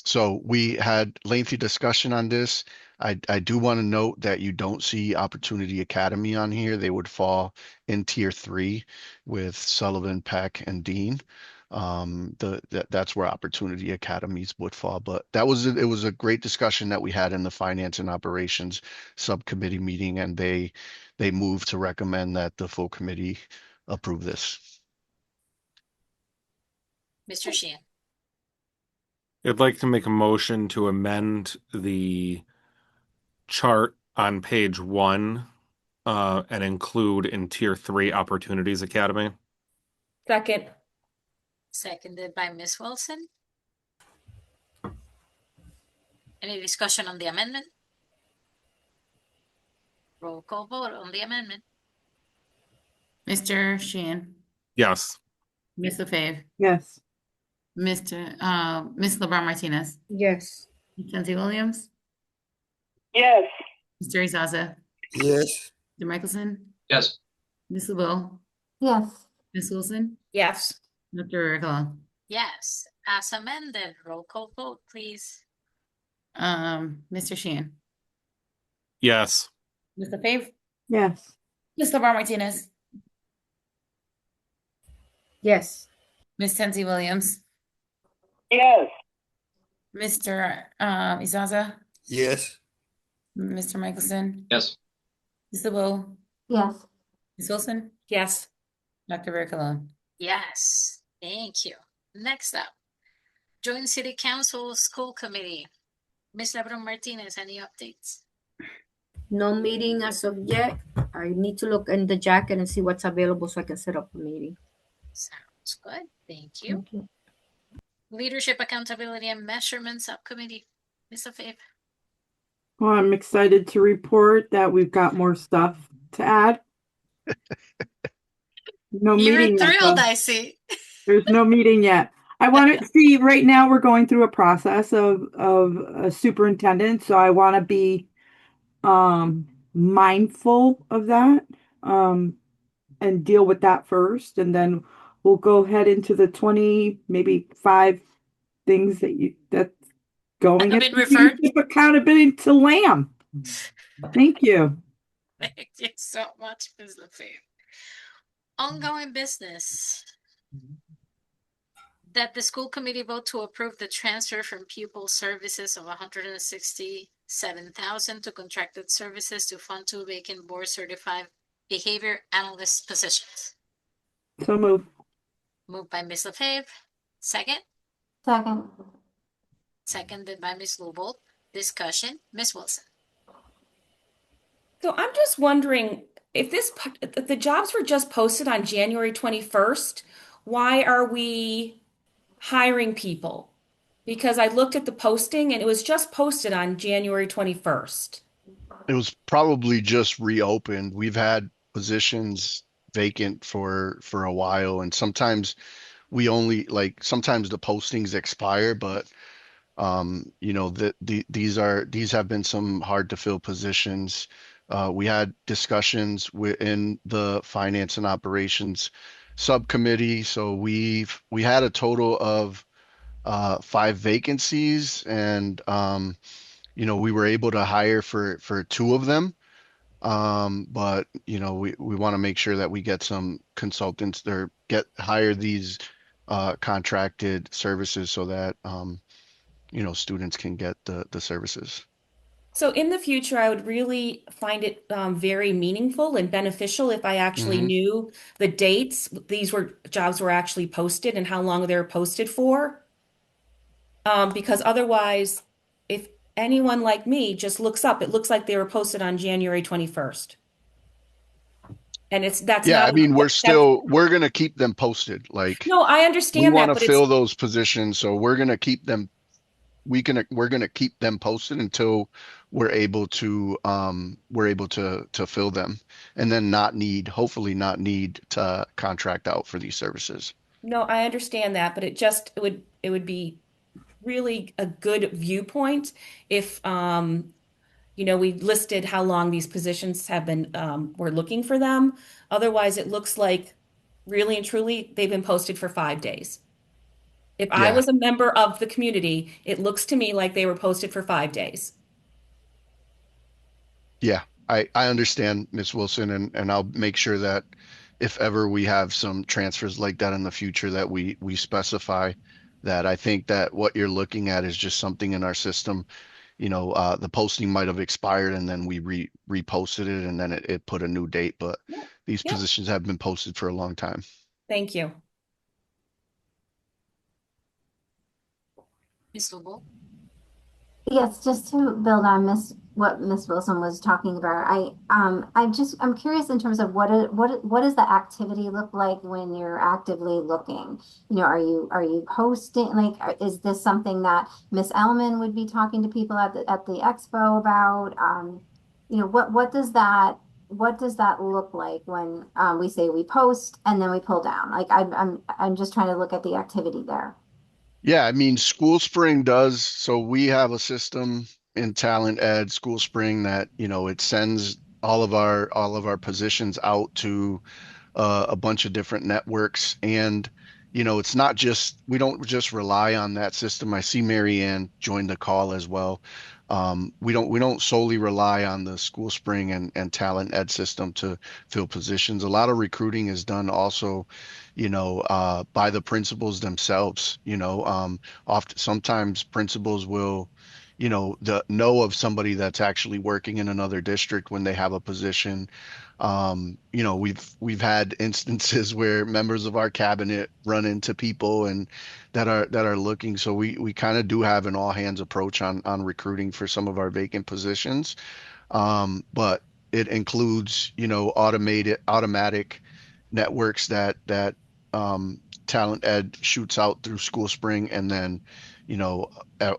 So we had lengthy discussion on this. I do want to note that you don't see Opportunity Academy on here. They would fall in tier 3 with Sullivan, Peck, and Dean. That's where Opportunity Academies would fall. But it was a great discussion that we had in the Finance and Operations Subcommittee meeting, and they moved to recommend that the full committee approve this. Mr. Sheehan. I'd like to make a motion to amend the chart on page 1 and include in tier 3 Opportunities Academy. Second. Seconded by Ms. Wilson. Any discussion on the amendment? Roll call vote on the amendment. Mr. Sheehan, Yes. Ms. LaFave, Yes. Miss LeBron Martinez, Yes. Mackenzie Williams, Yes. Mr. Izaza, Yes. Mr. Michelson, Yes. Ms. LeBeau, Yes. Ms. Wilson, Yes. Dr. Ricola. Yes. As amended, roll call vote, please. Mr. Sheehan, Yes. Ms. LaFave, Yes. Ms. LeBron Martinez, Yes. Ms. Tenzie Williams, Yes. Mr. Izaza, Yes. Mr. Michelson, Yes. Ms. LeBeau, Yes. Ms. Wilson, Yes. Dr. Ricola. Yes. Thank you. Next up, Joint City Council School Committee. Ms. LeBron Martinez, any updates? No meeting as of yet. I need to look in the jacket and see what's available so I can set up a meeting. Sounds good. Thank you. Thank you. Leadership Accountability and Measurement Subcommittee. Ms. LaFave. Well, I'm excited to report that we've got more stuff to add. No You're meeting yet, thrilled, though. I see. There's no meeting yet. I want to see, right now we're going through a process of a superintendent, so I want to be mindful of that and deal with that first, and then we'll go ahead into the 20, maybe 5 things that's going Have at been referred. accountability to Lamb. Thank you. Thank you so much, Ms. LaFave. Ongoing business. That the school committee vote to approve the transfer from pupil services of $167,000 to contracted services to fund 2 vacant board certified behavior analyst positions. So move. Moved by Ms. LaFave. Second. Second. Seconded by Ms. Lubold. Discussion. Ms. Wilson. So I'm just wondering if the jobs were just posted on January 21st, why are we hiring people? Because I looked at the posting and it was just posted on January 21st. It was probably just reopened. We've had positions vacant for a while, and sometimes we only sometimes the postings expire, but these have been some hard to fill positions. We had discussions within the Finance and Operations Subcommittee, so we had a total of 5 vacancies, and we were able to hire for 2 of them. But we want to make sure that we get some consultants there, hire these contracted services so that students can get the services. So in the future, I would really find it very meaningful and beneficial if I actually knew the dates these jobs were actually posted and how long they were posted for. Because otherwise, if anyone like me just looks up, it looks like they were posted on January 21st. And that's Yeah, not, I mean, that's, we're gonna keep them posted. Like, no, I we understand want that, to but it's, fill those positions, so we're gonna keep them. We're gonna keep them posted until we're able to fill them, and then hopefully not need to contract out for these services. no, I understand that, but it would be really a good viewpoint if, we listed how long these positions have been, we're looking for them. Otherwise, it looks like really and truly they've been posted for 5 days. If I Yeah, was a member of the community, it looks to me like they were posted for 5 days. yeah, I understand, Miss Wilson, and I'll make sure that if ever we have some transfers like that in the future, that we specify that. I think that what you're looking at is just something in our system. The posting might have expired and then we reposted it and then it put a new date, but these Yep. positions have been posted for a long time. Thank you. Ms. Lugo? Yes, just to build on what Miss Wilson was talking about, I'm curious in terms of what does the activity look like when you're actively looking? Are you posting, like, is this something that Miss Ellman would be talking to people at the expo about? What does that look like when we say we post and then we pull down? Like, I'm just trying to look at the activity there. Yeah, I mean, School Spring does. So we have a system in Talent Ed, School Spring, that, it sends all of our positions out to a bunch of different networks. And, it's not just, we don't just rely on that system. I see Mary Ann joined the call as well. We don't solely rely on the School Spring and Talent Ed system to fill positions. A lot of recruiting is done also, by the principals themselves. Often, sometimes principals will, know of somebody that's actually working in another district when they have a position. We've had instances where members of our cabinet run into people and that are looking. So we kind of do have an all hands approach on recruiting for some of our vacant positions. But it includes, automatic networks that Talent Ed shoots out through School Spring, and then,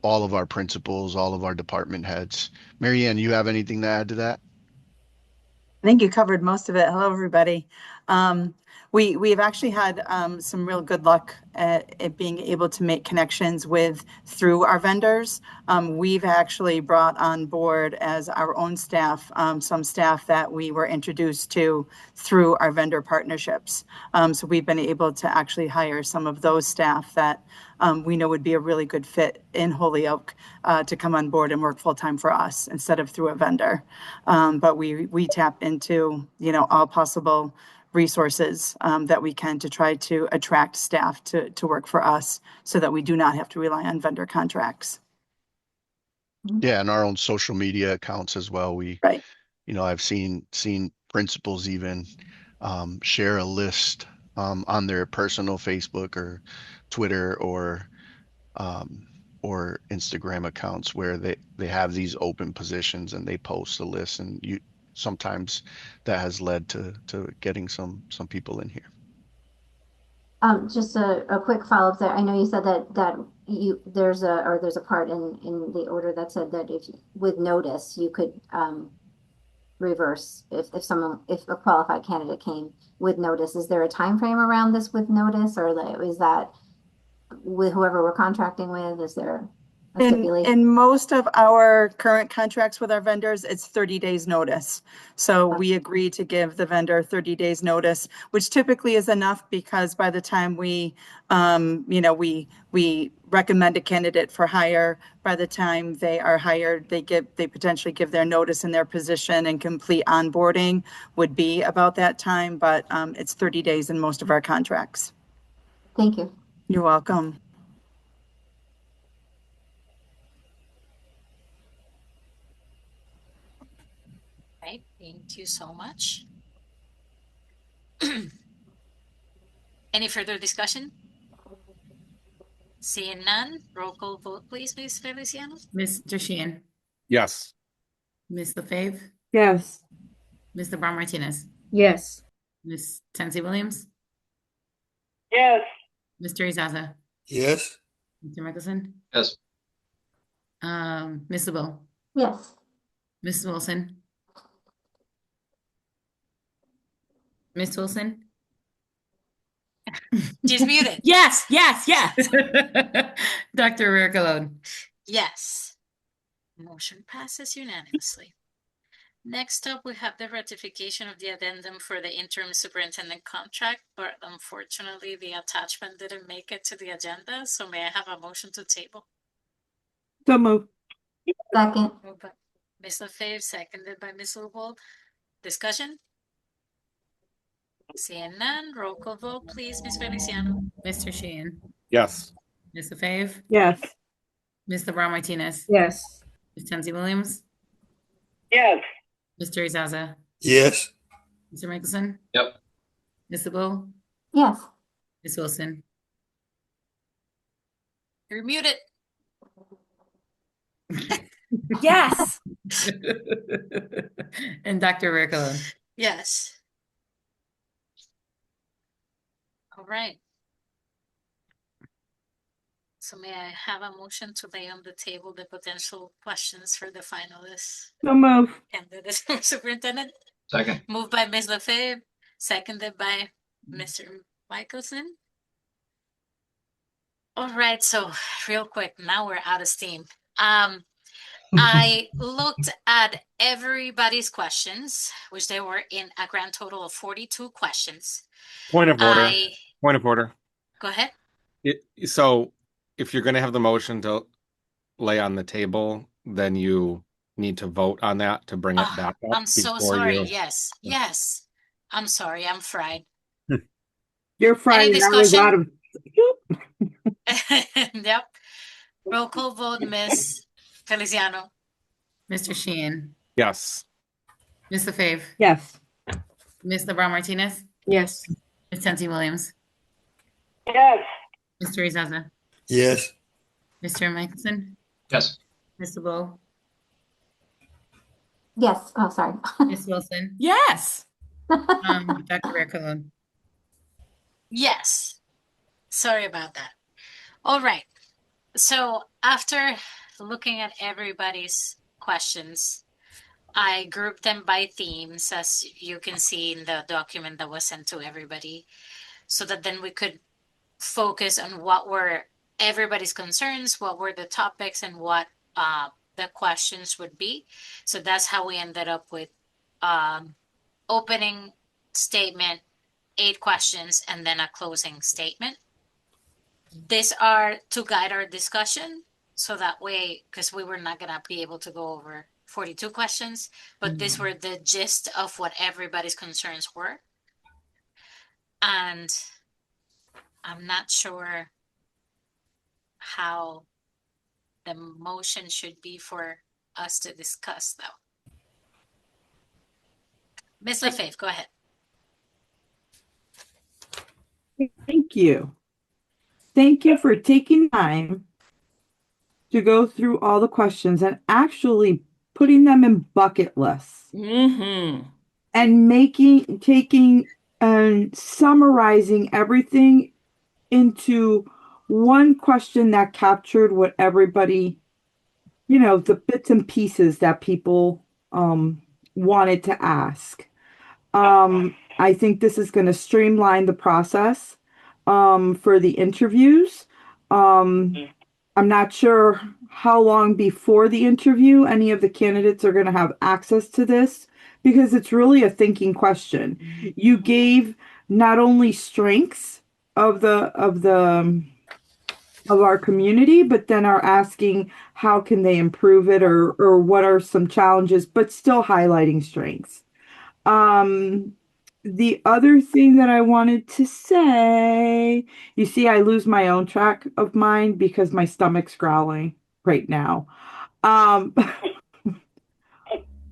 all of our principals, all of our department heads. Mary Ann, you have anything to add to that? I think you covered most of it. Hello, everybody. We've actually had some real good luck at being able to make connections through our vendors. We've actually brought on board as our own staff some staff that we were introduced to through our vendor partnerships. So we've been able to actually hire some of those staff that we know would be a really good fit in Holyoke to come on board and work full time for us instead of through a vendor. But we tap into all possible resources that we can to try to attract staff to work for us so that we do not have to rely on vendor contracts. Yeah, and our own social media accounts as well. Right. I've seen principals even share a list on their personal Facebook or Twitter or Instagram accounts where they have these open positions and they post a list, and sometimes that has led to getting some people in here. Just a quick follow-up there. I know you said that there's a part in the order that said that if with notice you could reverse if a qualified candidate came with notice. Is there a time frame around this with notice, or is that with whoever we're contracting with? Is there a stipulation? In most of our current contracts with our vendors, it's 30 days notice. So we agree to give the vendor 30 days notice, which typically is enough because by the time we recommend a candidate for hire, by the time they are hired, they potentially give their notice in their position, and complete onboarding would be about that time. But it's 30 days in most of our contracts. Thank you. You're welcome. Right, thank you so much. Any further discussion? Seeing none, roll call vote, please, Ms. Feliciano. Mr. Sheehan, Yes. Ms. LaFave, Yes. Mr. Brown Martinez, Yes. Ms. Tensley Williams, Yes. Mr. Izaza, Yes. Mr. Mickelson, Yes. Ms. LeBeau, Yes. Ms. Wilson, Ms. Wilson. She's muted. Yes, yes, yes. Dr. Ricolone. Yes. Motion passes unanimously. Next up, we have the ratification of the addendum for the interim superintendent contract, but unfortunately, the attachment didn't make it to the agenda. So may I have a motion to table? So move. Second. Moved by Ms. LaFave, seconded by Ms. Leopold. Discussion? Seeing none, roll call vote, please, Ms. Feliciano. Mr. Sheehan, Yes. Ms. LaFave, Yes. Mr. Brown Martinez, Yes. Ms. Tensley Williams, Yes. Mr. Izaza, Yes. Mr. Mickelson, Yep. Ms. LeBeau, Yes. Ms. Wilson. You're muted. Yes. And Dr. Ricolone. Yes. All right. So may I have a motion to lay on the table the potential questions for the finalists? So move. Candidate for superintendent? Second. Moved by Ms. LaFave, seconded by Mr. Michelson. All right, so real quick, now we're out of steam. I looked at everybody's questions, which they were in a grand total of 42 questions. Point of order. I Point of order. go ahead. So if you're going to have the motion to lay on the table, then you need to vote on that to bring it back up. I'm so before sorry. you- Yes, yes. I'm sorry. I'm fried. You're Friday. I was discussion? out of. Yep. Roll call vote, Ms. Feliciano. Mr. Sheehan, Yes. Ms. LaFave, Yes. Mr. Brown Martinez, Yes. Ms. Tensley Williams, Yes. Mr. Izaza, Yes. Mr. Mickelson, Yes. Ms. LeBeau, Yes. Oh, sorry. Ms. Wilson, Yes. Dr. Ricolone. Yes. Sorry about that. All right. So after looking at everybody's questions, I grouped them by themes, as you can see in the document that was sent to everybody, so that then we could focus on what were everybody's concerns, what were the topics, and what the questions would be. So that's how we ended up with opening statement, 8 questions, and then a closing statement. These are to guide our discussion, so that way, because we were not going to be able to go over 42 questions, but these were the gist of what everybody's concerns were. And I'm not sure how the motion should be for us to discuss, though. Ms. LaFave, go ahead. Thank you. Thank you for taking time to go through all the questions and actually putting them in bucket lists Mm-hmm. and taking and summarizing everything into one question that captured what everybody, the bits and pieces that people wanted to ask. I think this is going to streamline the process for the interviews. I'm not sure how long before the interview any of the candidates are going to have access to this, because it's really a thinking question. You gave not only strengths of our community, but then are asking how can they improve it, or what are some challenges, but still highlighting strengths. The other thing that I wanted to say, you see, I lose my own track of mine because my stomach's growling right now.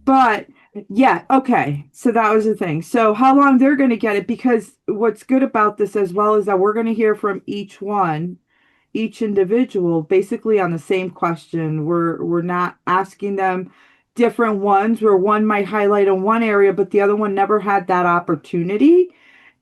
But yeah, okay. So that was the thing. So how long they're going to get it, because what's good about this as well is that we're going to hear from each one each individual basically on the same question. We're not asking them different ones where one might highlight in one area, but the other one never had that opportunity.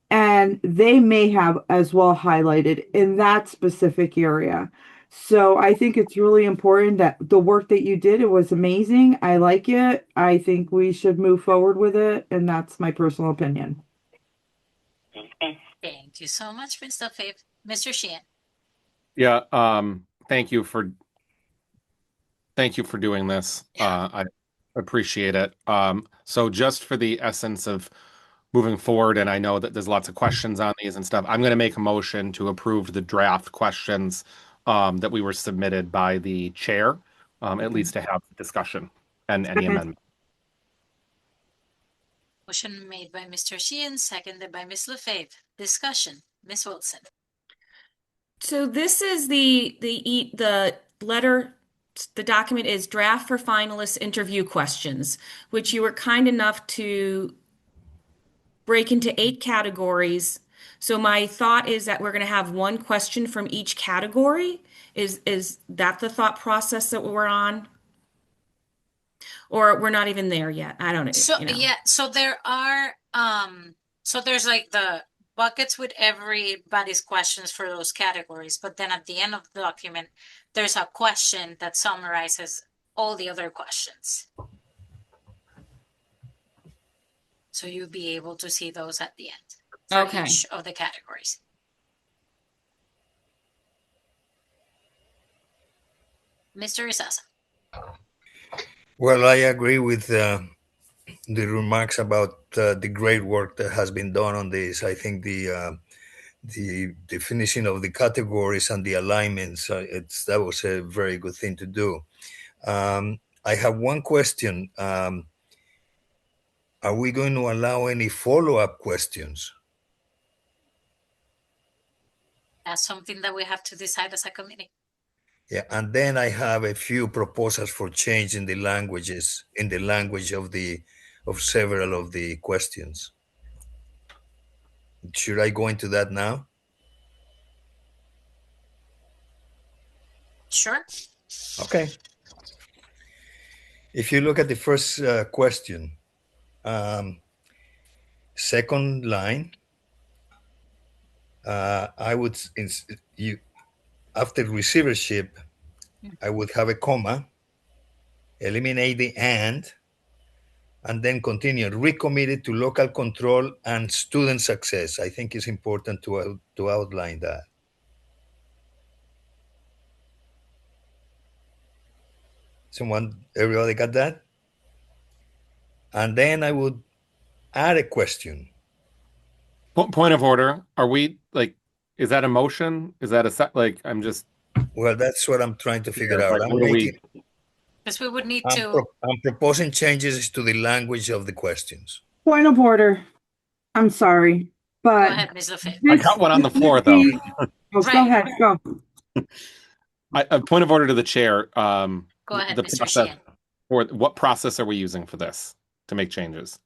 And they may have as well highlighted in that specific area. So I think it's really important that the work that you did, it was amazing. I like it. I think we should move forward with it. And that's my personal opinion. Thank you so much, Mr. Faith. Mr. Sheehan. Yeah, thank you for doing this. I appreciate it. So just for the essence of moving forward, and I know that there's lots of questions on these and stuff, I'm going to make a motion to approve the draft questions that we were submitted by the chair, at least to have discussion and any amendment. Motion made by Mr. Sheehan, seconded by Ms. Lefebvre. Discussion, Ms. Wilson. So this is the letter. The document is draft for finalists interview questions, which you were kind enough to break into 8 categories. So my thought is that we're going to have one question from each category. Is that the thought process that we're on? Or we're not even there yet? I don't know. So yeah, so there are so there's like the buckets with everybody's questions for those categories, but then at the end of the document there's a question that summarizes all the other questions. So you'll be able to see those at the end for each of the categories. Mr. Isasa. Well, I agree with the remarks about the great work that has been done on this. I think the definition of the categories and the alignments, that was a very good thing to do. I have one question. Are we going to allow any follow-up questions? That's something that we have to decide as a committee. Yeah, and then I have a few proposals for change in the languages, in the language of several of the questions. Should I go into that now? Sure. Okay. If you look at the first question, second line, I would after receivership, I would have a comma, eliminate the and then continue. Recommitted to local control and student success. I think it's important to outline that. Everybody got that? And then I would add a question. Point of order. Are we is that a motion? Is that I'm just. Well, that's what I'm trying to figure out. Because we would need to. I'm proposing changes to the language of the questions. Point of order. I'm sorry, but. Go ahead, Ms. Lefebvre. I got one on the floor, though. Go ahead, go. A point of order to the chair. Go ahead, the Mr. process, Sheehan. or what process are we using for this to make changes?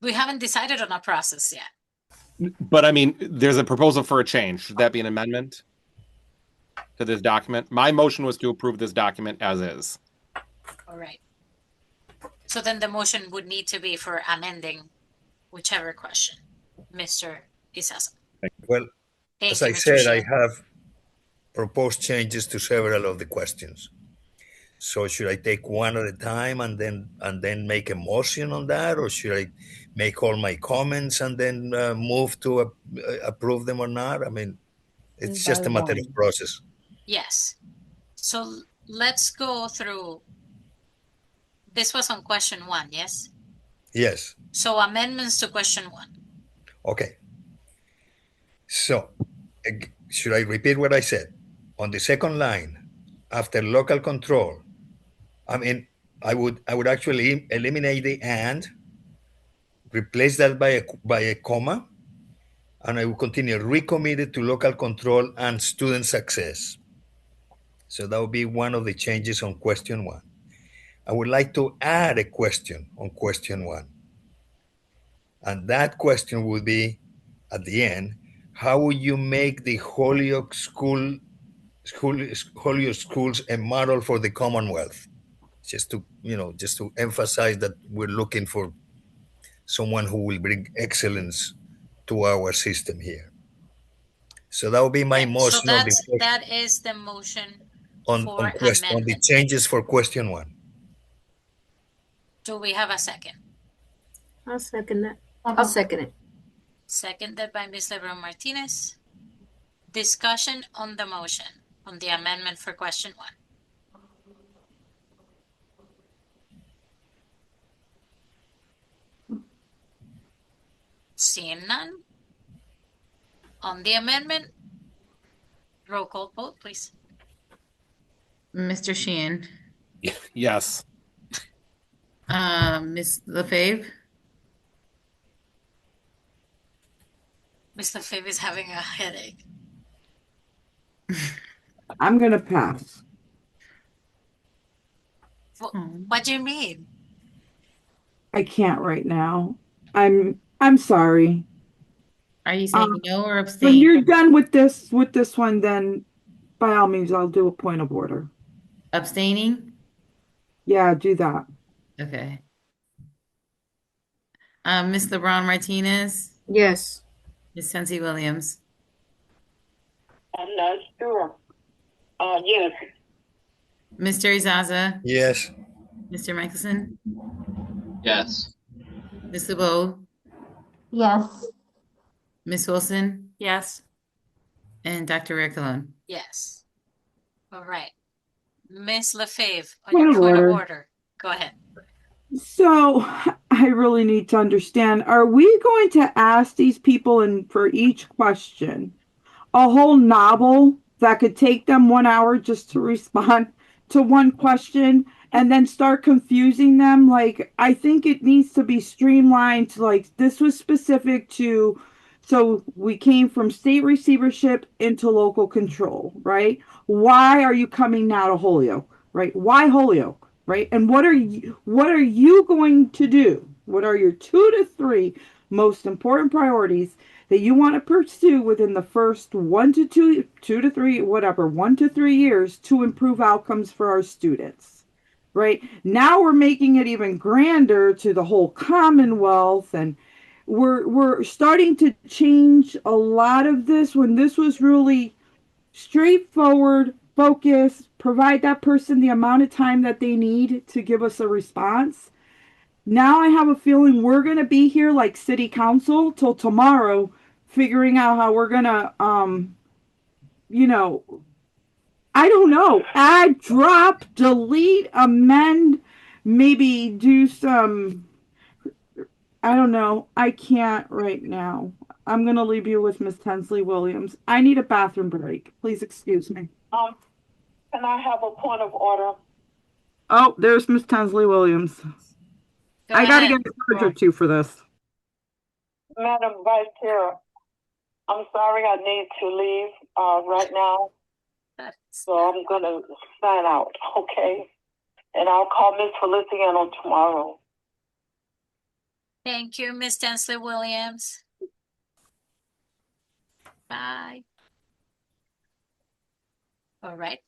We haven't decided on a process yet. But I mean, there's a proposal for a change. Should that be an amendment to this document? My motion was to approve this document as is. All right. So then the motion would need to be for amending whichever question, Mr. Isasa. Well, as I said, I have proposed changes to several of the questions. So should I take one at a time and then make a motion on that, or should I make all my comments and then move to approve them or not? I mean, it's just a matter of process. Yes. So let's go through. This was on question 1, yes? Yes. So amendments to question 1. Okay. So should I repeat what I said? On the second line, after local control, I mean, I would actually eliminate the and, replace that by a comma, and I will continue recommitted to local control and student success. So that would be one of the changes on question 1. I would like to add a question on question 1. And that question would be, at the end, how would you make the Holyoke Holyoke schools a model for the Commonwealth? Just to, just to emphasize that we're looking for someone who will bring excellence to our system here. So that would be my So motion on the that is the motion on for question on the amendment. changes for question 1. Do we have a second? I'll second that. I'll second it. Seconded by Ms. Lebron Martinez. Discussion on the motion, on the amendment for question 1. Seeing none. On the amendment, roll call vote, please. Mr. Sheehan, Yes. Ms. LaFave, Ms. LaFave is having a headache. I'm gonna pass. What do you mean? I can't right now. I'm sorry. are you saying no or When abstain? you're done with this one, then by all means, I'll do a point of order. Abstaining? Yeah, do that. Okay. Ms. LeBron Martinez, Yes. Ms. Sensi Williams, I'm not sure. Yes. Mr. Izaza, Yes. Mr. Michelson, Yes. Ms. LeBeau, Yes. Ms. Wilson, Yes. and Dr. Ricolone. Yes. All right. Ms. LaFave, on Point your of point of order. order. Go ahead. So I really need to understand, are we going to ask these people and for each question a whole novel that could take them 1 hour just to respond to one question and then start confusing them? Like, I think it needs to be streamlined. Like, this was specific to, so we came from state receivership into local control, right? Why are you coming now to Holyoke, right? Why Holyoke? Right? And what are you going to do? What are your 2 to 3 most important priorities that you want to pursue within the first 1 to 2 to 3, whatever, 1 to 3 years to improve outcomes for our students? Right? Now we're making it even grander to the whole Commonwealth, and we're starting to change a lot of this when this was really straightforward, focus, provide that person the amount of time that they need to give us a response. Now I have a feeling we're going to be here like city council till tomorrow, figuring out how we're going to, I don't know, add, drop, delete, amend, maybe do some, I don't know. I can't right now. I'm going to leave you with Miss Tensley Williams. I need a bathroom break. Please excuse me. Can I have a point of order? Oh, there's Miss Tensley Williams. I got to get a charge or 2 for this. Madam Vice Chair, I'm sorry I need to leave right now. So I'm going to sign out, okay? And I'll call Miss Feliciano tomorrow. Thank you, Ms. Tensley Williams. Bye. All right.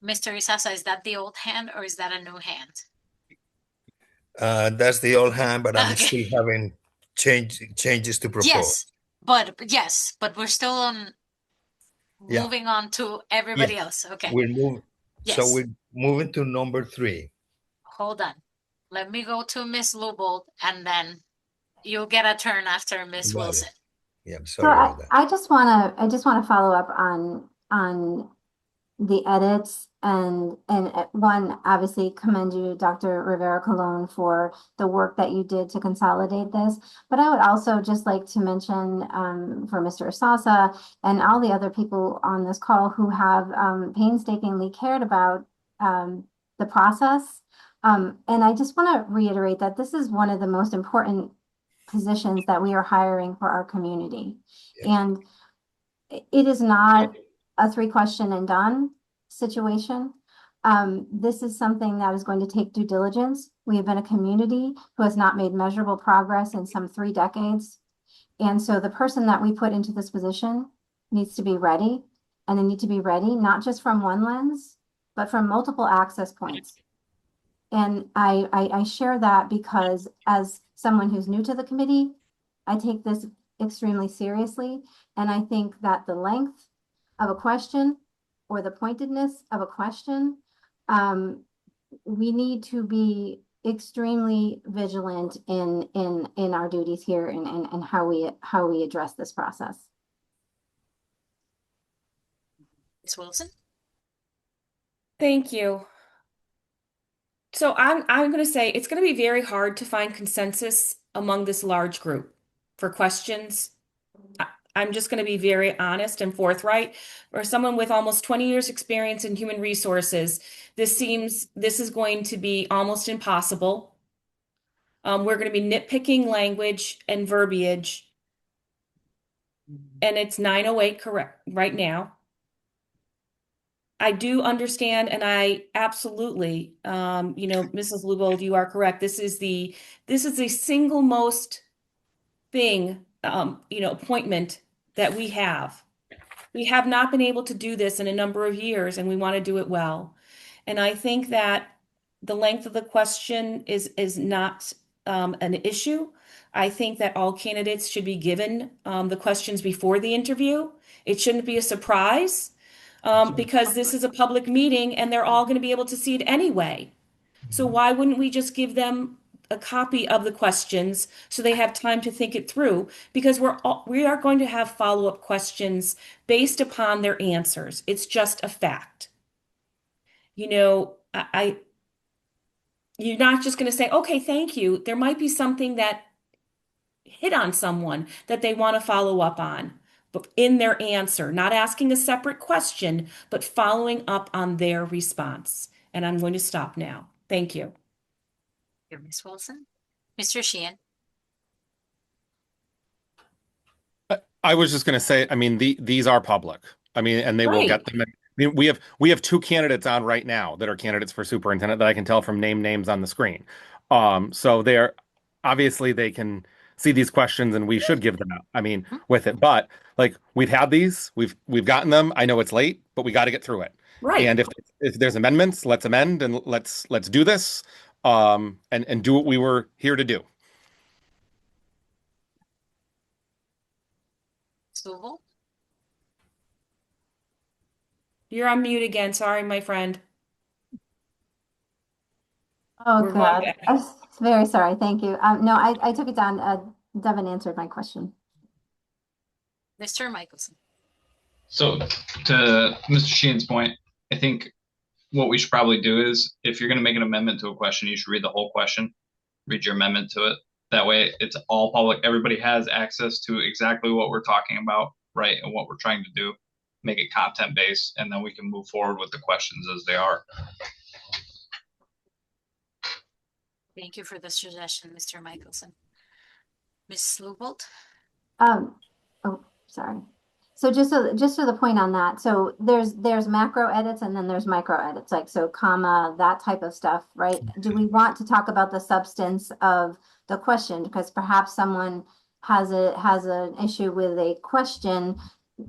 Mr. Izaza, is that the old hand or is that a new hand? That's the old hand, but I'm Okay. still having changes to propose. Yes, but we're still on Yeah. moving on to everybody Yeah. else. Okay. We're moving. Yes. So we're moving to number 3. Hold on. Let me go to Miss Lubold and then you'll get a turn after Miss Vale. Wilson. Yeah, I'm So sorry about that. I just want to follow up on the edits and one, obviously commend you, Dr. Rivera Colon, for the work that you did to consolidate this. But I would also just like to mention for Mr. Izaza and all the other people on this call who have painstakingly cared about the process. And I just want to reiterate that this is one of the most important positions that we are hiring for our community. And it is not a 3-question and done situation. This is something that is going to take due diligence. We have been a community who has not made measurable progress in some 3 decades. And so the person that we put into this position needs to be ready, and they need to be ready, not just from one lens, but from multiple access points. And I share that because as someone who's new to the committee, I take this extremely seriously. And I think that the length of a question or the pointedness of a question, we need to be extremely vigilant in our duties here and how we address this process. Ms. Wilson? Thank you. So I'm going to say it's going to be very hard to find consensus among this large group for questions. I'm just going to be very honest and forthright. For someone with almost 20 years experience in human resources, this is going to be almost impossible. We're going to be nitpicking language and verbiage, and it's 9:08 correct right now. I do understand, and I absolutely, Mrs. Lubold, you are correct. This is the single most appointment that we have. We have not been able to do this in a number of years, and we want to do it well. And I think that the length of the question is not an issue. I think that all candidates should be given the questions before the interview. It shouldn't be a surprise. Because this is a public meeting and they're all going to be able to see it anyway. So why wouldn't we just give them a copy of the questions so they have time to think it through? Because we are going to have follow-up questions based upon their answers. It's just a fact. You're not just going to say, okay, thank you. There might be something that hit on someone that they want to follow up on. But in their answer, not asking a separate question, but following up on their response. And I'm going to stop now. Thank you. Thank you, Ms. Wilson. Mr. Sheehan? I was just going to say, I mean, these are public. I mean, and they will get them. I mean, we have two candidates on right now that are candidates for superintendent that I can tell from names on the screen. So they're obviously they can see these questions and we should give them out. I mean, with it, but like we've had these, we've gotten them. I know it's late, but we got to get through it. Right. And if there's amendments, let's amend and let's do this and do what we were here to do. Suvil? You're on mute again. Sorry, my friend. Oh, We're God. going back. I'm very sorry. Thank you. No, I took it down. Devin answered my question. Mr. Michelson? So to Mr. Sheehan's point, I think what we should probably do is if you're going to make an amendment to a question, you should read the whole question, read your amendment to it. That way it's all public. Everybody has access to exactly what we're talking about, right? And what we're trying to do, make it content based, and then we can move forward with the questions as they are. Thank you for the suggestion, Mr. Michelson. Ms. Lubold? Oh, sorry. So just to the point on that, so there's macro edits and then there's micro edits, like so comma, that type of stuff, right? Do we want to talk about the substance of the question? Because perhaps someone has an issue with a question,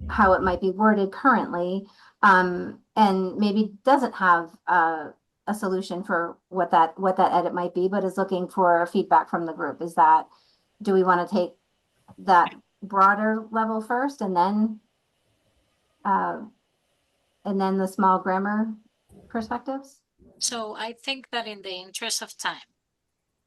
how it might be worded currently, and maybe doesn't have a solution for what that edit might be, but is looking for feedback from the group. Do we want to take that broader level first and then the small grammar perspectives? So I think that in the interest of time,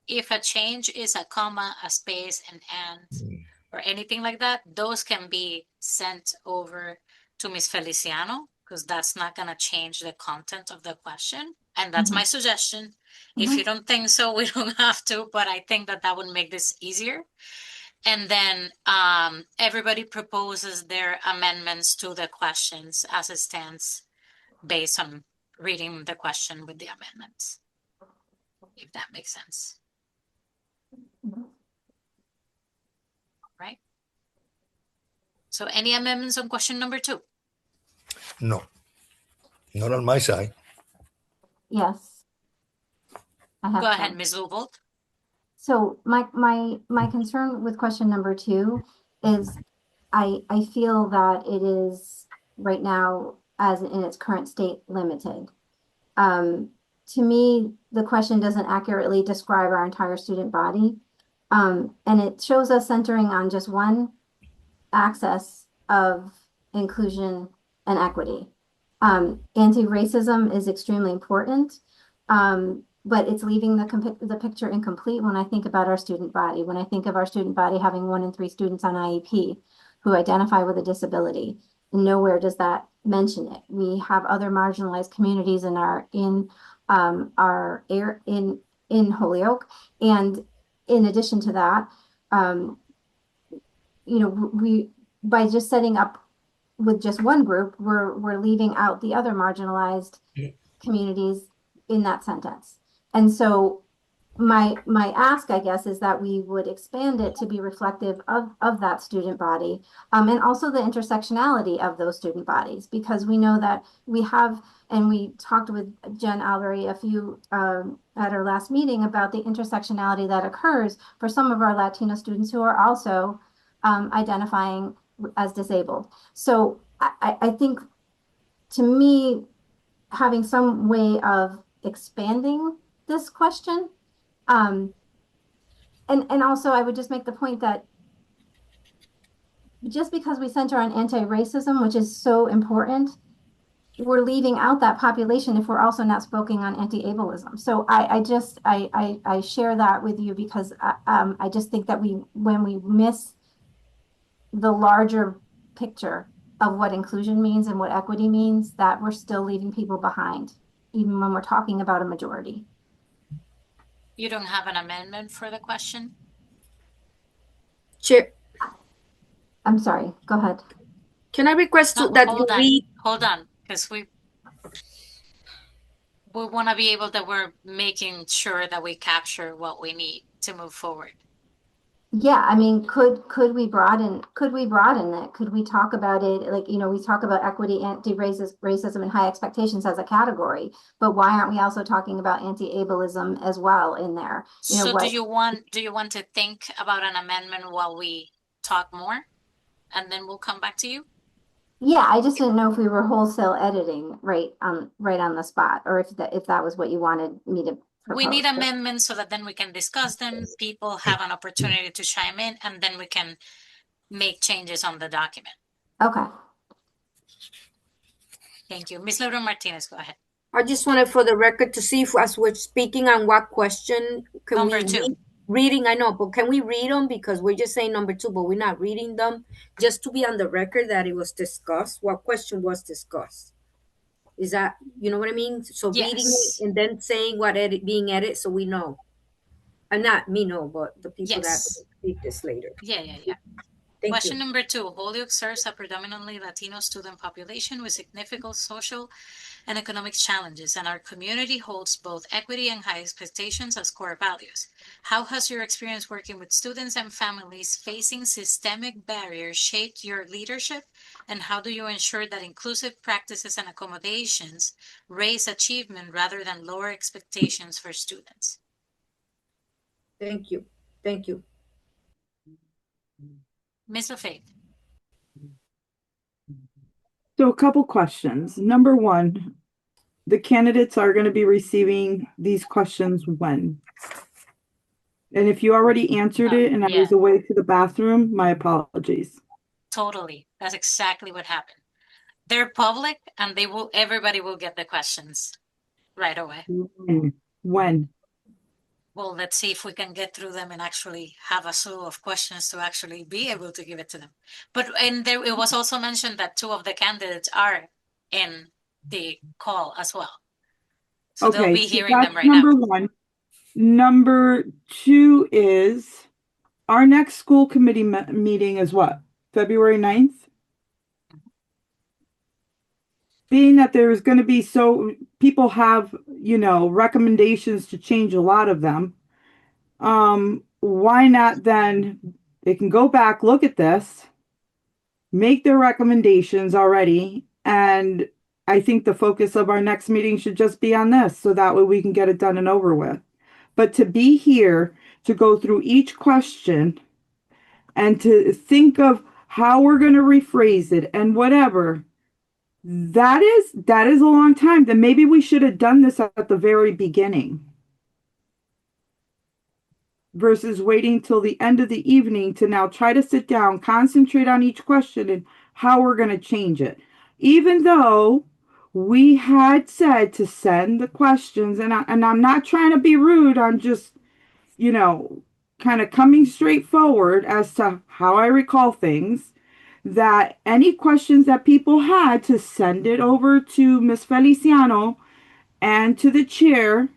if a change is a comma, a space, an and, or anything like that, those can be sent over to Ms. Feliciano, because that's not going to change the content of the question. And that's my suggestion. If you don't think so, we don't have to, but I think that would make this easier. And then everybody proposes their amendments to the questions as it stands based on reading the question with the amendments, if that makes sense. Right. So any amendments on question number 2? No, not on my side. Yes. Go ahead, Ms. Lubold. So my concern with question number 2 is I feel that it is right now, as in its current state, limited. To me, the question doesn't accurately describe our entire student body. And it shows us centering on just one axis of inclusion and equity. Anti-racism is extremely important, but it's leaving the picture incomplete when I think about our student body. When I think of our student body having 1 in 3 students on IEP who identify with a disability, and nowhere does that mention it. We have other marginalized communities in Holyoke, and in addition to that, we by just setting up with just one group, we're leaving out the other marginalized communities in that sentence. And so my ask, I guess, is that we would expand it to be reflective of that student body, and also the intersectionality of those student bodies, because we know that we have, and we talked with Jen Albery at our last meeting about the intersectionality that occurs for some of our Latino students who are also identifying as disabled. So I think, to me, having some way of expanding this question, and also I would just make the point that just because we center on anti-racism, which is so important, we're leaving out that population if we're also not speaking on anti-ableism. So I share that with you because I just think that when we miss the larger picture of what inclusion means and what equity means, that we're still leaving people behind, even when we're talking about a majority. You don't have an amendment for the question? Chair, I'm sorry, go ahead. can I request that you read? Hold on, because we want to be able that we're making sure that we capture what we need to move forward. Yeah, I mean, could we broaden it? Could we talk about it? Like, we talk about equity, anti-racism, and high expectations as a category, but why aren't we also talking about anti-ableism as well in there? So do you want to think about an amendment while we talk more, and then we'll come back to you? Yeah, I just didn't know if we were wholesale editing right on the spot, or if that was what you wanted me to propose. We need amendments so that then we can discuss them. People have an opportunity to chime in, and then we can make changes on the document. Okay. Thank you. Ms. Laura Martinez, go ahead. I just wanted for the record to see if, as we're speaking on what question, can number 2. Reading, I know, but can we read them? Because we're just saying number 2, but we're not reading them. Just to be on the record that it was discussed. What question was discussed? Is that, you know what I mean? So yes. Reading it and then saying what being edited, so we know. And not me, no, but the people that speak this later. Yeah. Thank Question you. number 2. Holyoke serves a predominantly Latino student population with significant social and economic challenges, and our community holds both equity and high expectations as core values. How has your experience working with students and families facing systemic barriers shaped your leadership, and how do you ensure that inclusive practices and accommodations raise achievement rather than lower expectations for students? Thank you. Ms. LaFave. So a couple questions. Number 1, the candidates are going to be receiving these questions when? And if you already answered it and I was away to the bathroom, my apologies. Totally. That's exactly what happened. They're public, and everybody will get the questions right away. When? Well, let's see if we can get through them and actually have a slew of questions to actually be able to give it to them. It was also mentioned that 2 of the candidates are in the call as well. So they'll be hearing them right number now. 1. Number 2 is our next school committee meeting is what? February 9th? Being that there's going to be people have, recommendations to change a lot of them. Why not then they can go back, look at this, make their recommendations already. And I think the focus of our next meeting should just be on this. So that way we can get it done and over with. But to be here to go through each question and to think of how we're going to rephrase it and whatever, that is a long time. Then maybe we should have done this at the very beginning versus waiting till the end of the evening to now try to sit down, concentrate on each question and how we're going to change it. Even though we had said to send the questions, and I'm not trying to be rude, I'm just, kind of coming straight forward as to how I recall things, that any questions that people had to send it over to Miss Feliciano and to the chair.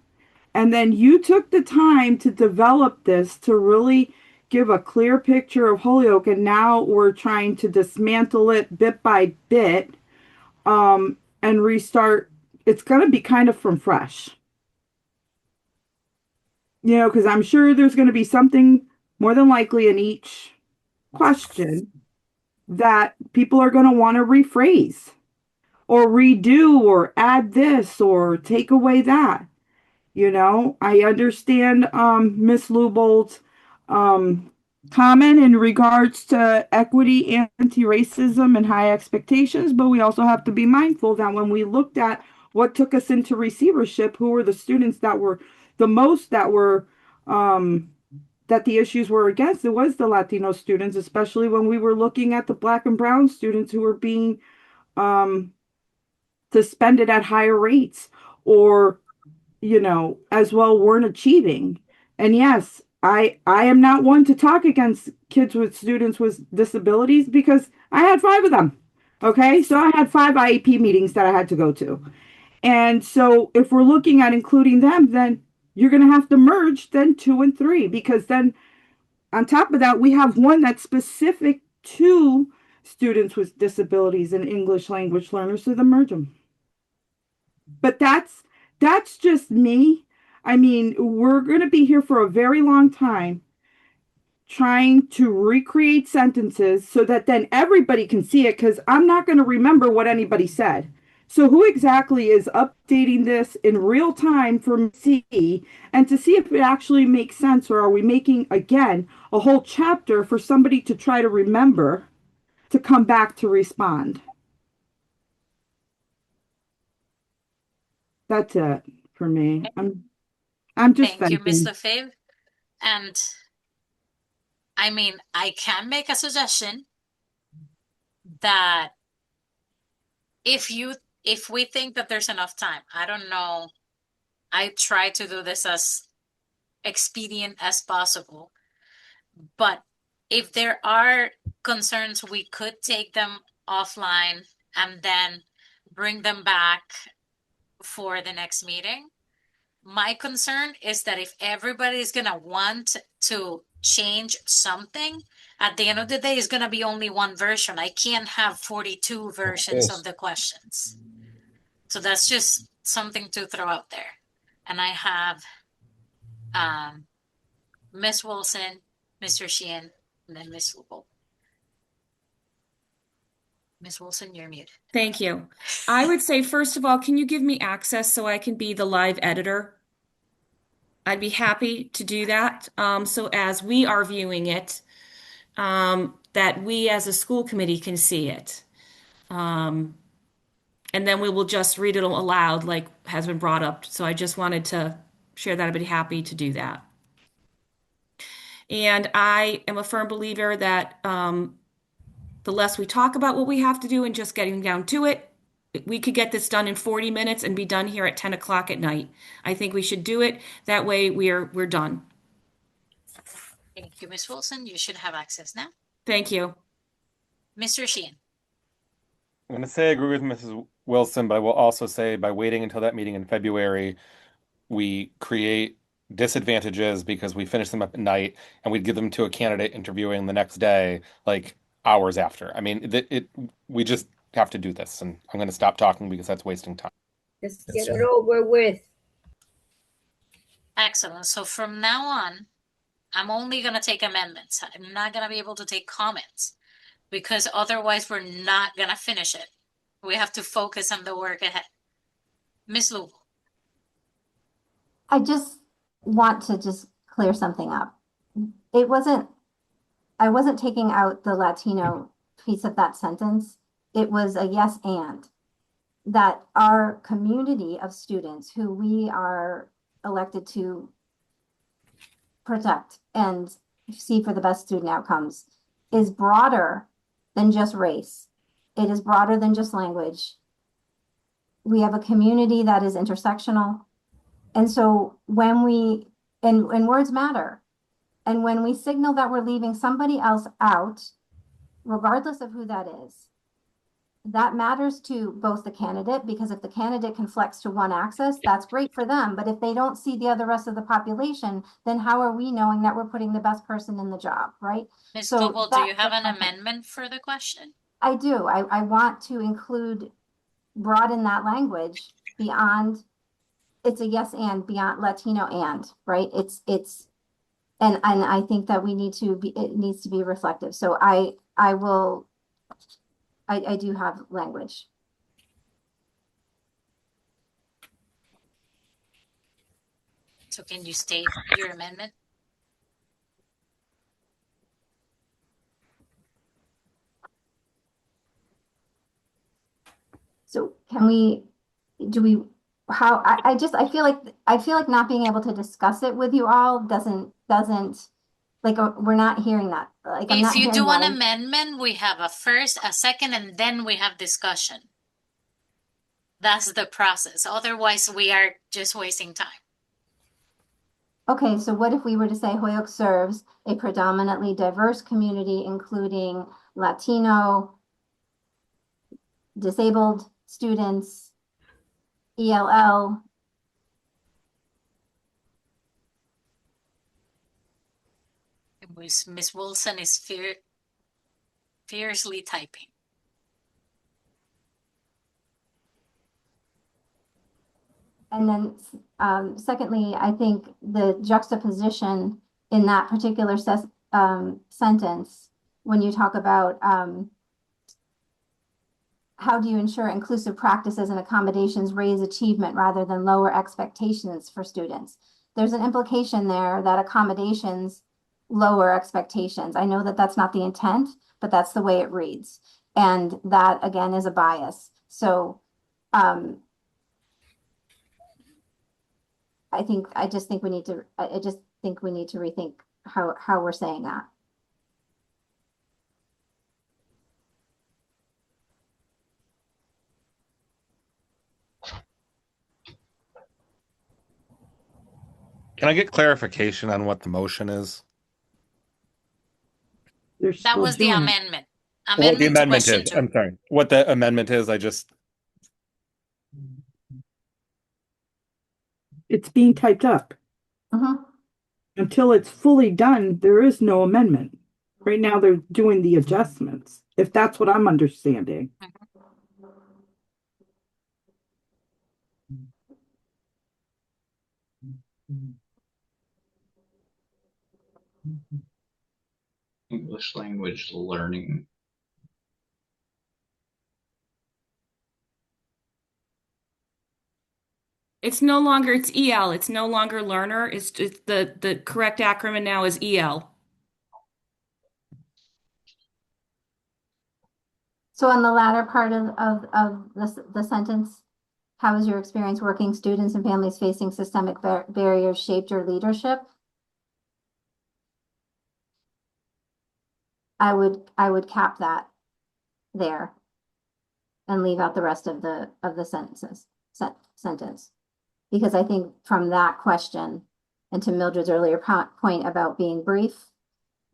And then you took the time to develop this to really give a clear picture of Holyoke. And now we're trying to dismantle it bit by bit, and restart. It's going to be kind of from fresh. Because I'm sure there's going to be something more than likely in each question that people are going to want to rephrase or redo or add this or take away that. I understand Miss Lubold's comment in regards to equity, anti-racism, and high expectations, but we also have to be mindful that when we looked at what took us into receivership, who were the students that were the most that were that the issues were against, it was the Latino students, especially when we were looking at the Black and brown students who were being suspended at higher rates or as well weren't achieving. And yes, I am not one to talk against students with disabilities because I had 5 of them. Okay. So I had 5 IEP meetings that I had to go to. And so if we're looking at including them, then you're going to have to merge then 2 and 3, because then on top of that, we have one that's specific to students with disabilities and English language learners, so then merge them. But that's just me. I mean, we're going to be here for a very long time trying to recreate sentences so that then everybody can see it, because I'm not going to remember what anybody said. So who exactly is updating this in real time for me to see and to see if it actually makes sense, or are we making, again, a whole chapter for somebody to try to remember to come back to respond? That's it for me. I'm just Thank you, Ms. venting. Lefebvre. And I mean, I can make a suggestion that if we think that there's enough time, I don't know, I try to do this as expedient as possible. But if there are concerns, we could take them offline and then bring them back for the next meeting. My concern is that if everybody is going to want to change something, at the end of the day, it's going to be only one version. I can't have 42 versions of the questions. So that's just something to throw out there. And I have Ms. Wilson, Mr. Sheehan, and then Ms. Lubold. Ms. Wilson, you're muted. Thank you. I would say, first of all, can you give me access so I can be the live editor? I'd be happy to do that. So as we are viewing it, that we as a school committee can see it. And then we will just read it aloud like has been brought up. So I just wanted to share that. I'd be happy to do that. And I am a firm believer that the less we talk about what we have to do and just getting down to it, we could get this done in 40 minutes and be done here at 10 o'clock at night. I think we should do it. That way we're done. Thank you, Ms. Wilson. You should have access now. Thank you. Mr. Sheehan. I'm going to say I agree with Mrs. Wilson, but I will also say by waiting until that meeting in February, we create disadvantages because we finish them up at night and we give them to a candidate interviewing the next day, like hours after. I mean, we just have to do this, and I'm going to stop talking because that's wasting time. Let's get it over with. Excellent. So from now on, I'm only going to take amendments. I'm not going to be able to take comments because otherwise we're not going to finish it. We have to focus on the work ahead. Ms. Lubold. I just want to clear something up. It wasn't I wasn't taking out the Latino piece of that sentence. It was a yes and. That our community of students who we are elected to protect and see for the best student outcomes is broader than just race. It is broader than just language. We have a community that is intersectional. And so when we, and words matter, and when we signal that we're leaving somebody else out, regardless of who that is, that matters to both the candidate, because if the candidate can flex to one axis, that's great for them. But if they don't see the other rest of the population, then how are we knowing that we're putting the best person in the job, right? Ms. So Vogel, do you that's have the an question. amendment for the question? I do. I want to include, broaden that language beyond, it's a yes and, beyond Latino and, right? And I think that we need to be, it needs to be reflective. So I do have language. So can you state your amendment? So can we, I feel like not being able to discuss it with you all doesn't, like, we're not hearing that. Like, I'm not If you hearing do an that. amendment, we have a first, a second, and then we have discussion. That's the process. Otherwise, we are just wasting time. Okay, so what if we were to say Holyoke serves a predominantly diverse community, including Latino, disabled students, ELL. Miss Wilson is fiercely typing. And then secondly, I think the juxtaposition in that particular sentence, when you talk about how do you ensure inclusive practices and accommodations raise achievement rather than lower expectations for students? There's an implication there that accommodations lower expectations. I know that that's not the intent, but that's the way it reads. And that, again, is a bias. So I just think we need to rethink how we're saying that. Can I get clarification on what the motion is? That was the amendment. What the amendment to is. I'm sorry. What the amendment is, It's being typed up. Until it's fully done, there is no amendment. Right now, they're doing the adjustments, if that's what I'm understanding. English language learning. It's no longer, it's EL. It's no longer learner. It's the correct acronym now is EL. So on the latter part of the sentence, how has your experience working students and families facing systemic barriers shaped your leadership? I would cap that there and leave out the rest of the sentence. Because I think from that question, and to Mildred's earlier point about being brief,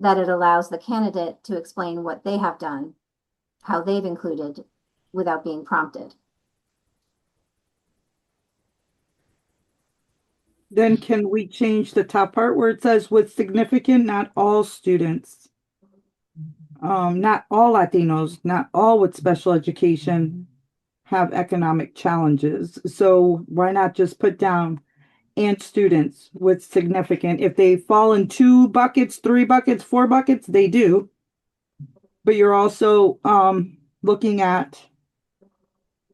that it allows the candidate to explain what they have done, how they've included, without being prompted. Then can we change the top part where it says with significant, not all students, not all Latinos, not all with special education have economic challenges. So why not just put down and students with significant, if they fall in 2 buckets, 3 buckets, 4 buckets, they do. But you're also looking at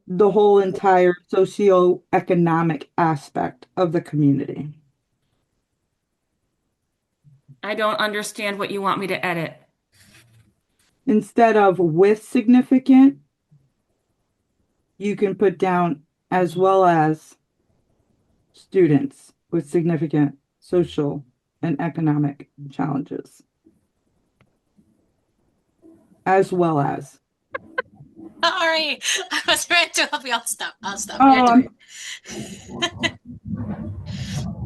the whole entire socioeconomic aspect of the community. I don't understand what you want me to edit. instead of with significant, you can put down as well as students with significant social and economic challenges. As well as. Sorry, I was trying to help you. I'll stop. Oh,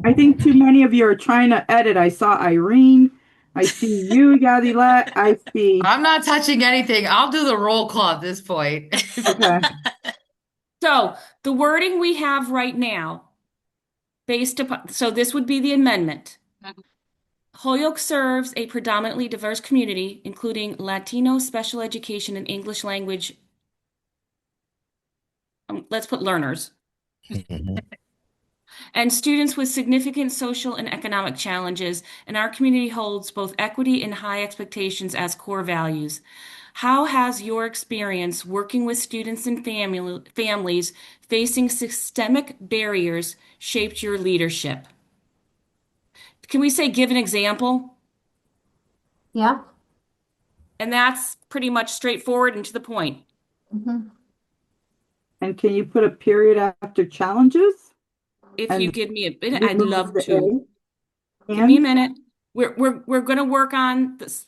I think too many of you are trying to edit. I saw Irene. I see you, Yadilet. I see. I'm not touching anything. I'll do the roll call at this point. Okay. So the wording we have right now, based upon, so this would be the amendment. Holyoke serves a predominantly diverse community, including Latino, special education, and English language. Let's put learners. And students with significant social and economic challenges, and our community holds both equity and high expectations as core values. How has your experience working with students and families facing systemic barriers shaped your leadership? Can we say give an example? Yeah. And that's pretty much straightforward and to the point. And can you put a period after challenges? If And you give me a minute, I'd remove love the to. A. Give me a minute. We're going to work on this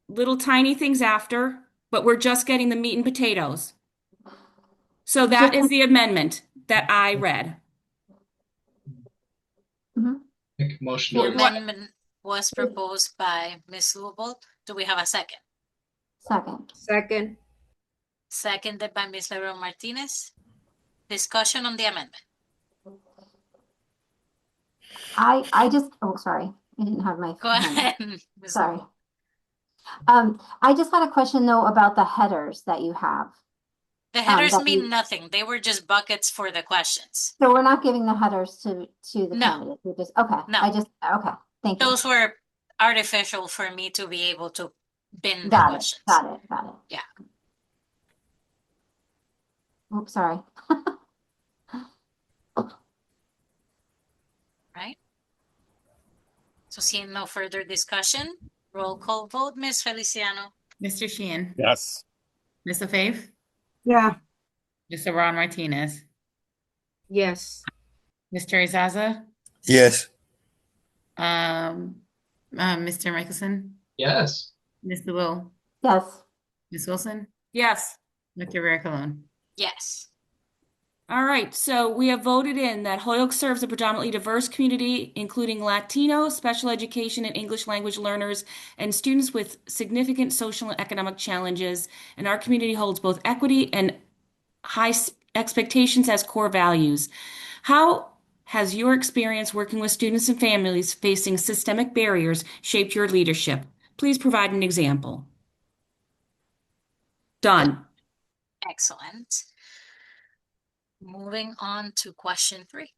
little tiny things after, but we're just getting the meat and potatoes. So that is the amendment that I read. Make a motion The to amendment was proposed by Ms. Lubbold. Do we have a second? Second. Seconded by Ms. Leroy Martinez. Discussion on the amendment. I just, oh, sorry. I didn't have my. Go ahead. Ms. Sorry. I just had a question though about the headers that you have. The headers that mean you- nothing. They were just buckets for the questions. So we're not giving the headers to the No. candidates. We're just, okay. No. Okay. Thank you. Those were artificial for me to be able to bin the Got it. questions. Got it. Yeah. Oops, sorry. Right. So seeing no further discussion, roll call vote, Ms. Feliciano. Mr. Sheehan, Yes. Ms. LaFave, Yeah. Mr. Ron Martinez, Yes. Mr. Izaza, Yes. Mr. Michelson, yes. Ms. Will, Yes. Ms. Wilson, Yes. Dr. Rare Cologne. Yes. All right, so we have voted in that Holyoke serves a predominantly diverse community, including Latino, special education, and English language learners, and students with significant social and economic challenges. And our community holds both equity and high expectations as core values. How has your experience working with students and families facing systemic barriers shaped your leadership? Please provide an example. Done. Excellent. Moving on to question 3.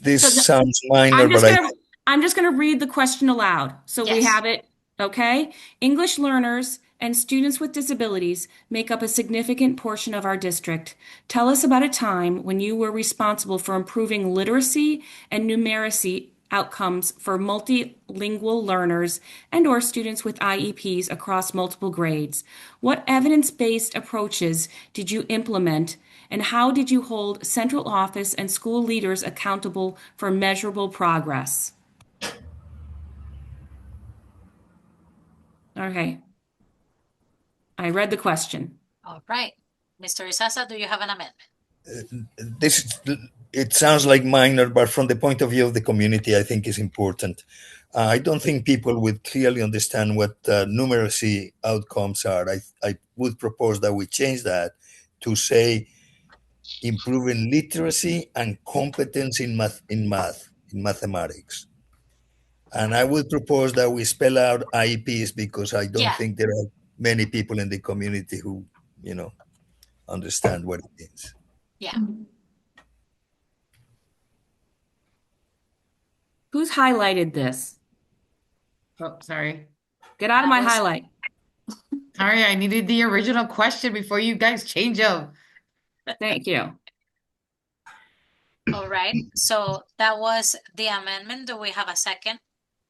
This So sounds minor, but I'm just going to read the question aloud so we Yes. have it, okay? English learners and students with disabilities make up a significant portion of our district. Tell us about a time when you were responsible for improving literacy and numeracy outcomes for multilingual learners and/or students with IEPs across multiple grades. What evidence-based approaches did you implement, and how did you hold central office and school leaders accountable for measurable progress? Okay. I read the question. All right. Mr. Izaza, do you have an amendment? it sounds like minor, but from the point of view of the community, I think is important. I don't think people would clearly understand what numeracy outcomes are. I would propose that we change that to say improving literacy and competence in mathematics. And I would propose that we spell out IEPs because I don't think there are many people in the community who, understand what it means. Yeah. Who's highlighted this? Oh, sorry. Get out of my highlight. Sorry, I needed the original question before you guys change them. Thank you. All right. So that was the amendment. Do we have a second?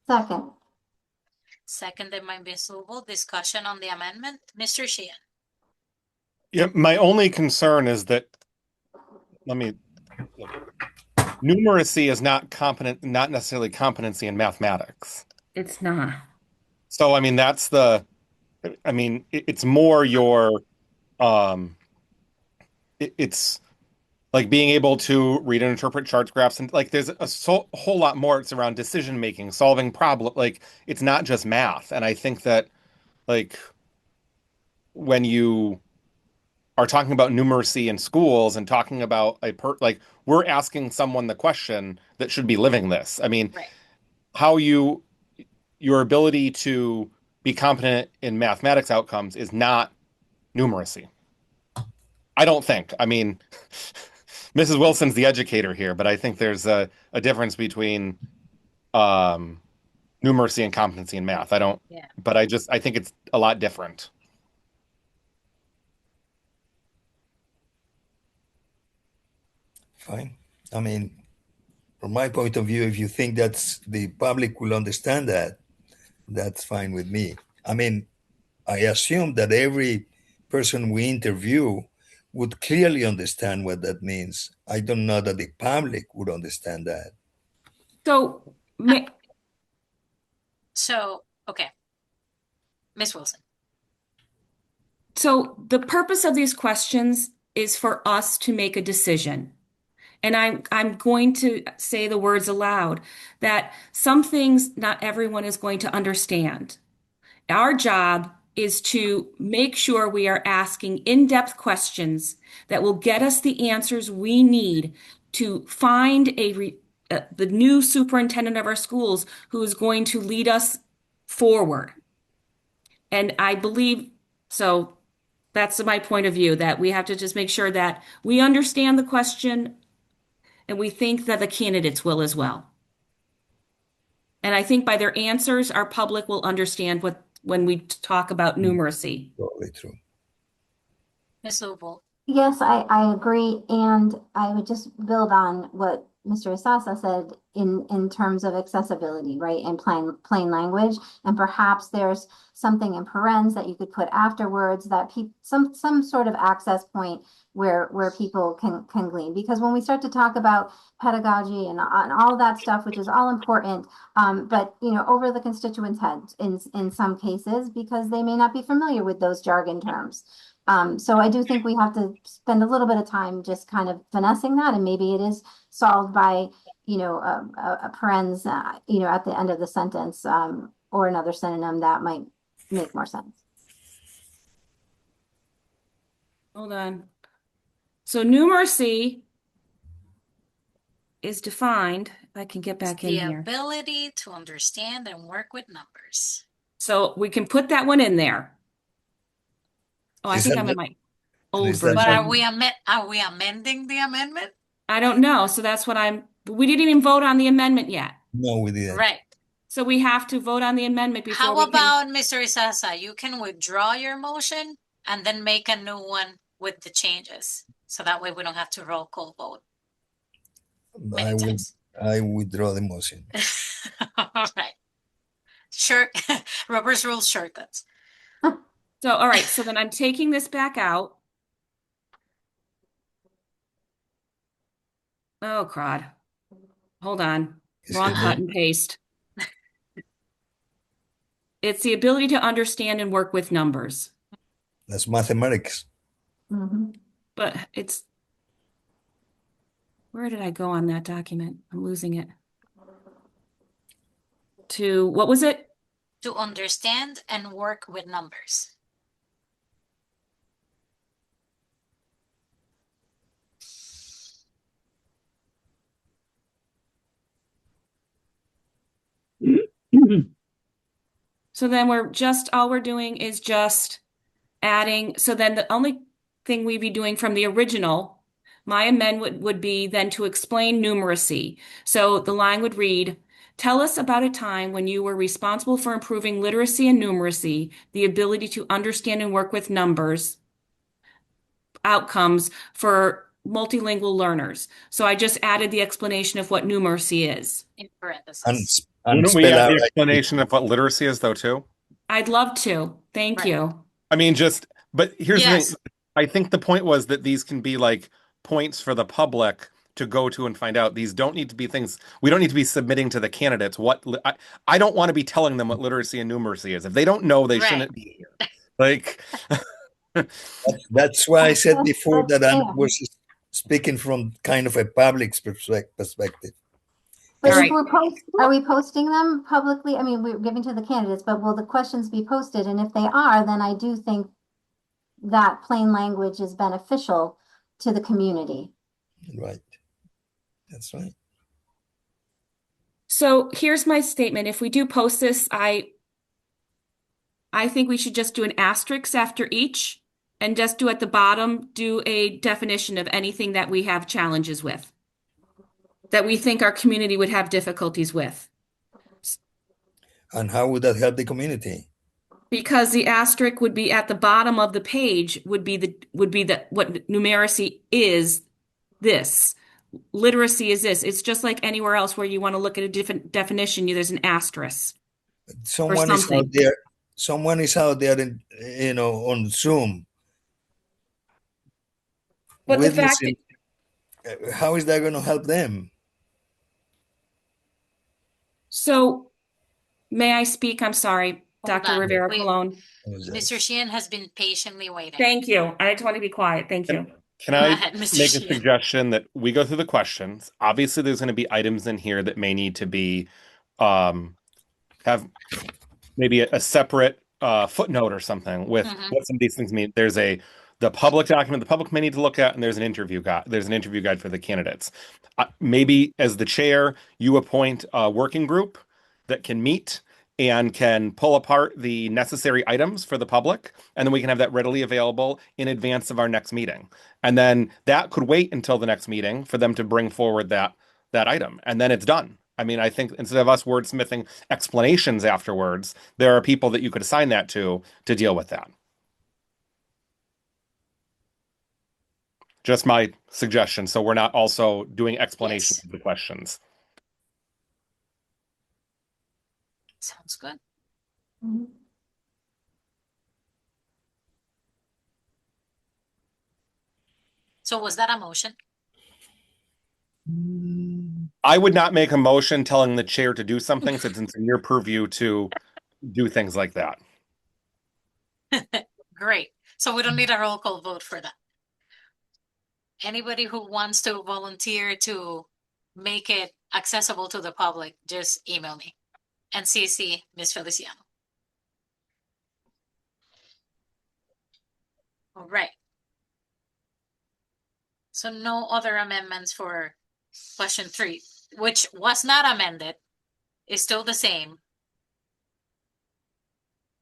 Second. Seconded by Ms. Lubel. Discussion on the amendment. Mr. Sheehan. Yeah, my only concern is that numeracy is not necessarily competency in mathematics. It's not. So, I mean, it's more your, it's like being able to read and interpret charts, graphs, and like there's a whole lot more. It's around decision making, solving problem. Like it's not just math. And I think that like when you are talking about numeracy in schools and talking about like we're asking someone the question that should be living this. I mean, how your ability to be competent in mathematics outcomes is not numeracy. I don't think. I mean, Mrs. Wilson's the educator here, but I think there's a difference between numeracy and competency in math. But I think it's a lot different. Fine. I mean, from my point of view, if you think that's the public will understand that, that's fine with me. I mean, I assume that every person we interview would clearly understand what that means. I don't know that the public would understand that. Okay. Ms. Wilson. So the purpose of these questions is for us to make a decision. And I'm going to say the words aloud that some things not everyone is going to understand. Our job is to make sure we are asking in-depth questions that will get us the answers we need to find the new superintendent of our schools who is going to lead us forward. And I believe, so that's my point of view, that we have to just make sure that we understand the question and we think that the candidates will as well. And I think by their answers, our public will understand when we talk about numeracy. Totally true. Ms. Lubel. Yes, I agree. And I would just build on what Mr. Isasa said in terms of accessibility, right? In plain language. And perhaps there's something in parens that you could put afterwards that some sort of access point where people can glean. Because when we start to talk about pedagogy and all that stuff, which is all important, but over the constituents' heads in some cases, because they may not be familiar with those jargon terms. So I do think we have to spend a little bit of time just kind of finessing that, and maybe it is solved by, a parens, at the end of the sentence, or another synonym that might make more sense. Hold on. So numeracy is defined, if I can get back in The here. ability to understand and work with numbers. So we can put that one in there. Oh, I think I'm in my old version. But are we amending the amendment? I don't know. So that's what we didn't even vote on the amendment yet. No, we didn't. Right. So we have to vote on the amendment before How about Mr. Isasa? You can withdraw your motion and then make a new one with the changes. So that way we don't have to roll call vote. I withdraw the motion. All right. Sure. Robert's rules shortcuts. So, all right. So then I'm taking this back out. Oh, crud. Hold on. Wrong cut and paste. It's the ability to understand and work with numbers. That's mathematics. Mm-hmm. But where did I go on that document? I'm losing it. What was it? To understand and work with numbers. So then all we're doing is just adding. So then the only thing we'd be doing from the original, my amendment would be then to explain numeracy. So the line would read, tell us about a time when you were responsible for improving literacy and numeracy, the ability to understand and work with numbers, outcomes for multilingual learners. So I just added the explanation of what numeracy is. In parentheses. and Wouldn't we spell add out the like explanation of what literacy is though too? I'd love to. Thank Right. you. I mean, but here's the Yes. thing. I think the point was that these can be like points for the public to go to and find out. These don't need to be things we don't need to be submitting to the candidates. I don't want to be telling them what literacy and numeracy is. If they don't know, they Right. shouldn't be here. Like, that's why I said before that I fair. was speaking from kind of a public perspective. But All if right. are we posting them publicly? I mean, we're giving to the candidates, but will the questions be posted? And if they are, then I do think that plain language is beneficial to the community. Right. That's right. So here's my statement. If we do post this, I think we should just do an asterisk after each and just do at the bottom, do a definition of anything that we have challenges with, that we think our community would have difficulties with. And how would that help the community? Because the asterisk would be at the bottom of the page, would be what numeracy is this. Literacy is this. It's just like anywhere else where you want to look at a different definition, there's an asterisk. Someone is something. out there. Someone is out there, on Zoom. But the fact witnessing. How is that going to help them? So, may I speak? I'm sorry, Hold Dr. on. Rivera Wait. Colon. Mr. Sheehan has been patiently waiting. Thank you. I just want to be quiet. Thank you. Can Go I ahead, Mr. make a Sheehan. suggestion that we go through the questions? Obviously, there's going to be items in here that may need to be have maybe a separate footnote or something with what some of these things mean. There's the public document the public may need to look at, and there's an interview guide. There's an interview guide for the candidates. Maybe as the chair, you appoint a working group that can meet and can pull apart the necessary items for the public, and then we can have that readily available in advance of our next meeting. And then that could wait until the next meeting for them to bring forward that item, and then it's done. I mean, I think instead of us wordsmithing explanations afterwards, there are people that you could assign that to deal with that. Just my suggestion, so we're not also doing explanations of the questions. Sounds good. So was that a motion? I would not make a motion telling the chair to do something since it's in your purview to do things like that. Great. So we don't need a roll call vote for that. Anybody who wants to volunteer to make it accessible to the public, just email me and CC Ms. Feliciano. All right. So no other amendments for question 3, which was not amended, is still the same.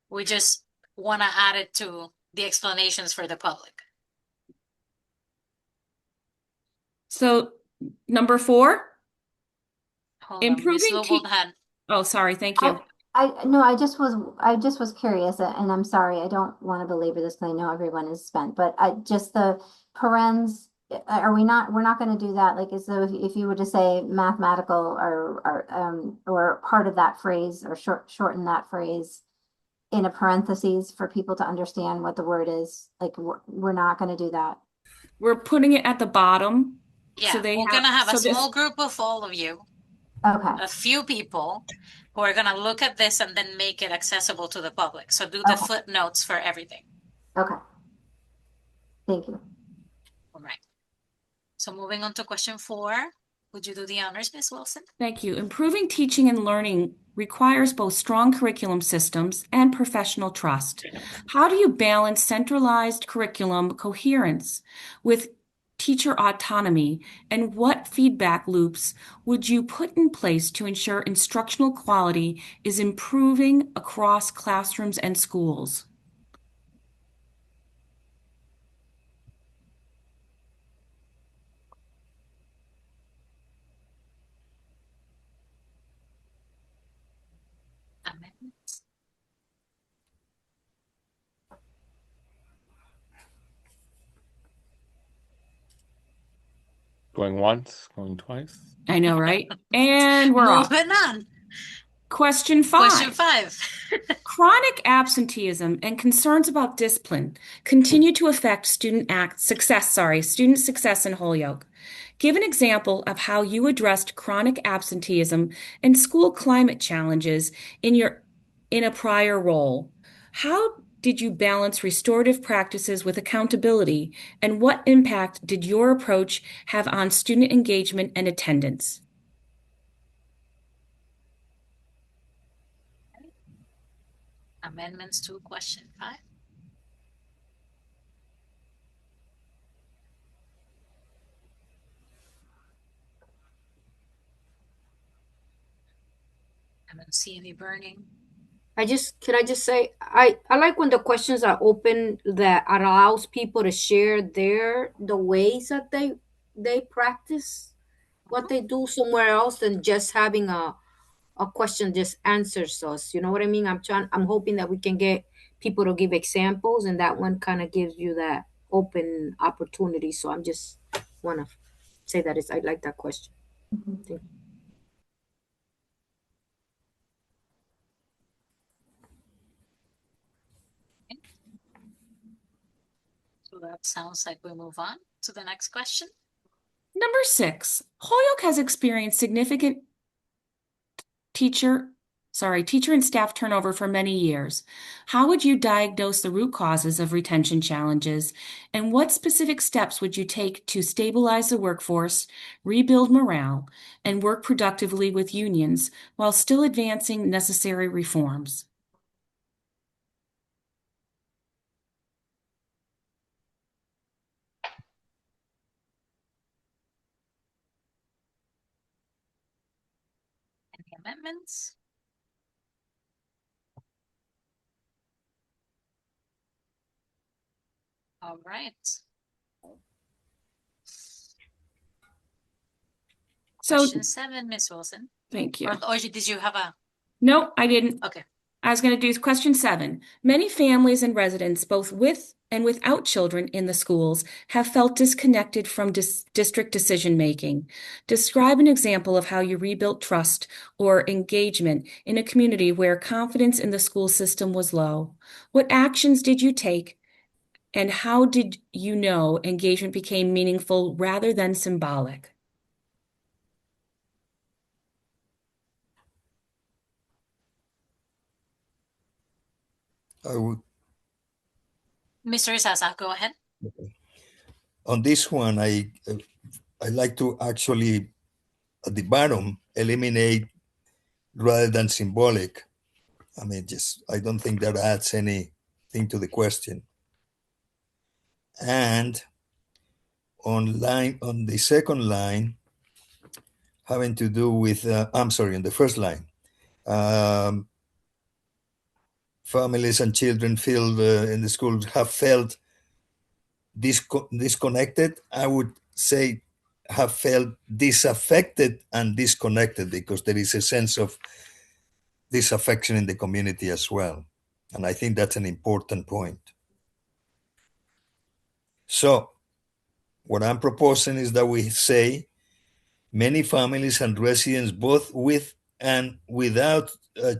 We just want to add it to the explanations for the public. So, number 4, Hold on, Ms. improving Lobold had Oh, sorry. Thank you. I just was curious, and I'm sorry, I don't want to belabor this because I know everyone is spent, but the parens, we're not going to do that. Like, so if you were to say mathematical or part of that phrase or shorten that phrase in a parentheses for people to understand what the word is, like we're not going to do that. We're putting it at the bottom. Yeah, So we're gonna have a small group of all of you. Okay. A few people who are gonna look at this and then make it accessible to the public. So do the footnotes for everything. Okay. Thank you. All right. So moving on to question 4. Would you do the honors, Ms. Wilson? Thank you. Improving teaching and learning requires both strong curriculum systems and professional trust. How do you balance centralized curriculum coherence with teacher autonomy, and what feedback loops would you put in place to ensure instructional quality is improving across classrooms and schools? Amendments. Going once, going twice. I know, right? And we're off. Moving on. Question 5. Question 5. Chronic absenteeism and concerns about discipline continue to affect student success in Holyoke. Give an example of how you addressed chronic absenteeism and school climate challenges in a prior role. How did you balance restorative practices with accountability, and what impact did your approach have on student engagement and attendance? Amendments to question 5. I don't see any burning. Can I just say, I like when the questions are open that allows people to share the ways that they practice what they do somewhere else than just having a question just answers us. You know what I mean? I'm hoping that we can get people to give examples, and that one kind of gives you that open opportunity. So I'm just want to say that I like that question. Thank you. So that sounds like we move on to the next question. Number 6, Holyoke has experienced significant teacher and staff turnover for many years. How would you diagnose the root causes of retention challenges, and what specific steps would you take to stabilize the workforce, rebuild morale, and work productively with unions while still advancing necessary reforms? Any amendments? All right. So, Question 7, Ms. Wilson. thank you. Or did you have a? No, I didn't. Okay. I was going to do question 7. Many families and residents, both with and without children in the schools, have felt disconnected from district decision-making. Describe an example of how you rebuilt trust or engagement in a community where confidence in the school system was low. What actions did you take, and how did you know engagement became meaningful rather than symbolic? I would, Mr. Isaza, go ahead. on this one, I like to actually, at the bottom, eliminate rather than symbolic. I mean, I don't think that adds anything to the question. And on the second line, having to do with, on the first line, families and children feel in the schools have felt disconnected. I would say have felt disaffected and disconnected, because there is a sense of disaffection in the community as well. And I think that's an important point. So what I'm proposing is that we say many families and residents, both with and without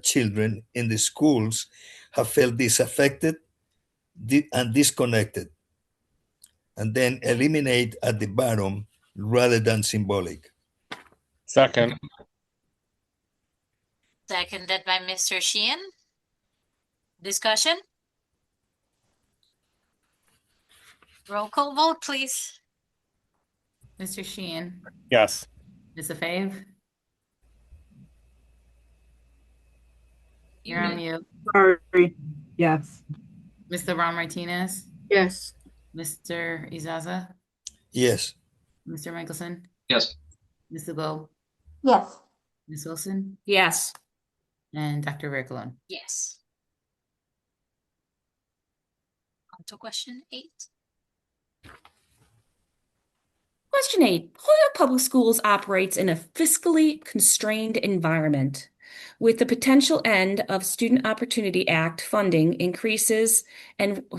children in the schools, have felt disaffected and disconnected. And then eliminate at the bottom rather than symbolic. Second. Seconded by Mr. Sheehan. Discussion? Roll call vote, please. Mr. Sheehan, Yes. Ms. Fave, you're on mute. Sorry. Yes. Mr. Ron Martinez, Yes. Mr. Izaza, Yes. Mr. Michelson, Yes. Ms. Legault, Yes. Ms. Wilson, Yes. and Dr. Ricolone. Yes. On to question 8. Question 8. Holyoke Public Schools operates in a fiscally constrained environment. With the potential end of Student Opportunity Act funding increases with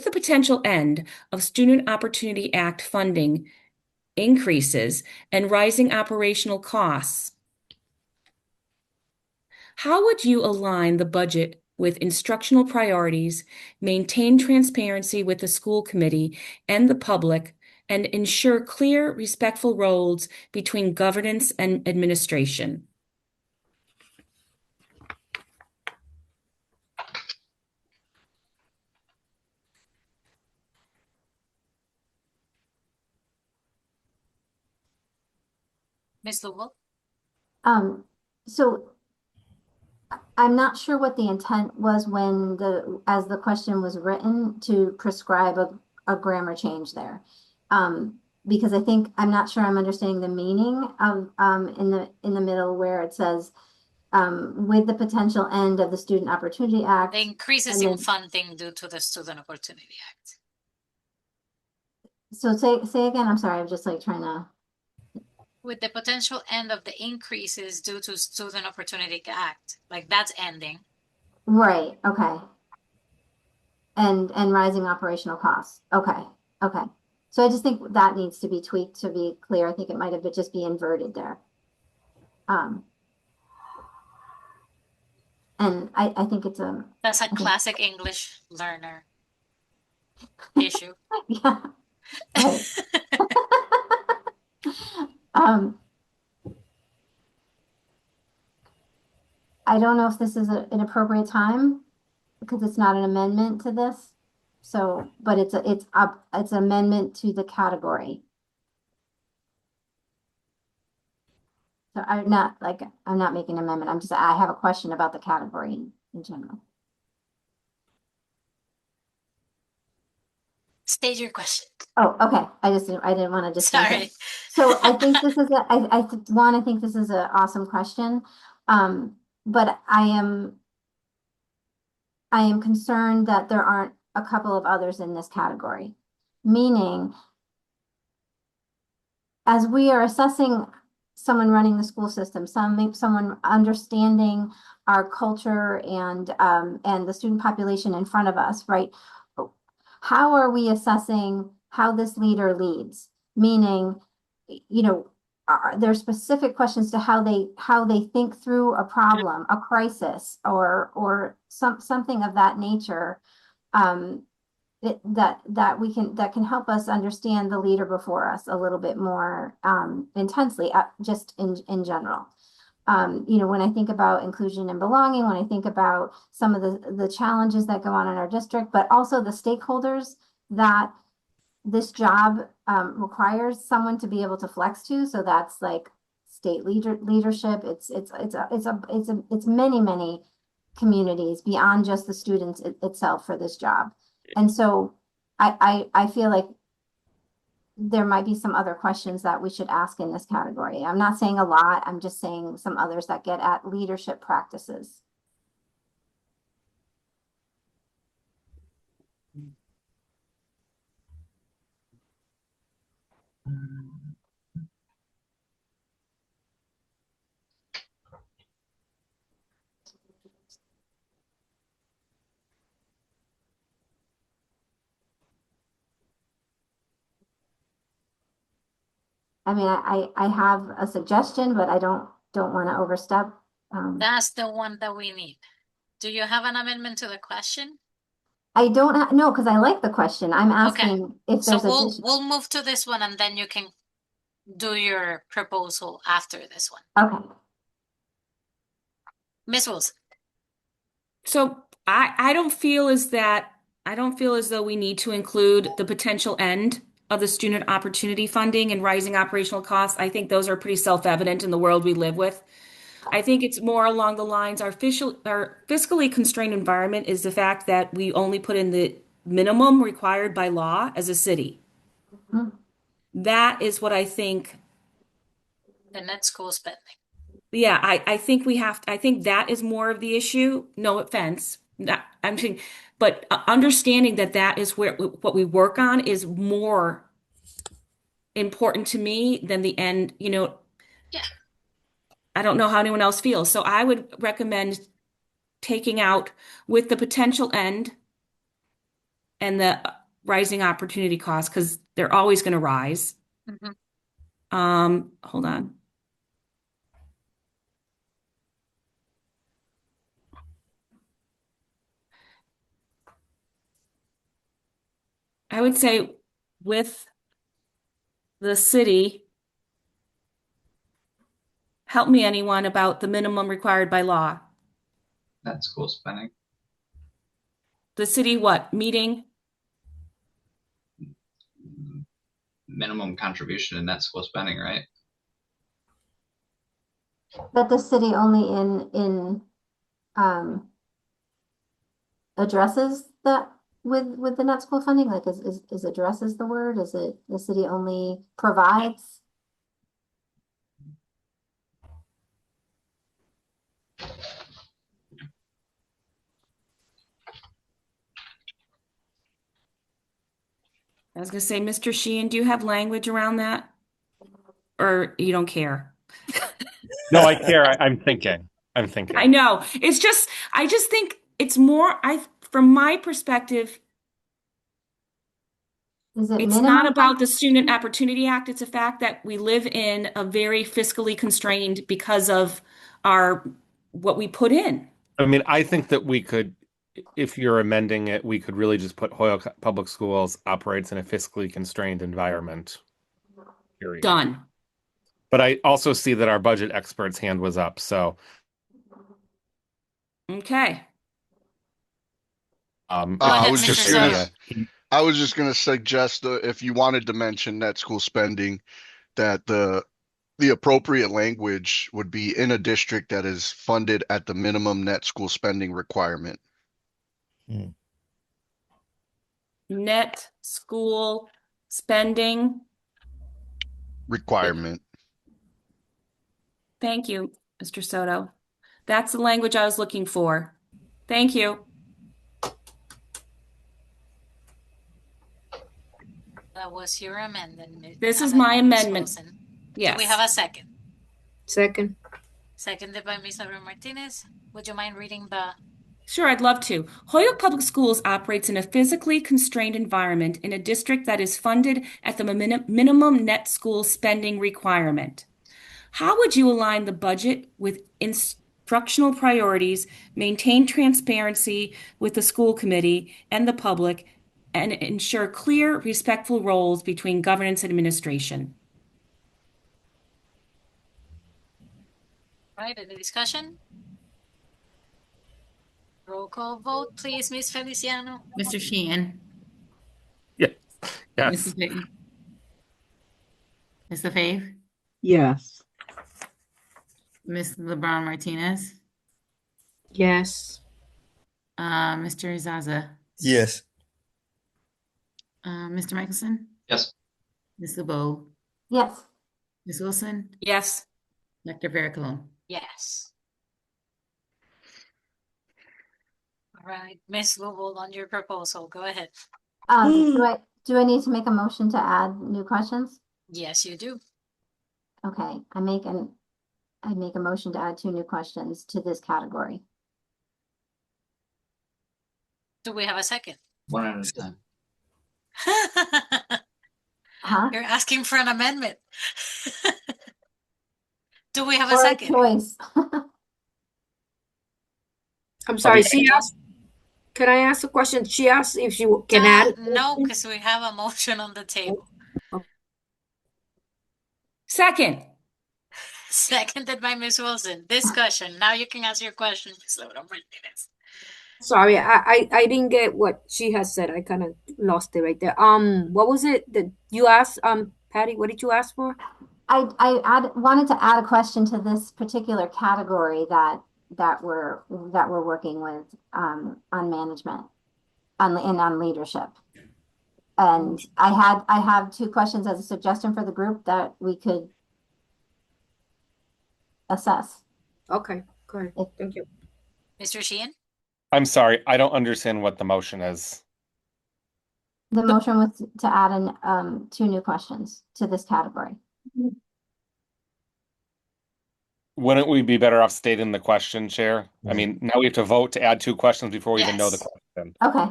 the potential end of Student Opportunity Act funding increases and rising operational costs, How would you align the budget with instructional priorities, maintain transparency with the school committee and the public, and ensure clear, respectful roles between governance and administration? Ms. Lugo? So I'm not sure what the intent was when as the question was written to prescribe a grammar change there. Because I think, I'm not sure I'm understanding the meaning of, in the middle where it says, with the potential end of the Student Opportunity Act. The increases and in then- funding due to the Student Opportunity Act. So say again, I'm sorry, I'm just like trying to. With the potential end of the increases due to Student Opportunity Act, like that's ending. Right, okay. And rising operational costs. Okay, okay. So I just think that needs to be tweaked to be clear. I think it might have just be inverted there. And I think it's a. That's a classic English learner issue. Yeah. Right. I don't know if this is an appropriate time because it's not an amendment to this. So, but it's an amendment to the category. So I'm not making an amendment. I have a question about the category in general. State your question. Oh, okay. I didn't want to just. Sorry. So I think this is I think this is an awesome question. But I am concerned that there aren't a couple of others in this category, meaning as we are assessing someone running the school system, someone understanding our culture and the student population in front of us, right? How are we assessing how this leader leads? Meaning, you know, there are specific questions to how they think through a problem, a crisis, or something of that nature, that can help us understand the leader before us a little bit more intensely, just in general. You know, when I think about inclusion and belonging, when I think about some of the challenges that go on in our district, but also the stakeholders that this job requires someone to be able to flex to. So that's like state leadership. It's many communities beyond just the students itself for this job. And so I feel like there might be some other questions that we should ask in this category. I'm not saying a lot. I'm just saying some others that get at leadership practices. I mean, I have a suggestion, but I don't want to overstep. That's the one that we need. Do you have an amendment to the question? I don't know because I like the question. I'm Okay. asking if So there's we'll move to this one and then you can do your proposal after this one. Okay. Ms. Wilson. So I don't feel as though we need to include the potential end of the student opportunity funding and rising operational costs. I think those are pretty self-evident in the world we live with. I think it's more along the lines, our fiscally constrained environment is the fact that we only put in the minimum required by law as a city. Mm-hmm. That is what I think. The net school spending. Yeah, I think I think that is more of the issue. No offense. I'm saying, but understanding that is what we work on is more important to me than the end, you know. Yeah. I don't know how anyone else feels. So I would recommend taking out with the potential end and the rising opportunity costs because they're always going to rise. Mm-hmm. Hold on. I would say with the city, help me anyone about the minimum required by law. Net school spending. The city what? Meeting? Minimum contribution to net school spending, right? That the city only in addresses that with the net school funding, like is addresses the word? Is it the city only provides? I was going to say, Mr. Sheehan, do you have language around that? Or you don't care? No, I care. I'm thinking. I know. I just think it's more, from my perspective, Is it it's minimum? not about the Student Opportunity Act. It's a fact that we live in a very fiscally constrained because of what we put in. I mean, I think that we could, if you're amending it, we could really just put Holyoke Public Schools operates in a fiscally constrained environment. Period. Done. But I also see that our budget expert's hand was up, so. Okay. I was just going to suggest if you wanted to mention net school spending, that the appropriate language would be in a district that is funded at the minimum net school spending requirement. Net school spending requirement. Thank you, Mr. Soto. That's the language I was looking for. Thank you. That was your amendment. This is my amendment. Wilson. Yes. Do we have a second? Second. Seconded by Ms. Laura Martinez. Would you mind reading the? Sure, I'd love to. Holyoke Public Schools operates in a physically constrained environment in a district that is funded at the minimum net school spending requirement. How would you align the budget with instructional priorities, maintain transparency with the school committee and the public, and ensure clear, respectful roles between governance and administration? Right, any discussion? Roll call vote, please, Ms. Feliciano. Mr. Sheehan. Yes. Mrs. Payton. Ms. LaFave. Yes. Ms. LeBron Martinez. Yes. Mr. Zaza. Yes. Mr. Michelson. Yes. Ms. LeBeau. Yes. Ms. Wilson. Yes. Dr. Vera Colon. Yes. All right, Ms. Lowell, on your proposal, go ahead. Do I need to make a motion to add new questions? Yes, you do. Okay, I make a motion to add 2 new questions to this category. Do we have a second? One at a time. You're asking for an amendment. Do we have a Or second? choice. I'm sorry, she asked, can I ask a question? She asked if she can add. No, because we have a motion on the table. Second. Seconded by Ms. Wilson. Discussion. Now you can ask your question, Ms. Laura Martinez. Sorry, I didn't get what she has said. I kind of lost it right there. What was it that you asked, Patty? What did you ask for? I wanted to add a question to this particular category that we're working with on management and on leadership. And I have 2 questions as a suggestion for the group that we could assess. Okay, good. Thank you. Mr. Sheehan? I'm sorry, I don't understand what the motion is. The motion was to add in 2 new questions to this category. Wouldn't we be better off stating the question, Chair? I mean, now we have to vote to add 2 questions before we even know the question. Okay.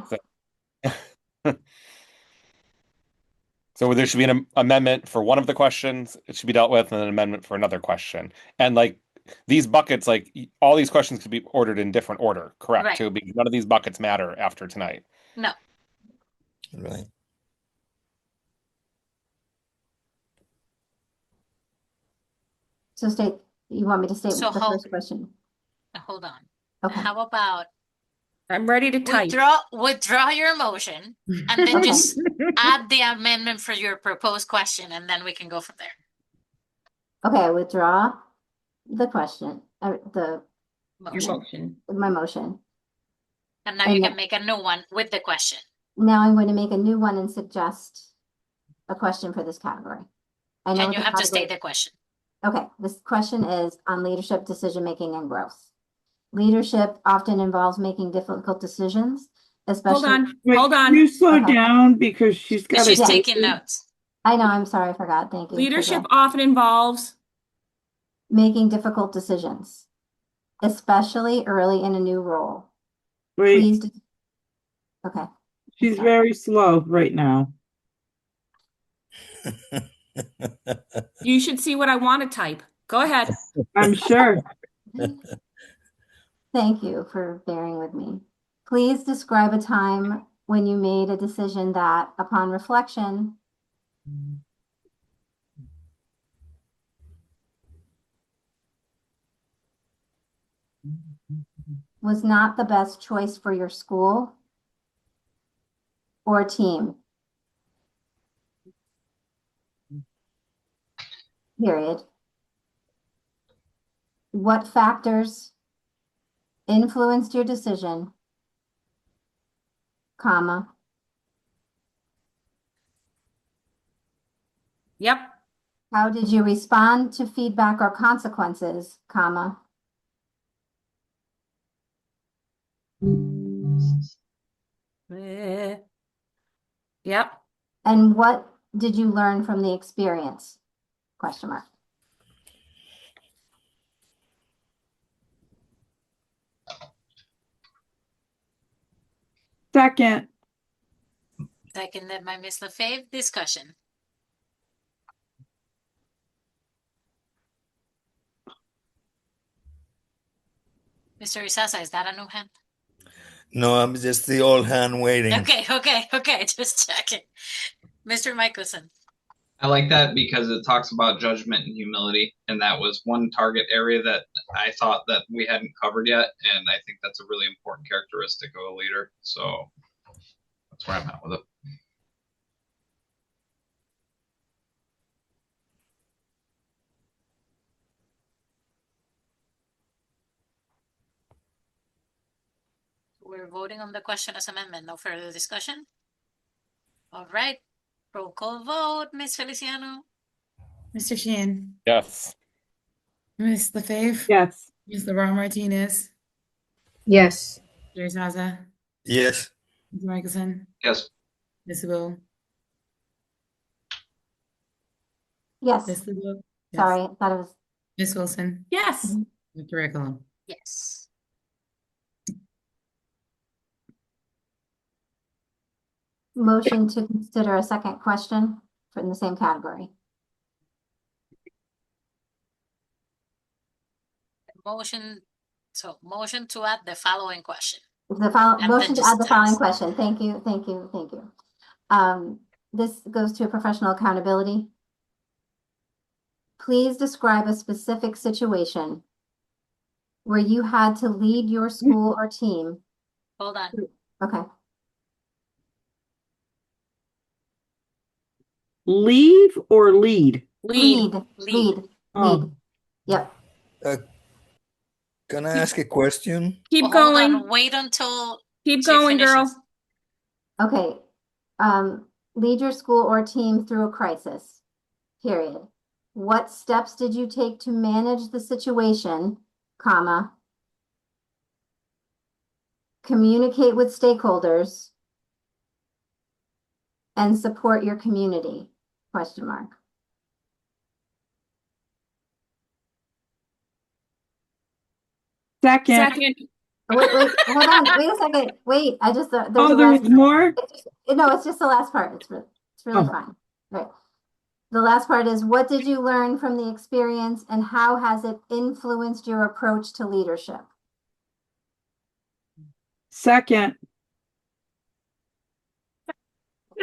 So there should be an amendment for one of the questions. It should be dealt with, and an amendment for another question. And like these buckets, like all these questions could be ordered in different order, correct? Right. Too, because none of these buckets matter after tonight. No. Right. So you want me to state So the hold, first question? hold on. Okay. How about I'm ready to type. withdraw your motion and then just add the amendment for your proposed question, and then we can go from there. Okay, withdraw the question, Your motion. my motion. And now And you then- can make a new one with the question. Now I'm going to make a new one and suggest a question for this category. I know And what you the have to category- state the question. Okay, this question is on leadership, decision-making, and growth. Leadership often involves making difficult decisions, especially. Hold on. Can you slow Okay. down because she's got She's a taking notes. I know, I'm sorry, I forgot. Thank you. for Leadership the- often involves. Making difficult decisions, especially early in a new role. Wait, Please. Okay. she's very slow right now. You should see what I want to type. Go ahead. I'm sure. Thank you for bearing with me. Please describe a time when you made a decision that, upon reflection, was not the best choice for your school or team. Period. What factors influenced your decision, comma. Yep. How did you respond to feedback or consequences, comma. Yep. And what did you learn from the experience? Question mark. Second. Seconded by Ms. Lefebvre. Discussion. Mr. Isasa, is that a new hand? No, I'm just the old hand waiting. Okay. Just checking. Mr. Michelson. I like that because it talks about judgment and humility, and that was one target area that I thought that we hadn't covered yet, and I think that's a really important characteristic of a leader. So that's where I'm at with it. We're voting on the question as amendment. No further discussion. All right. Roll call vote. Ms. Feliciano. Mr. Sheehan, Yes. Ms. Lefebvre, Yes. Ms. LaRon Martinez, Yes. Jerry Zaza, Yes. Mr. Michelson, Yes. Ms. Wu, Yes. Ms. Lugo, Sorry, I thought it was. Ms. Wilson, Yes. Mr. Rickle. Yes. Motion to consider a second question in the same category. Motion to add the following question. The And motion then to add the just following text. question. Thank you. This goes to professional accountability. Please describe a specific situation where you had to lead your school or team. Hold on. Okay. Leave or lead? Lead. Oh. Yep. Can I ask a question? Keep Hold going. on. Wait until Keep she going, finishes. girl. Okay. Lead your school or team through a crisis. Period. What steps did you take to manage the situation, comma, communicate with stakeholders, and support your community? Question mark. Second. Wait, hold on. Wait a second. Wait, I just there's Oh, a there last was more? No, it's just the last part. It's really Oh. fine. Right. The last part is, what did you learn from the experience and how has it influenced your approach to leadership? Second.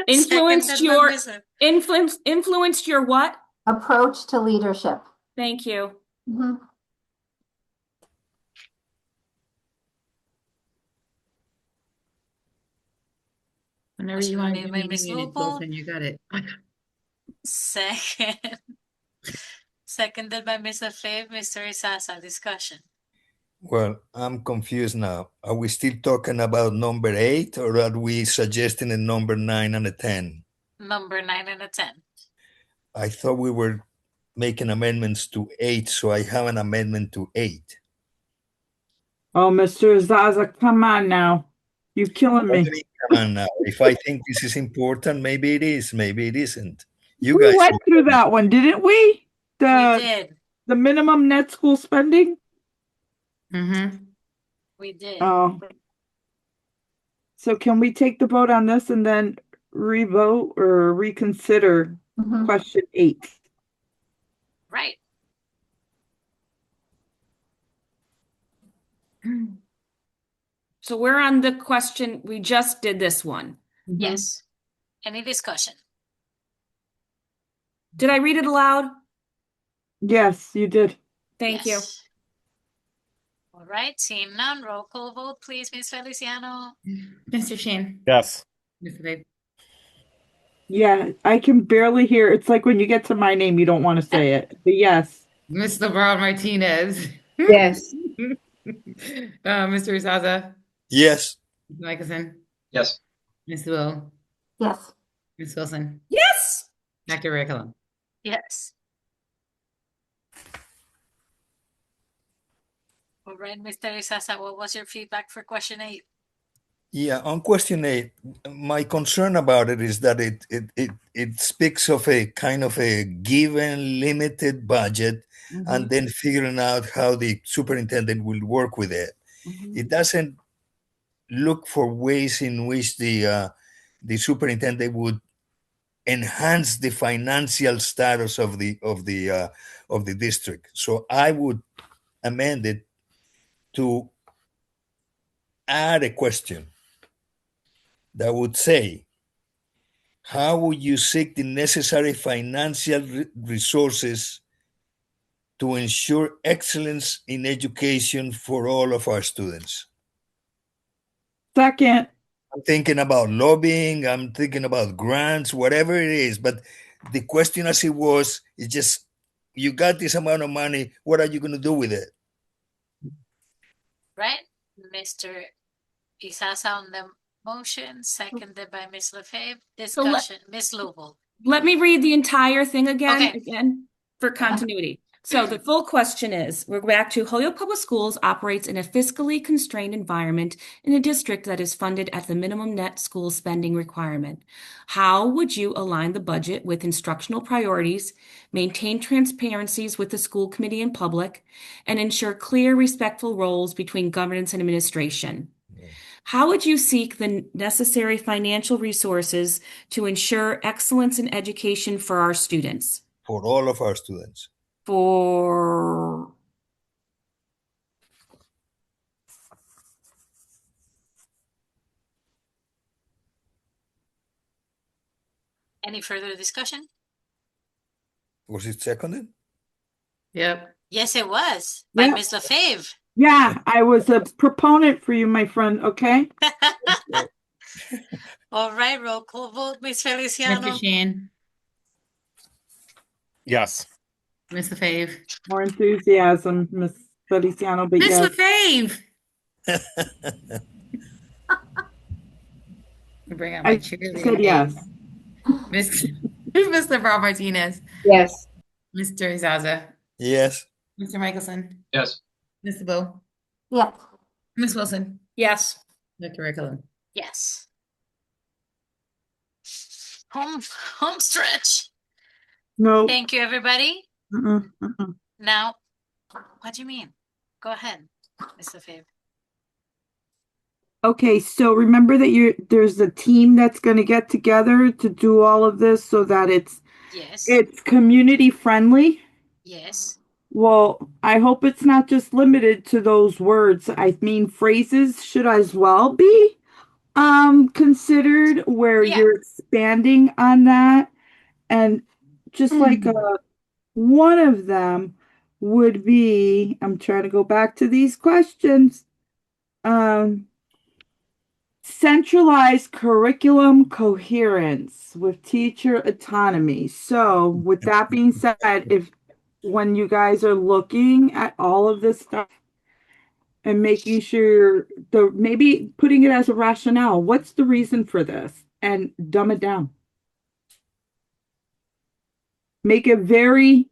Influenced your what? Approach to leadership. Thank you. Mhm. Whenever Motion you want to made give by me Ms. minutes, Lupel, Wilson, you got it. second, seconded by Ms. Lefebvre. Mr. Isasa, discussion. Well, I'm confused now. Are we still talking about number 8 or are we suggesting a number 9 and a 10? Number 9 and a 10. I thought we were making amendments to 8, so I have an amendment to 8. Oh, Mr. Zaza, come on now. You're killing What me. do you mean, come on now? If I think this is important, maybe it is, maybe it isn't. You We guys went will through tell me. that one, didn't we? We did. The minimum net school spending? Mm-hmm. We did. Oh. So can we take the vote on this and then revote or reconsider question 8? Right. So we're on the question, we just did this one. Yes. Any discussion? Did I read it aloud? Yes, you did. Thank you. All right. Seeing none, roll call vote, please, Ms. Feliciano. Mr. Sheen. Yes. Mr. Babe. Yeah, I can barely hear. It's like when you get to my name, you don't want to say it. But yes. Ms. LeBron Martinez. Yes. Mr. Isaza. Yes. Mr. Michelson. Yes. Ms. Will. Yes. Ms. Wilson. Yes. Dr. Rickland. Yes. All right, Mr. Isasa, what was your feedback for question 8? Yeah, on question 8, my concern about it is that it speaks of a kind of a given limited budget and then figuring out how the superintendent will work with it. It doesn't look for ways in which the superintendent would enhance the financial status of the district. So I would amend it to add a question that would say, how would you seek the necessary financial resources to ensure excellence in education for all of our students? Second. I'm thinking about lobbying, I'm thinking about grants, whatever it is. But the question as it was, is just, you got this amount of money, what are you going to do with it? Right? Mr. Isasa on the motion, seconded by Ms. Lefebvre. Discussion, Ms. Lubel. Let me read the entire thing again, Okay. for continuity. So the full question is, we're back to Holyoke Public Schools operates in a fiscally constrained environment in a district that is funded at the minimum net school spending requirement. How would you align the budget with instructional priorities, maintain transparencies with the school committee and public, and ensure clear, respectful roles between governance and administration? How would you seek the necessary financial resources to ensure excellence in education for our students? For all of our students. For Any further discussion? Was it seconded? Yep. Yes, it was by Yep. Ms. Lefebvre. Yeah, I was a proponent for you, my friend. Okay. All right, roll call vote, Ms. Feliciano. Mr. Sheen. Yes. Ms. Lefebvre. More enthusiasm, Miss Feliciano, but Ms. yes. Lefebvre. Bring out my I cheerleader. said yes. Miss LeBron Martinez. Yes. Mr. Izaza. Yes. Mr. Michelson. Yes. Mr. Bo. Yes. Ms. Wilson. yes. Dr. Rickland. Yes. Home stretch. No. Thank you, everybody. Mm-mm. Now, what do you mean? Go ahead, Ms. Lefebvre. Okay, so remember that there's a team that's going to get together to do all of this so that it's Yes. community friendly. Yes. Well, I hope it's not just limited to those words. I mean, phrases should as well be considered where you're expanding on that. And just like one of them would be, I'm trying to go back to these questions. Centralized curriculum coherence with teacher autonomy. So with that being said, if when you guys are looking at all of this stuff and making sure maybe putting it as a rationale, what's the reason for this? And dumb it down. Make it very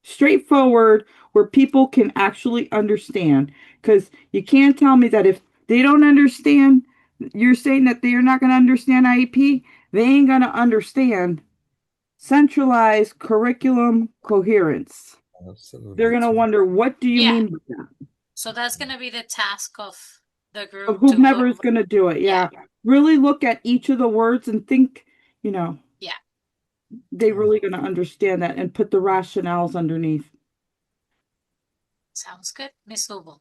straightforward where people can actually understand. Because you can't tell me that if they don't understand, you're saying that they're not going to understand IEP, they ain't going to understand centralized curriculum coherence. Absolutely. They're going to wonder, what do you Yeah. mean by that? So that's gonna be the task of the group Of whomever to is going to do it. Yeah. Really look at each of the words and think, yeah. they really going to understand that and put the rationales underneath. Sounds good. Miss Lubel.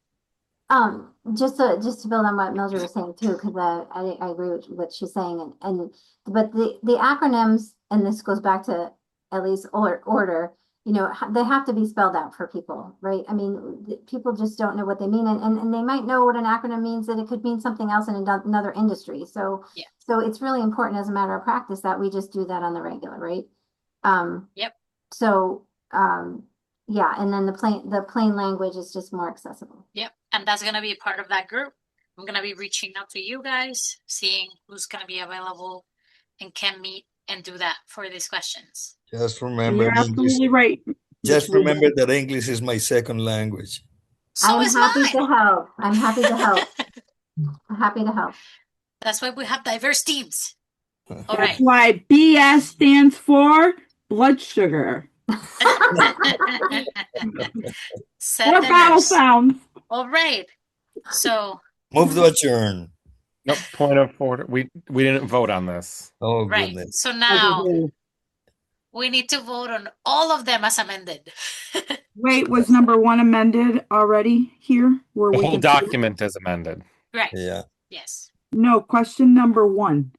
Just to build on what Mildred was saying too, because I agree with what she's saying, but the acronyms, and this goes back to Ellie's order, they have to be spelled out for people, right? I mean, people just don't know what they mean, and they might know what an acronym means, that it could mean something else in another industry. So it's really important as a matter of practice that we just do that on the regular, right? Yep. So yeah, and then the plain language is just more accessible. Yep. And that's gonna be a part of that group. I'm gonna be reaching out to you guys, seeing who's gonna be available and can meet and do that for these questions. Just remember, You're English, absolutely right. just remember that English is my second language. So I'm is happy mine. to help. I'm happy to help. I'm happy to help. That's why we have diverse teams. All That's right. why BS stands for blood sugar. Set Or the vowel nurse. sounds. All right. So Move to adjourn. Nope. Point of order. We didn't vote on this. Oh, right. goodness. So now we need to vote on all of them as amended. Wait, was number 1 amended already here? Where The we whole can document is amended. Right. Yeah. Yes. No, question number 1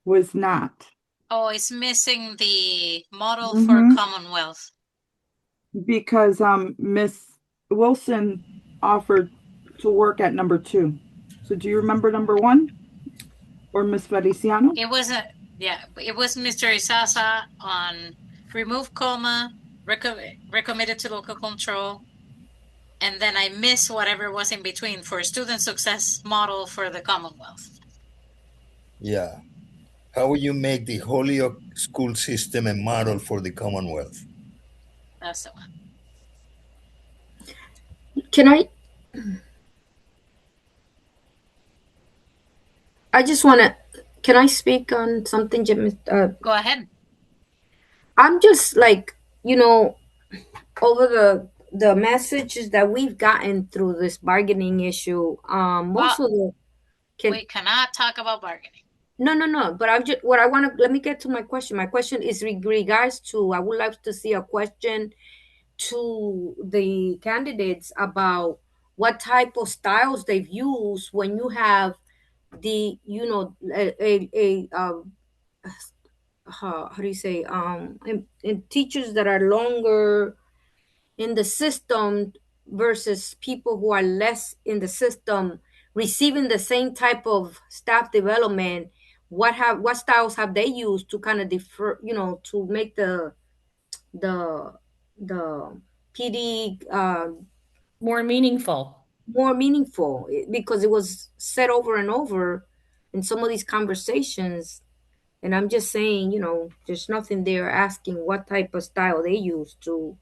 was not. Oh, it's missing the model for Mhm. Commonwealth. Because Miss Wilson offered to work at number 2. So do you remember number 1? Or Miss Feliciano? It was it was Mr. Isasa on remove comma, recommitted to local control, and then I miss whatever was in between for student success model for the Commonwealth. Yeah. How will you make the Holyoke school system a model for the Commonwealth? That's the one. I just want to, can I speak on something, Jim? Go ahead. I'm just like, over the messages that we've gotten through this bargaining issue, most of the we cannot talk about bargaining. No. But let me get to my question. My question is regards to, I would like to see a question to the candidates about what type of styles they've used when you have the, how do you say, and teachers that are longer in the system versus people who are less in the system receiving the same type of staff development. What styles have they used to kind of defer, to make the PD more meaningful? Because it was said over and over in some of these conversations. And I'm just saying, there's nothing there asking what type of style they use to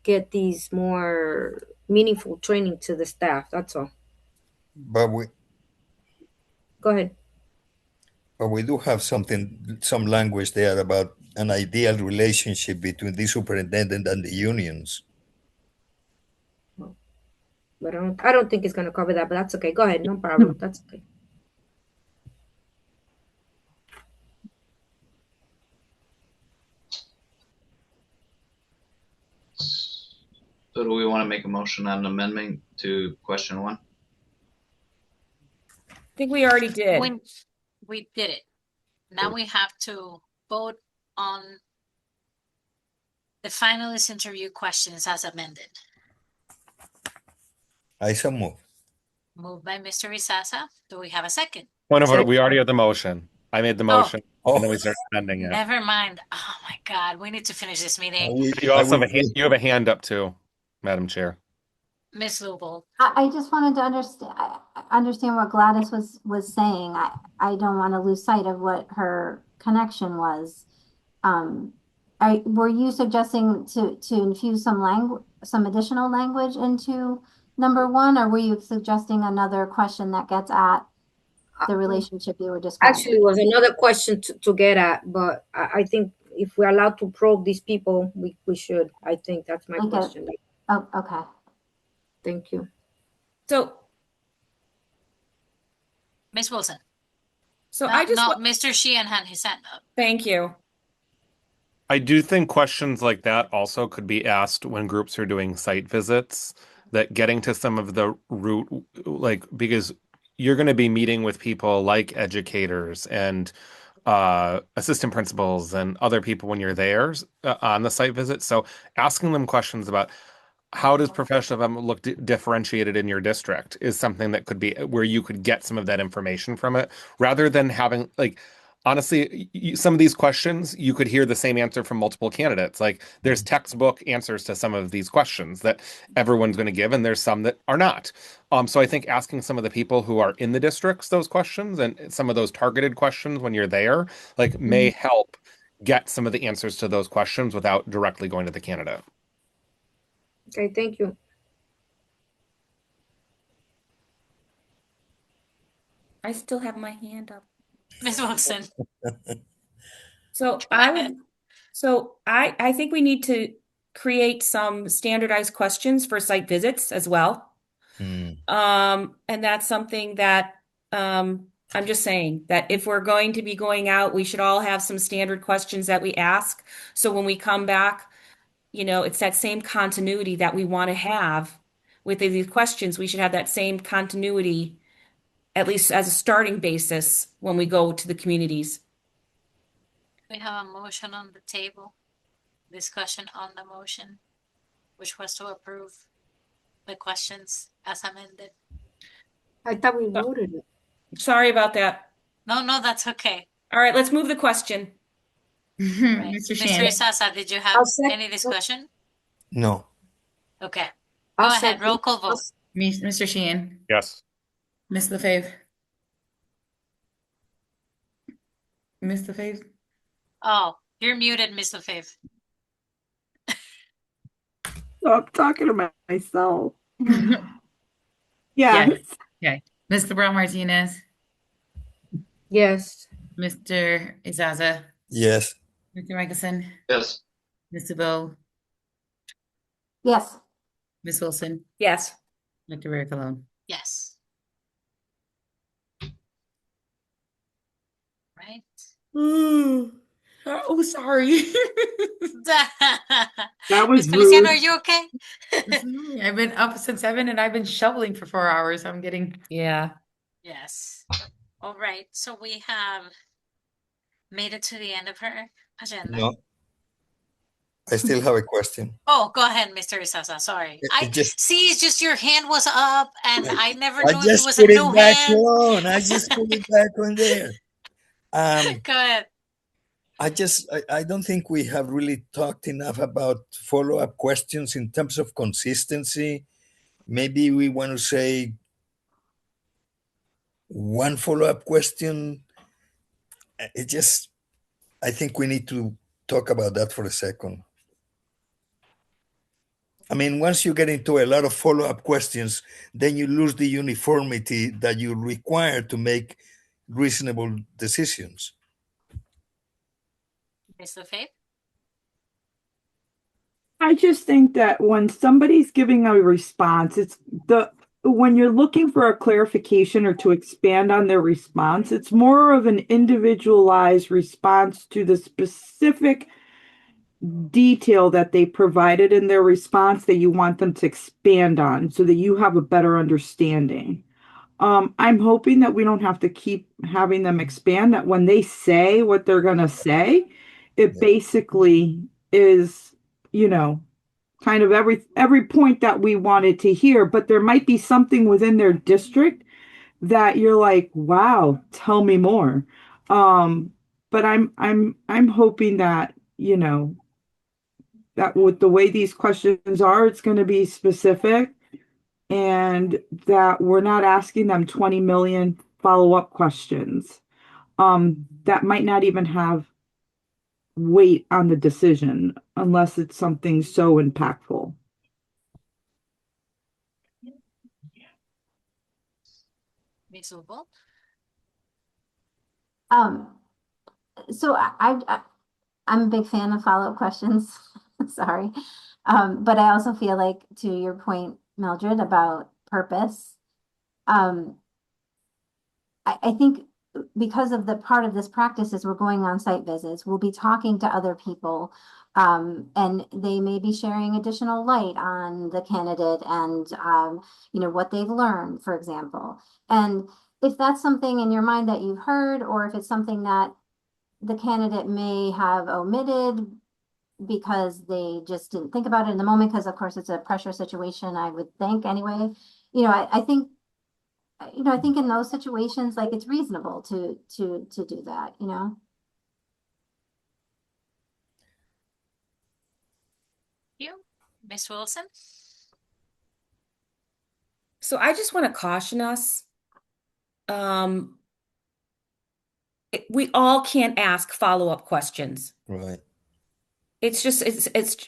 get these more meaningful training to the staff. That's all. But Go ahead. But we do have some language there about an ideal relationship between the superintendent and the unions. But I don't think it's going to cover that, but that's okay. Go ahead. No problem. That's okay. So do we want to make a motion on an amendment to question 1? I think we already did. We did it. Now we have to vote on the finalist interview questions as amended. I so move. Moved by Mr. Isasa. Do we have a second? Point of order, we already have the motion. I made the motion, Oh. and then we start spending it. Never mind. Oh my God, we need to finish this meeting. You also have a hand up too, Madam Chair. Ms. Lubel. I just wanted to understand what Gladys was saying. I don't want to lose sight of what her connection was. Were you suggesting to infuse some additional language into number one, or were you suggesting another question that gets at the relationship you were describing? Actually, it was another question to get at, but I think if we're allowed to probe these people, we should. I think that's my question. Oh, okay. Thank you. So, Ms. Wilson. So Mr. Sheehan had his hand up. Thank you. I do think questions like that also could be asked when groups are doing site visits, that getting to some of the root, like, because you're going to be meeting with people like educators and assistant principals and other people when you're there on the site visit. So asking them questions about how does professional development look differentiated in your district is something that could be where you could get some of that information from it, rather than having, like, honestly, some of these questions, you could hear the same answer from multiple candidates. Like, there's textbook answers to some of these questions that everyone's going to give, and there's some that are not. So I think asking some of the people who are in the districts those questions, and some of those targeted questions when you're there, like, may help get some of the answers to those questions without directly going to the candidate. Okay, thank you. I still have my hand up. Ms. Wilson. So I think we need to create some standardized questions for site visits as well. And that's something that I'm just saying that if we're going to be going out, we should all have some standard questions that we ask. So when we come back, it's that same continuity that we want to have with these questions. We should have that same continuity, at least as a starting basis, when we go to the communities. We have a motion on the table. Discussion on the motion, which was to approve the questions as amended. I thought we voted it. Sorry about that. No, that's okay. All right, let's move the question. Right. Mr. Mr. Sheehan. Isasa, did you have any discussion? No. Okay. Go ahead. Roll call vote. Mr. Sheehan. Yes. Ms. LaFave. Ms. LaFave. Oh, you're muted, Ms. LaFave. Stop talking to myself. Yes. Okay. Ms. Cabral Martinez. Yes. Mr. Izaza. Yes. Mr. Michelson. Yes. Ms. DeVoe. Yes. Ms. Wilson. Yes. Dr. Rivera Colon. Yes. Right. Oh, sorry. That was Ms. Feliciano, rude. are you okay? I've been up since 7 and I've been shoveling for 4 hours. I'm getting, yeah. Yes. All right. So we have made it to the end of her agenda. No. I still have a question. Oh, go ahead, Mr. Isasa. Sorry. It's just your hand was up and I never I knew it just was a put new it back hand. on. I just put it back on there. Go ahead. I don't think we have really talked enough about follow-up questions in terms of consistency. Maybe we want to say one follow-up question. I think we need to talk about that for a second. I mean, once you get into a lot of follow-up questions, then you lose the uniformity that you require to make reasonable decisions. Ms. LaFave? I just think that when somebody's giving a response, when you're looking for a clarification or to expand on their response, it's more of an individualized response to the specific detail that they provided in their response that you want them to expand on so that you have a better understanding. I'm hoping that we don't have to keep having them expand, that when they say what they're going to say, it basically is, you know, kind of every point that we wanted to hear, but there might be something within their district that you're like, wow, tell me more. But I'm hoping that, you know, that with the way these questions are, it's going to be specific and that we're not asking them 20 million follow-up questions that might not even have weight on the decision unless it's something so impactful. Ms. Ubo? So I'm a big fan of follow-up questions. Sorry. But I also feel like, to your point, Mildred, about purpose, I think because of the part of this practice is we're going on site visits, we'll be talking to other people, and they may be sharing additional light on the candidate and, you know, what they've learned, for example. And if that's something in your mind that you've heard, or if it's something that the candidate may have omitted because they just didn't think about it in the moment, because of course it's a pressure situation, I would think anyway, you know, I think, you know, I think in those situations, like, it's reasonable to do that, you know. You, Ms. Wilson? So I just want to caution us. We all can't ask follow-up questions. Right. It's just,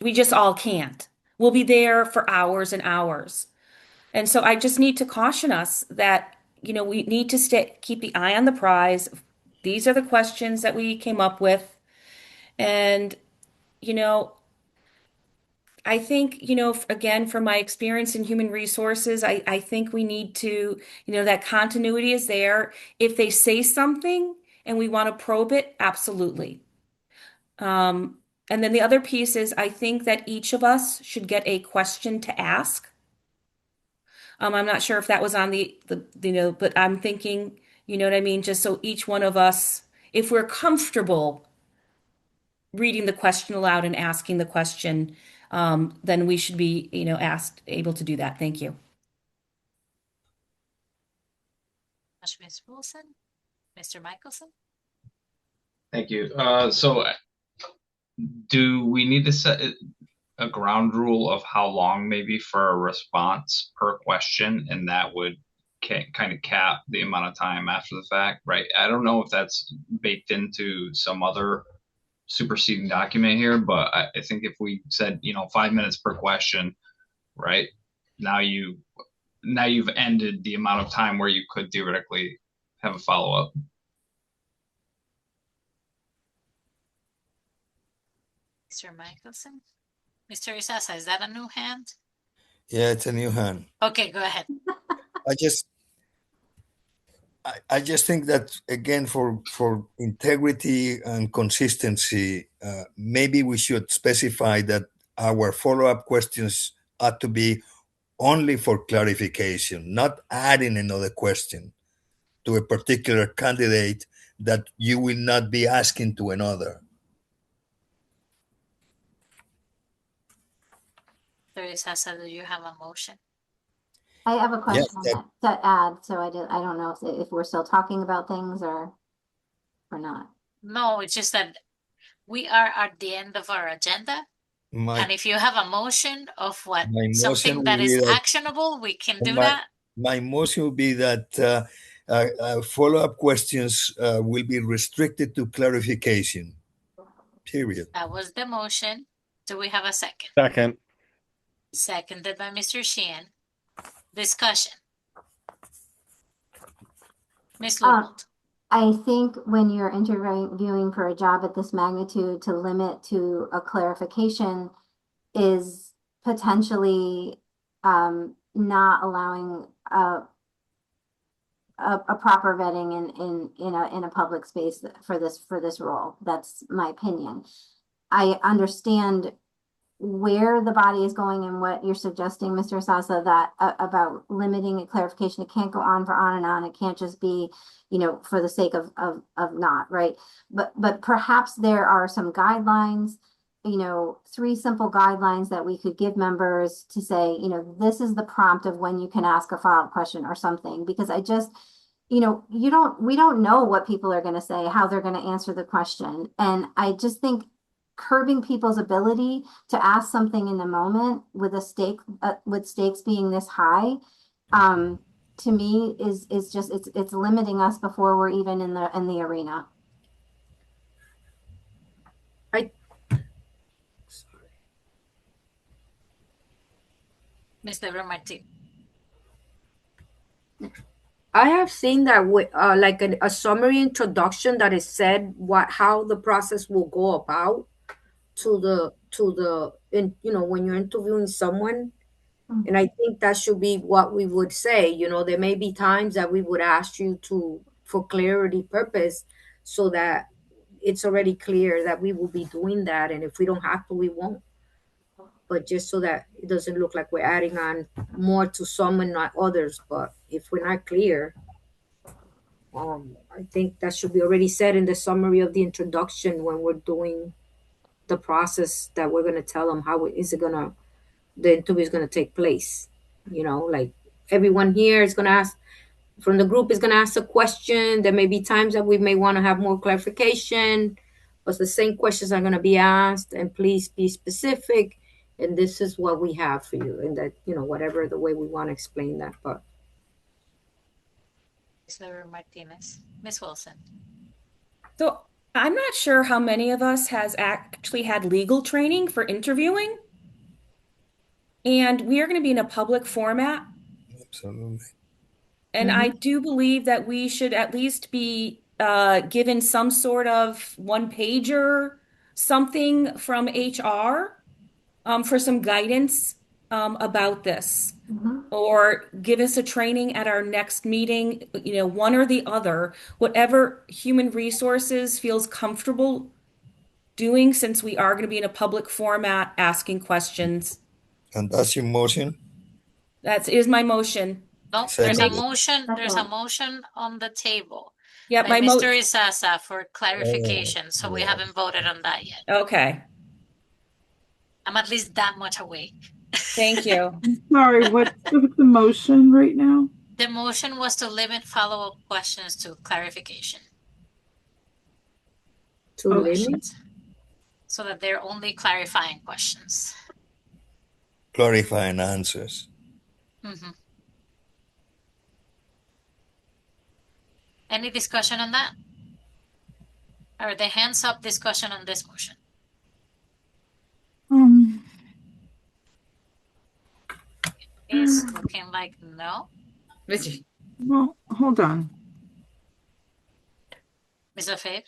we just all can't. We'll be there for hours and hours. And so I just need to caution us that, you know, we need to keep the eye on the prize. These are the questions that we came up with. And, you know, I think, you know, again, from my experience in human resources, I think we need to, you know, that continuity is there. If they say something and we want to probe it, absolutely. And then the other piece is, I think that each of us should get a question to ask. I'm not sure if that was on the you know, but I'm thinking, you know what I mean? Just so each one of us, if we're comfortable reading the question aloud and asking the question, then we should be, you know, able to do that. Thank you. Ms. Wilson? Mr. Michelson? Thank you. So do we need to set a ground rule of how long maybe for a response per question, and that would kind of cap the amount of time after the fact, right? I don't know if that's baked into some other superseding document here, but I think if we said, you know, 5 minutes per question, right? Now you've ended the amount of time where you could theoretically have a follow-up. Mr. Michelson? Mr. Isasa, is that a new hand? Yeah, it's a new hand. Okay, go ahead. I just think that, again, for integrity and consistency, maybe we should specify that our follow-up questions ought to be only for clarification, not adding another question to a particular candidate that you will not be asking to another. Mr. Isasa, do you have a motion? I have a question Yes, to add, so I don't know if we're still talking about things or not. No, it's just that we are at the end of our agenda. And if you have a motion of what, something that is actionable, we can do that. My motion will be that follow-up questions will be restricted to clarification, period. That was the motion. Do we have a second? Second. Seconded by Mr. Sheehan. Discussion. Ms. Lubold. I think when you're interviewing for a job at this magnitude, to limit to a clarification is potentially not allowing a proper vetting in a public space for this role. That's my opinion. I understand where the body is going and what you're suggesting, Mr. Sasa, that about limiting a clarification. It can't go on for on and on. It can't just be, you know, for the sake of not, right? But perhaps there are some guidelines three simple guidelines that we could give members to say, this is the prompt of when you can ask a follow-up question or something, because I just, we don't know what people are going to say, how they're going to answer the question. And I just think curbing people's ability to ask something in the moment with with stakes being this high, to me is just, it's limiting us before we're even in the arena. Ms. Deborah Martin. I have seen that with like a summary introduction that is said how the process will go about when you're interviewing someone. And I think that should be what we would say. There may be times that we would ask you for clarity purpose, so that it's already clear that we will be doing that. And if we don't have to, we won't. But just so that it doesn't look like we're adding on more to some and not others. But if we're not clear, I think that should be already said in the summary of the introduction when we're doing the process, that we're going to tell them how the interview is going to take place. Like everyone here is going to ask, from the group is going to ask a question. There may be times that we may want to have more clarification, but the same questions are going to be asked, and please be specific. And this is what we have for you, and that, whatever the way we want to explain that. But Ms. Deborah Martinez. Ms. Wilson. So I'm not sure how many of us has actually had legal training for interviewing. And we are going to be in a public format. Absolutely. And I do believe that we should at least be given some sort of one-pager, something from HR for some guidance about this. Or give us a training at our next meeting, one or the other, whatever human resources feels comfortable doing, since we are going to be in a public format asking questions. And that's your motion? That is my motion. No, there's a motion. There's a motion on the table. Yeah, by my Mr. Isaza for clarification. So we haven't voted on that yet. Okay. I'm at least that much awake. Thank you. Sorry, what's the motion right now? The motion was to limit follow-up questions to clarification. To limit? So that they're only clarifying questions. Clarifying answers. Any discussion on that? Or the hands up discussion on this motion? It's looking like no. Well, hold on. Ms. Lefebvre?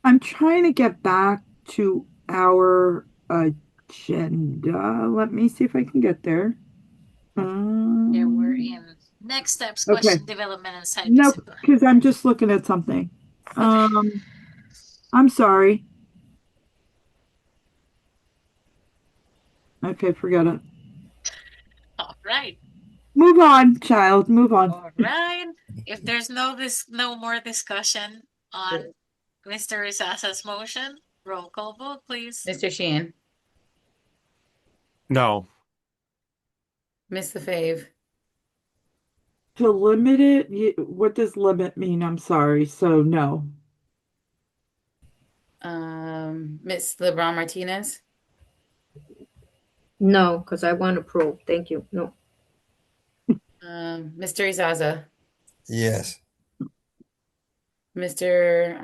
I'm trying to get back to our agenda. Let me see if I can get there. Yeah, we're in next steps, Okay. question development and site No, visit. because I'm just looking at something. I'm sorry. Okay, forget it. All right. Move on, child. Move on. All right. If there's no more discussion on Mr. Isasa's motion, roll call vote, please. Mr. Sheehan, No. Ms. Lefebvre, To limit it, what does limit mean? I'm sorry. So no. Ms. LeBron Martinez, no, because I want to prove. Thank you. No. Mr. Izaza, Yes. Mr.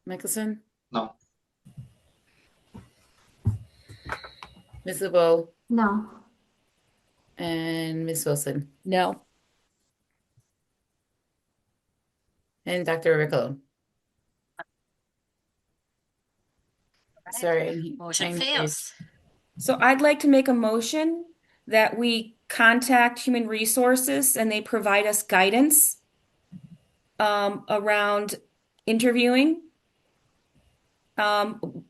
Mickelson, No. Ms. LeBeau, No. and Ms. Wilson, No. and Dr. Riccolo. Sorry, Motion time fails. is- So I'd like to make a motion that we contact Human Resources and they provide us guidance around interviewing,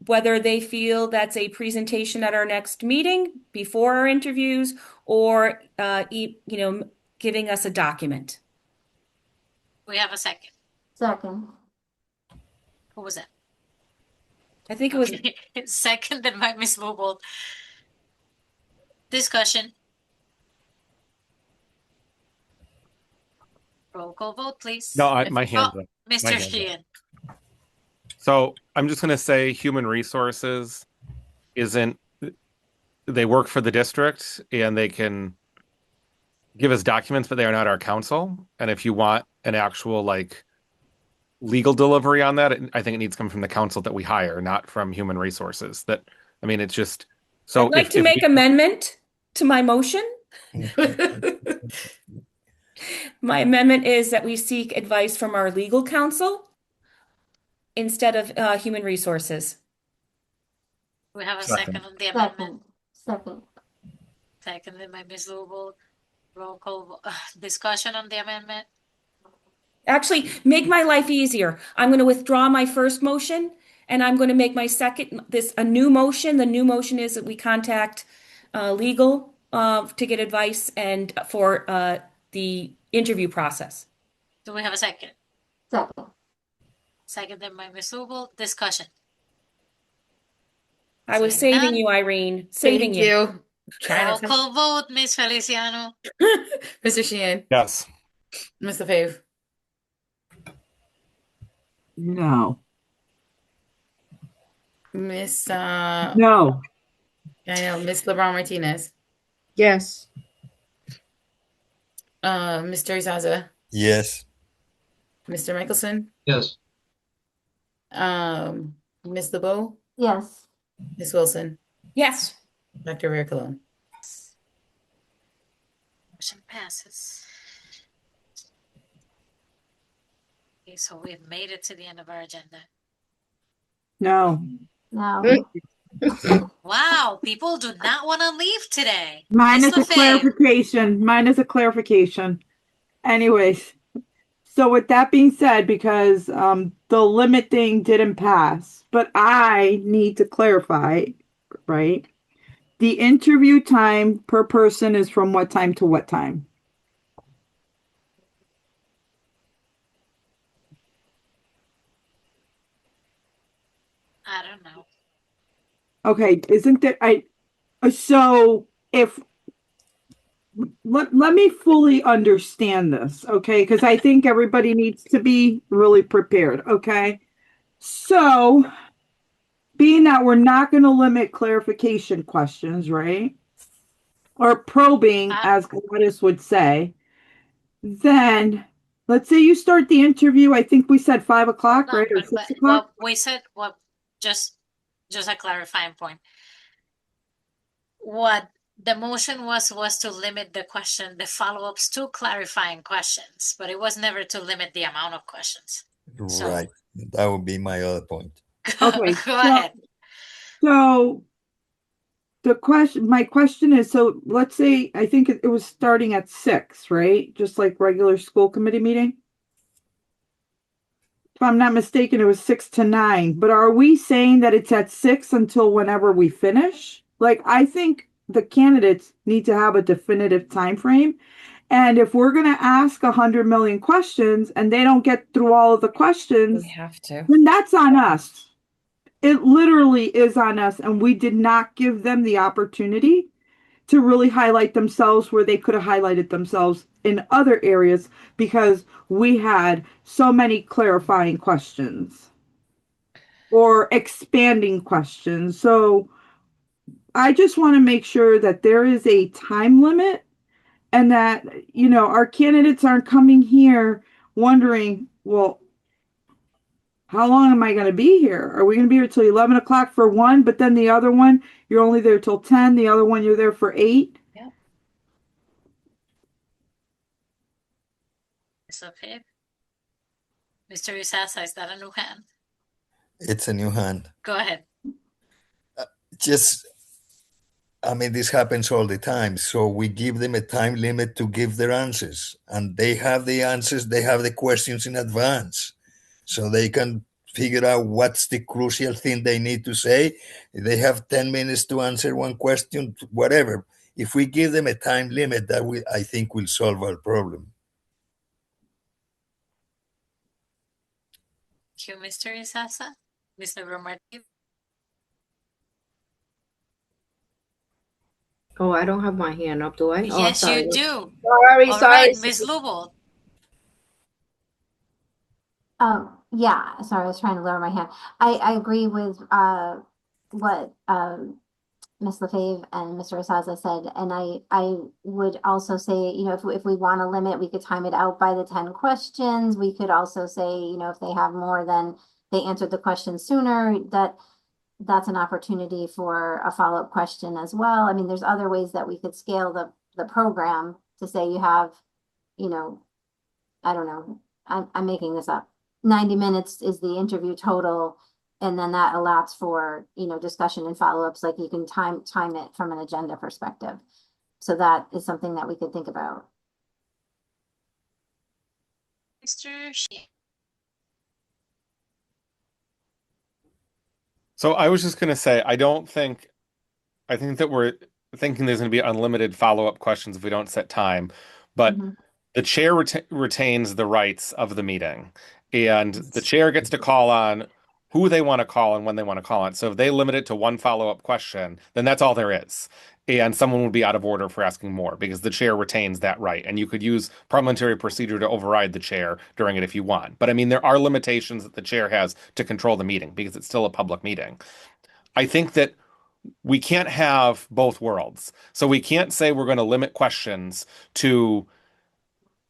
whether they feel that's a presentation at our next meeting before our interviews, or giving us a document. We have a second. Second. Who was that? I think it was. Okay. Seconded by Ms. Vogel. Discussion. Roll call vote, please. No, my hand's up. My Mr. hand's up. Sheehan. So I'm just going to say human resources isn't, they work for the district and they can give us documents, but they are not our counsel. And if you want an actual like legal delivery on that, I think it needs to come from the council that we hire, not from human resources. That, I mean, it's just, so I'd like to make amendment to my motion. My amendment is that we seek advice from our legal counsel instead of human resources. We have a Second. second on the amendment. Second. Seconded by Ms. Vogel. Roll call discussion on the amendment. Actually, make my life easier. I'm going to withdraw my first motion and I'm going to make my second, a new motion. The new motion is that we contact legal to get advice and for the interview process. Do we have a second? Second. Seconded by Ms. Vogel. Discussion. I was Seeing saving none. you, Irene. Saving Thank you. Trying Roll to call vote, Ms. Feliciano. Mr. Sheehan, yes. Mr. Fave, No. Miss No. I know Miss LeBron Martinez, Yes. Mr. Izaza, Yes. Mr. Michelson, Yes. Miss LeBeau, Yes. Miss Wilson, Yes. Dr. Rare Cologne. Motion passes. Okay, so we've made it to the end of our agenda. No. No. Wow, people do not want to leave today. Mine Ms. is a LaFave. clarification. Mine is a clarification. Anyways, so with that being said, because the limit thing didn't pass, but I need to clarify, right? The interview time per person is from what time to what time? I don't know. Okay, isn't there so if let me fully understand this, okay? Because I think everybody needs to be really prepared, okay? So being that we're not going to limit clarification questions, right? Or probing, as Gladys would say, then let's say you start the interview, I think we said 5 o'clock, No, right? Or but 6 o'clock? what we said, what just a clarifying point. What the motion was to limit the follow-ups to clarifying questions, but it was never to limit the amount of questions. So- Right. That would be my other point. Okay. Go ahead. So my question is, so let's say, I think it was starting at 6, right? Just like regular school committee meeting? If I'm not mistaken, it was 6 to 9, but are we saying that it's at 6 until whenever we finish? Like, I think the candidates need to have a definitive time frame. And if we're going to ask 100 million questions and they don't get through all of the questions, We have to. then that's on us. It literally is on us, and we did not give them the opportunity to really highlight themselves where they could have highlighted themselves in other areas because we had so many clarifying questions or expanding questions. So I just want to make sure that there is a time limit and that, our candidates aren't coming here wondering, well, how long am I going to be here? Are we going to be here till 11 o'clock for one, but then the other one, you're only there till 10, the other one, you're there for 8? Yeah. It's okay. Mr. Isasa, is that a new hand? It's a new hand. Go ahead. This happens all the time. So we give them a time limit to give their answers, and they have the answers, they have the questions in advance. So they can figure out what's the crucial thing they need to say. They have 10 minutes to answer one question, whatever. If we give them a time limit, I think will solve our problem. Thank you, Mr. Isasa. Mr. Romarti. Oh, I don't have my hand up, do I? Oh, Yes, sorry. you do. Sorry, All sorry. right, Ms. Lubel. Yeah, sorry, I was trying to lower my hand. I agree with what Ms. LaFave and Mr. Asaza said, and I would also say, you know, if we want to limit, we could time it out by the 10 questions. We could also say, you know, if they have more than they answered the question sooner, that's an opportunity for a follow-up question as well. I mean, there's other ways that we could scale the program to say you have, you know, I don't know, I'm making this up. 90 minutes is the interview total, and then that allows for, you know, discussion and follow-ups, like you can time it from an agenda perspective. So that is something that we could think about. Mr. Shi. So I was just going to say, I think that we're thinking there's going to be unlimited follow-up questions if we don't set time, but the chair retains the rights of the meeting, and the chair gets to call on who they want to call and when they want to call on. So if they limit it to one follow-up question, then that's all there is. And someone would be out of order for asking more because the chair retains that right. And you could use parliamentary procedure to override the chair during it if you want. But I mean, there are limitations that the chair has to control the meeting because it's still a public meeting. I think that we can't have both worlds. So we can't say we're going to limit questions to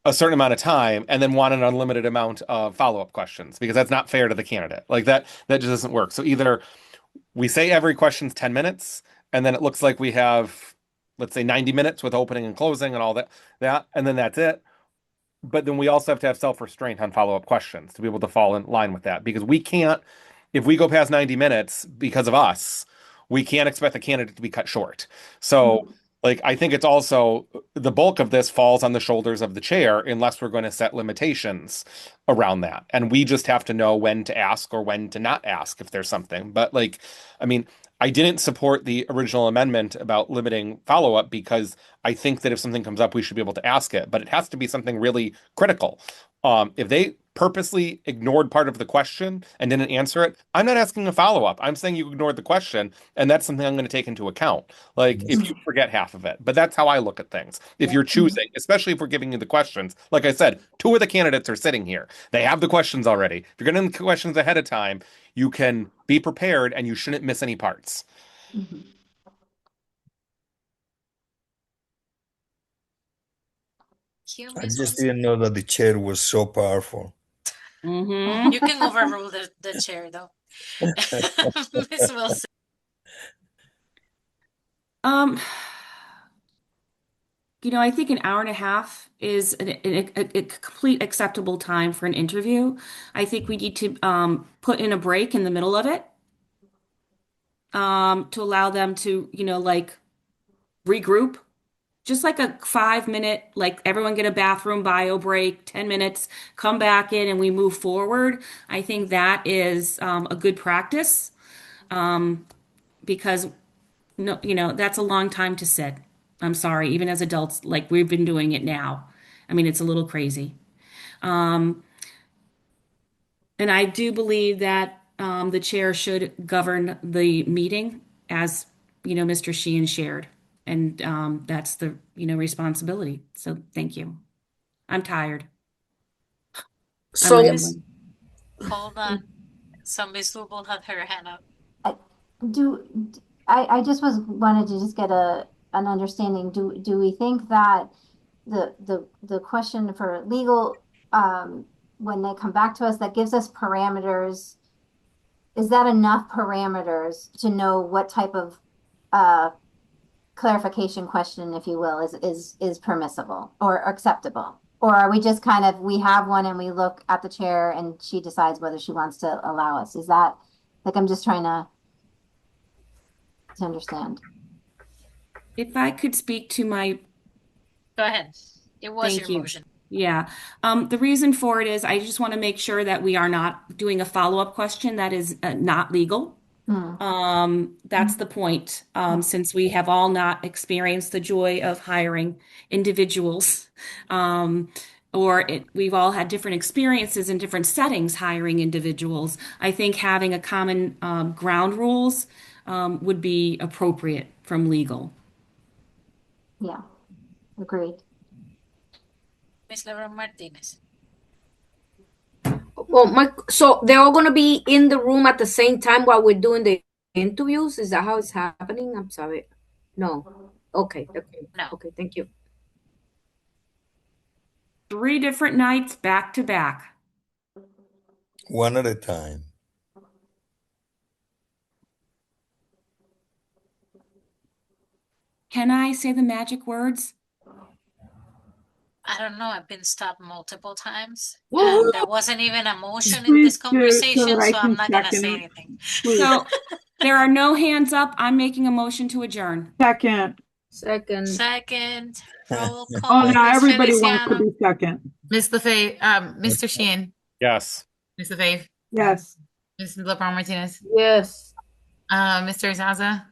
a certain amount of time and then want an unlimited amount of follow-up questions because that's not fair to the candidate. Like that just doesn't work. So either we say every question's 10 minutes and then it looks like we have, let's say 90 minutes with opening and closing and all that, and then that's it. But then we also have to have self-restraint on follow-up questions to be able to fall in line with that because we can't, if we go past 90 minutes because of us, we can't expect the candidate to be cut short. So like, I think it's also the bulk of this falls on the shoulders of the chair unless we're going to set limitations around that. And we just have to know when to ask or when to not ask if there's something. But like, I mean, I didn't support the original amendment about limiting follow-up because I think that if something comes up, we should be able to ask it, but it has to be something really critical. If they purposely ignored part of the question and didn't answer it, I'm not asking a follow-up. I'm saying you ignored the question, and that's something I'm going to take into account. Like if you forget half of it. But that's how I look at things. If you're choosing, especially if we're giving you the questions, like I said, 2 of the candidates are sitting here. They have the questions already. If you're getting the questions ahead of time, you can be prepared and you shouldn't miss any parts. I just didn't know that the chair was so powerful. You can overrule the chair, though. Ms. Wilson. You know, I think an hour and a half is a complete acceptable time for an interview. I think we need to put in a break in the middle of it to allow them to, you know, like regroup. Just like a 5-minute, like everyone get a bathroom bio break, 10 minutes, come back in and we move forward. I think that is a good practice because no, you know, that's a long time to sit. I'm sorry, even as adults, like we've been doing it now. I mean, it's a little crazy. And I do believe that the chair should govern the meeting as, you know, Mr. Sheehan shared. And that's the, you know, responsibility. So thank you. I'm tired. So I'm rambling. hold on. So Ms. Lubel had her hand up. I just wanted to just get an understanding. Do we think that the question for legal when they come back to us that gives us parameters, is that enough parameters to know what type of clarification question, if you will, is permissible or acceptable? Or are we just kind of, we have one and we look at the chair and she decides whether she wants to allow us? Is that, like, I'm just trying to understand. If I could speak to my Go ahead. It was Thank your you. motion. Yeah. The reason for it is I just want to make sure that we are not doing a follow-up question that is not legal. That's the point. Since we have all not experienced the joy of hiring individuals, we've all had different experiences in different settings hiring individuals, I think having a common ground rules would be appropriate from legal. Yeah, agreed. Ms. Lebron Martinez. Well, so they're all going to be in the room at the same time while we're doing the interviews? Is that how it's happening? I'm sorry. No. Okay. No. Okay. Thank you. 3 different nights back to back. One at a time. Can I say the magic words? I don't know. I've been stopped multiple times. And there wasn't even a motion in Please this conversation, so that I so I'm can not going to second say it. anything. So there are no hands up. I'm making a motion to adjourn. Second. Second. Roll Oh, call. now Ms. everybody wants to Feliciano. be second. Ms. LaFave, Mr. Sheehan, Yes. Ms. LaFave, Yes. Ms. LeBron Martinez, Yes. Mr. Zaza,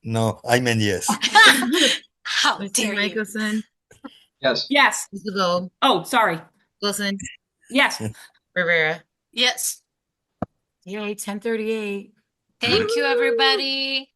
No, I meant yes. How Mr. dare you? Michelson, Yes. Yes. Mr. Gold, Oh, sorry. Wilson, Yes. Rivera. Yes. Yay, 10:38. Thank you, everybody.